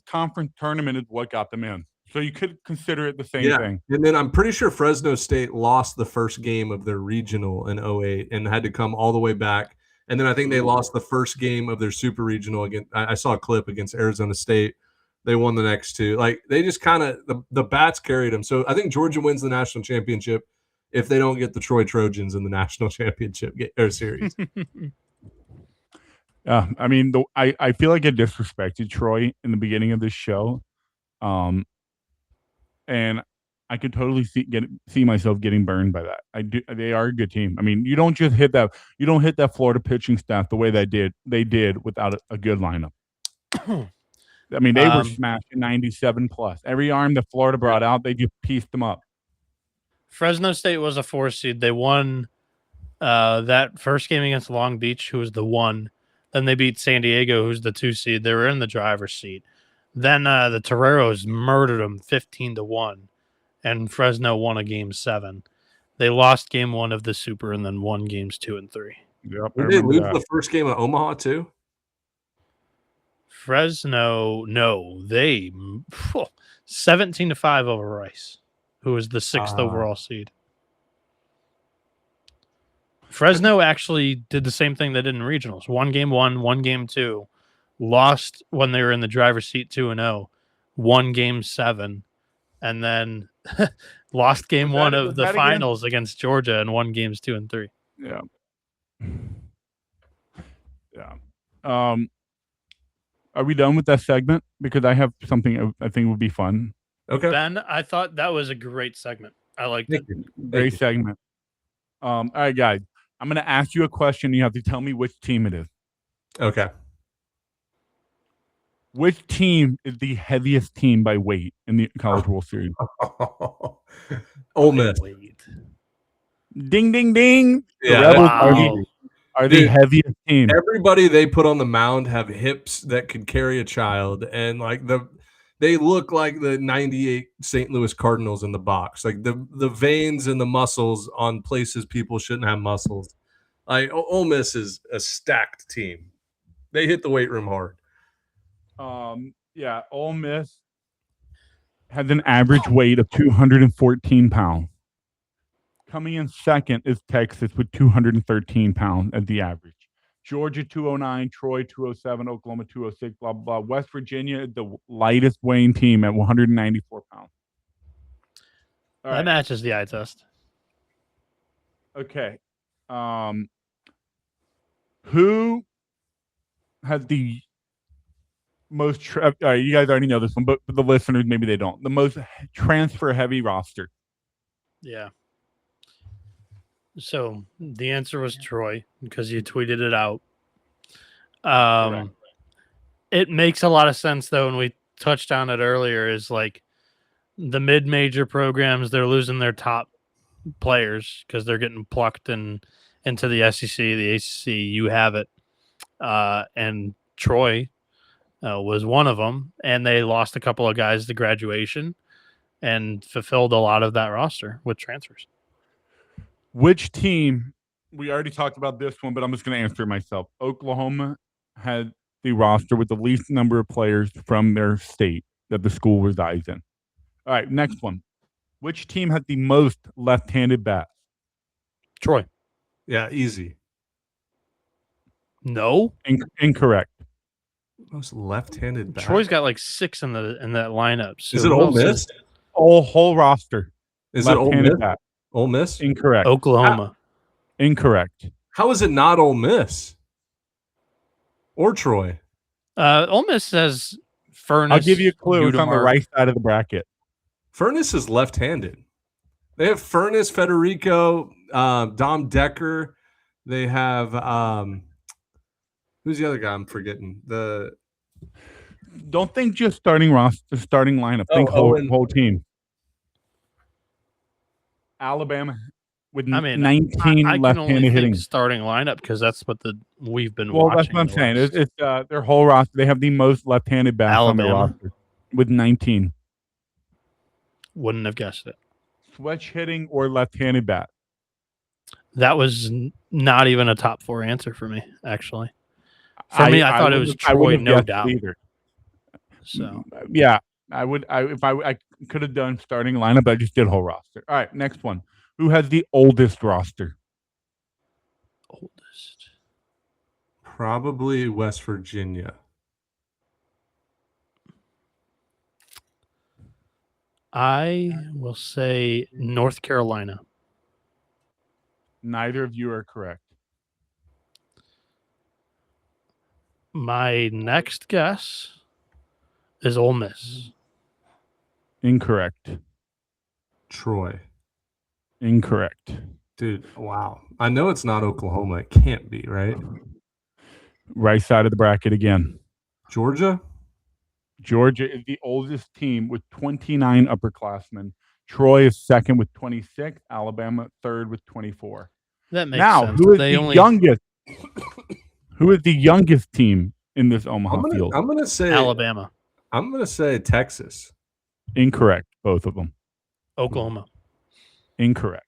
conference tournament is what got them in. So you could consider it the same thing. And then I'm pretty sure Fresno State lost the first game of their regional in 08 and had to come all the way back. And then I think they lost the first game of their super regional against. I saw a clip against Arizona State. They won the next 2. Like they just kind of the bats carried them. So I think Georgia wins the national championship if they don't get the Troy Trojans in the national championship series. I mean, I feel like I disrespected Troy in the beginning of this show, and I could totally see myself getting burned by that. I do. They are a good team. I mean, you don't just hit that. You don't hit that Florida pitching staff the way they did without a good lineup. I mean, they were smashing 97 plus. Every arm that Florida brought out, they just pieced them up. Fresno State was a 4 seed. They won that first game against Long Beach, who was the 1. Then they beat San Diego, who's the 2 seed. They were in the driver's seat. Then the Toreros murdered them 15-1, and Fresno won a game 7. They lost game 1 of the Super and then won games 2 and 3. Yep, did they lose the first game of Omaha too? Fresno, no, they 17-5 over Rice, who was the 6th overall seed. Fresno actually did the same thing they did in regionals. 1 game 1, 1 game 2. Lost when they were in the driver's seat 2-0. 1 game 7. And then lost game 1 of the finals against Georgia and won games 2 and 3. Yeah. Are we done with that segment? Because I have something I think would be fun. Okay. Ben, I thought that was a great segment. I liked it. Great segment. All right, guys. I'm going to ask you a question. You have to tell me which team it is. Okay. Which team is the heaviest team by weight in the College World Series? Ole Miss. Ding, ding, ding. Yeah, the Rebels are the heaviest team. Everybody they put on the mound have hips that could carry a child, and like they look like the 98 St. Louis Cardinals in the box. Like the veins and the muscles on places people shouldn't have muscles. Ole Miss is a stacked team. They hit the weight room hard. Yeah, Ole Miss has an average weight of 214 pounds. Coming in second is Texas with 213 pounds as the average. Georgia 209, Troy 207, Oklahoma 206, blah, blah, blah. West Virginia, the lightest weighing team at 194 pounds. All that right. matches the eye test. Okay. Who has the most all right, you guys already know this one, but for the listeners, maybe they don't. The most transfer heavy roster. Yeah. So the answer was Troy because you tweeted it out. It makes a lot of sense though, and we touched on it earlier, is like the mid-major programs, they're losing their top players because they're getting plucked into the SEC, the ACC. You have it. And Troy was one of them, and they lost a couple of guys to graduation and fulfilled a lot of that roster with transfers. Which team? We already talked about this one, but I'm just going to answer it myself. Oklahoma had the roster with the least number of players from their state that the school resides in. All right, next one. Which team had the most left-handed bats? Troy. Yeah, easy. No. Incorrect. Most left-handed bats. Troy's got like 6 in that lineup. So is it Ole Miss? Whole roster. Is it Ole Miss? Bat. Ole Miss? Incorrect. Oklahoma. Incorrect. How is it not Ole Miss? Or Troy? Ole Miss says Furnace. I'll give you a clue. It's on the Udemar. right side of the bracket. Furnace is left-handed. They have Furnace, Federico, Dom Decker. They have who's the other guy I'm forgetting? Don't think just starting roster, starting lineup. Think whole team. Alabama with 19 I can only left-handed think hitting. starting lineup because that's what we've been Well, watching. that's what I'm saying. It's their whole roster. They have the most left-handed bats on their Alabama. roster with 19. Wouldn't have guessed it. Switch hitting or left-handed bat? That was not even a top 4 answer for me, actually. For me, I thought it was Troy, no doubt. Either. So yeah, I would. If I could have done starting lineup, I just did whole roster. All right, next one. Who has the oldest roster? Oldest. Probably West Virginia. I will say North Carolina. Neither of you are correct. My next guess is Ole Miss. Incorrect. Troy. Incorrect. Dude, wow. I know it's not Oklahoma. It can't be, right? Right side of the bracket again. Georgia? Georgia is the oldest team with 29 upperclassmen. Troy is second with 26. Alabama third with 24. That makes now, sense. who is the youngest? Who is the youngest team in this Omaha field? I'm gonna say Alabama. I'm gonna say Texas. Incorrect. Both of them. Oklahoma. Incorrect.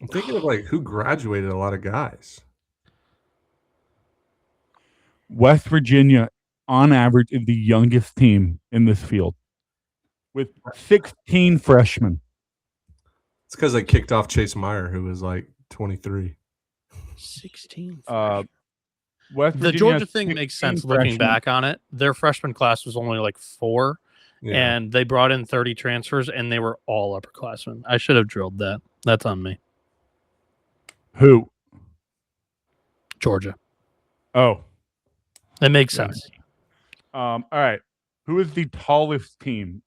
I'm thinking of like who graduated a lot of guys. West Virginia, on average, is the youngest team in this field with 16 freshmen. It's because they kicked off Chase Meyer, who was like 23. 16. The Georgia thing makes sense looking back on it. Their freshman class was only like 4, and they brought in 30 transfers, and they were all upperclassmen. I should have drilled that. That's on me. Who? Georgia. Oh. That makes sense. All right. Who is the tallest team?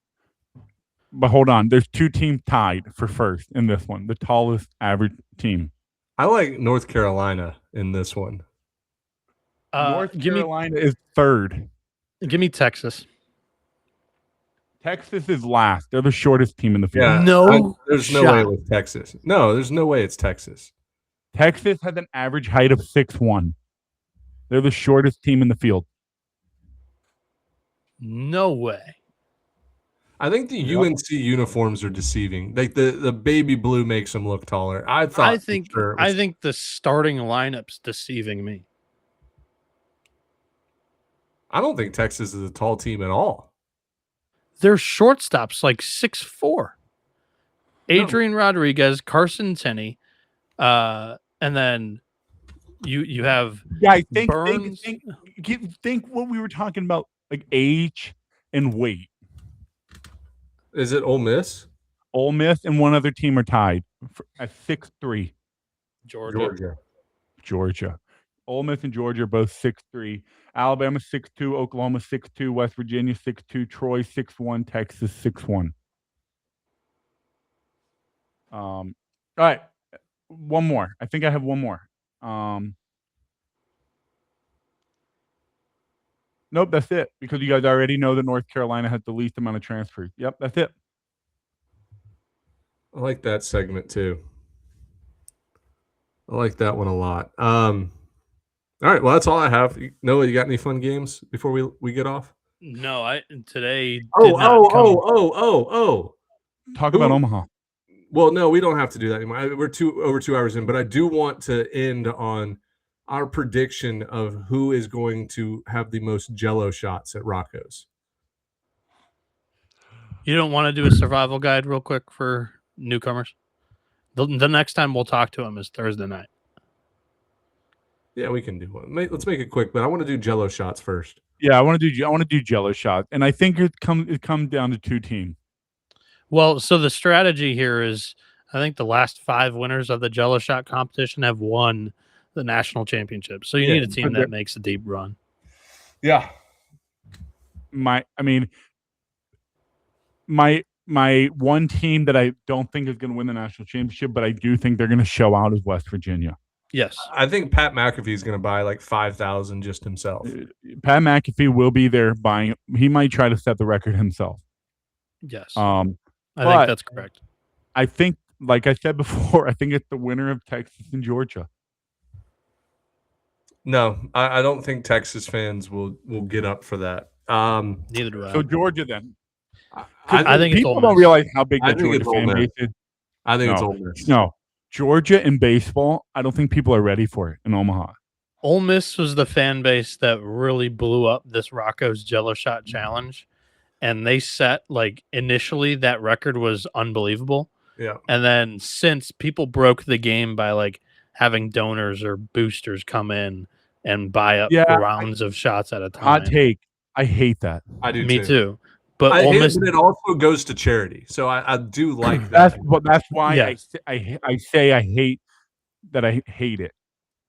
But hold on. There's 2 teams tied for first in this one. The tallest average team. I like North Carolina in this one. North Carolina is third. Give me Texas. Texas is last. They're the shortest team in the field. Yeah, there's no way with Texas. No, there's no way it's Texas. Texas has an average height of 6'1". They're the shortest team in the field. No way. I think the UNC uniforms are deceiving. Like the baby blue makes them look taller. I think the starting lineup's deceiving me. I don't think Texas is a tall team at all. Their shortstop's like 6'4". Adrian Rodriguez, Carson Tenney, and then you have Burns. Think what we were talking about, like age and weight. Is it Ole Miss? Ole Miss and one other team are tied at 6'3". Georgia. Ole Miss and Georgia are both 6'3". Alabama 6'2", Oklahoma 6'2", West Virginia 6'2", Troy 6'1", Texas 6'1". All right, one more. I think I have one more. Nope, that's it. Because you guys already know that North Carolina has the least amount of transfers. Yep, that's it. I like that segment too. I like that one a lot. All right, well, that's all I have. Noah, you got any fun games before we get off? No, today. Talk about Omaha. Well, no, we don't have to do that anymore. We're over 2 hours in, but I do want to end on our prediction of who is going to have the most Jell-O shots at Rocco's. You don't want to do a survival guide real quick for newcomers? The next time we'll talk to them is Thursday night. Yeah, we can do one. Let's make it quick, but I want to do Jell-O shots first. Yeah, I want to do Jell-O shots, and I think it comes down to two teams. Well, so the strategy here is, I think the last 5 winners of the Jell-O shot competition have won the national championship. So you need a team that makes a deep run. Yeah. My one team that I don't think is going to win the national championship, but I do think they're going to show out, is West Virginia. Yes. I think Pat McAfee is going to buy like 5,000 just himself. Pat McAfee will be there buying. He might try to set the record himself. Yes. I think that's correct. I think, like I said before, I think it's the winner of Texas and Georgia. No, I don't think Texas fans will get up for that. Neither do I. So Georgia then. I think people don't realize how big the Georgia fan base is. I think it's Ole Miss. No, Georgia in baseball, I don't think people are ready for it in Omaha. Ole Miss was the fan base that really blew up this Rocco's Jell-O shot challenge. And they set, like, initially that record was unbelievable. Yeah. And then since people broke the game by, like, having donors or boosters come in and buy up rounds of shots at a time. Hot take. I hate that. I do Me too. But Ole Miss, it also goes to charity. So I do like that. That's why I say I hate that. I hate it.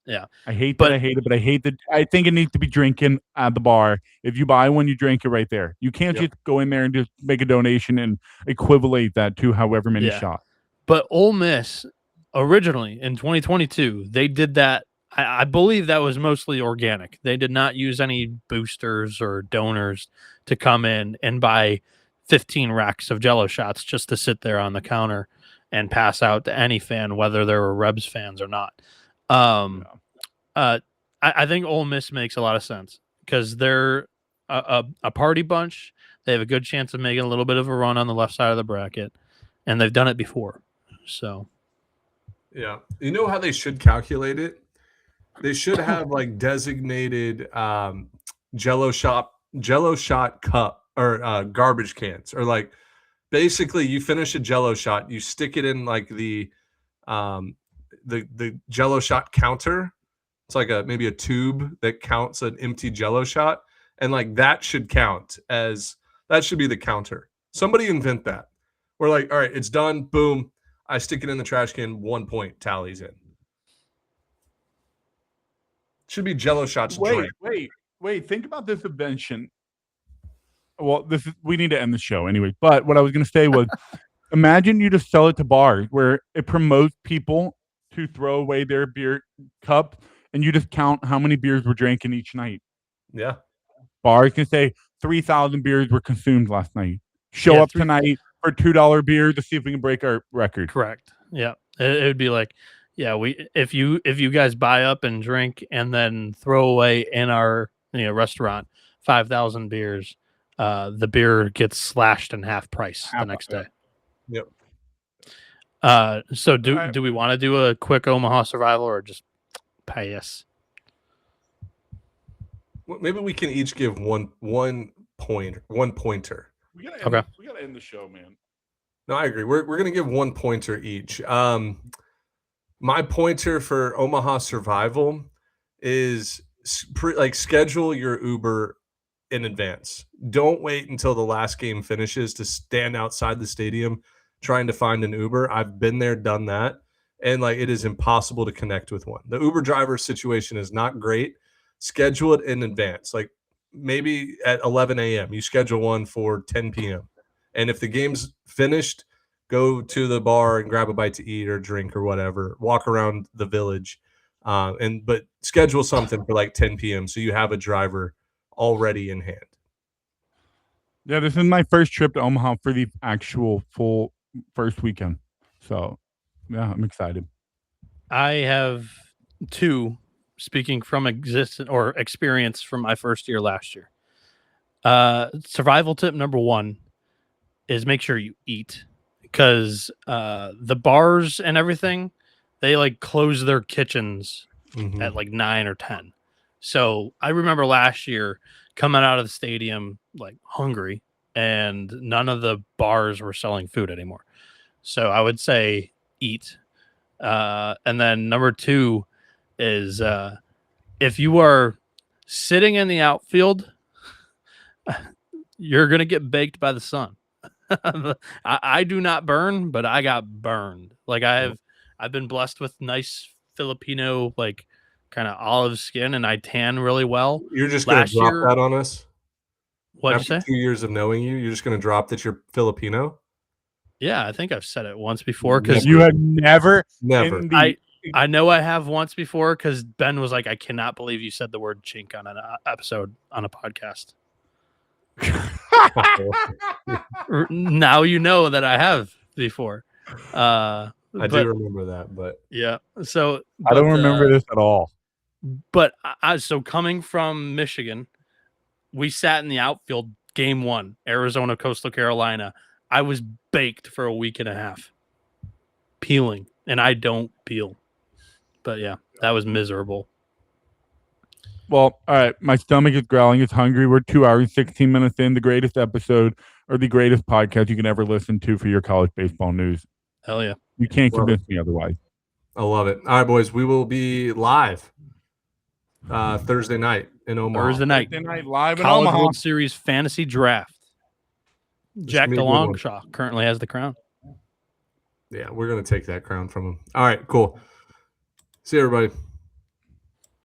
Yeah. I hate that. I hate it, but I hate that. I think it needs to be drinking at the bar. If you buy one, you drink it right there. You can't just go in there and just make a donation and equivalate that to however many shots. But Ole Miss, originally in 2022, they did that. I believe that was mostly organic. They did not use any boosters or donors to come in and buy 15 racks of Jell-O shots just to sit there on the counter and pass out to any fan, whether they were Rebs fans or not. I think Ole Miss makes a lot of sense because they're a party bunch. They have a good chance of making a little bit of a run on the left side of the bracket, and they've done it before. So, yeah, you know how they should calculate it? They should have like designated Jell-O shot cup or garbage cans, or like basically you finish a Jell-O shot, you stick it in like the Jell-O shot counter. It's like maybe a tube that counts an empty Jell-O shot, and like that should count as that should be the counter. Somebody invent that. We're like, all right, it's done. Boom. I stick it in the trash can. 1 point tallies in. Should be Jell-O shots. Wait. Think about this invention. Well, we need to end the show anyway. But what I was going to say was, imagine you just sell it to bars where it promotes people to throw away their beer cup, and you just count how many beers we're drinking each night. Yeah. Bars can say 3,000 beers were consumed last night. Show up tonight for $2 beer to see if we can break our record. Correct. Yeah. It would be like, if you guys buy up and drink and then throw away in our restaurant 5,000 beers, the beer gets slashed in half price the next day. Yep. So do we want to do a quick Omaha survival or just pass? Well, maybe we can each give one pointer. We gotta end the show, man. No, I agree. We're gonna give 1 pointer each. My pointer for Omaha survival is schedule your Uber in advance. Don't wait until the last game finishes to stand outside the stadium trying to find an Uber. I've been there, done that, and it is impossible to connect with one. The Uber driver situation is not great. Schedule it in advance. Maybe at 11 a.m. you schedule one for 10 p.m. And if the game's finished, go to the bar and grab a bite to eat or drink or whatever. Walk around the village, but schedule something for 10 p.m. so you have a driver already in hand. Yeah, this is my first trip to Omaha for the actual full first weekend. So, yeah, I'm excited. I have 2, speaking from experience from my first year last year. Survival tip number 1 is make sure you eat, because the bars and everything, they close their kitchens at 9 or 10. So I remember last year coming out of the stadium hungry, and none of the bars were selling food anymore. So I would say eat. And then number 2 is if you are sitting in the outfield, you're going to get baked by the sun. I do not burn, but I got burned. I've been blessed with nice Filipino kind of olive skin, and I tan really well. You're just going to drop that on us? What'd After you say? 2 years of knowing you, you're just going to drop that you're Filipino? Yeah, I think I've said it once before. Because you had never. I know I have once before, because Ben was like, I cannot believe you said the word chink on an episode on a podcast. Now you know that I have before. I do remember that, but yeah. So I don't remember this at all. But so coming from Michigan, we sat in the outfield game 1, Arizona, Coastal Carolina. I was baked for a week and a half, peeling, and I don't peel. But yeah, that was miserable. Well, all right. My stomach is growling. It's hungry. We're 2 hours, 16 minutes in. The greatest episode or the greatest podcast you can ever listen to for your college baseball news. Hell yeah. You can't convince me otherwise. I love it. All right, boys. We will be live Thursday night in Omaha. Thursday night live in College Omaha. World Series fantasy draft. Jack DeLongchamp currently has the crown. Yeah, we're going to take that crown from him. All right, cool. See you, everybody.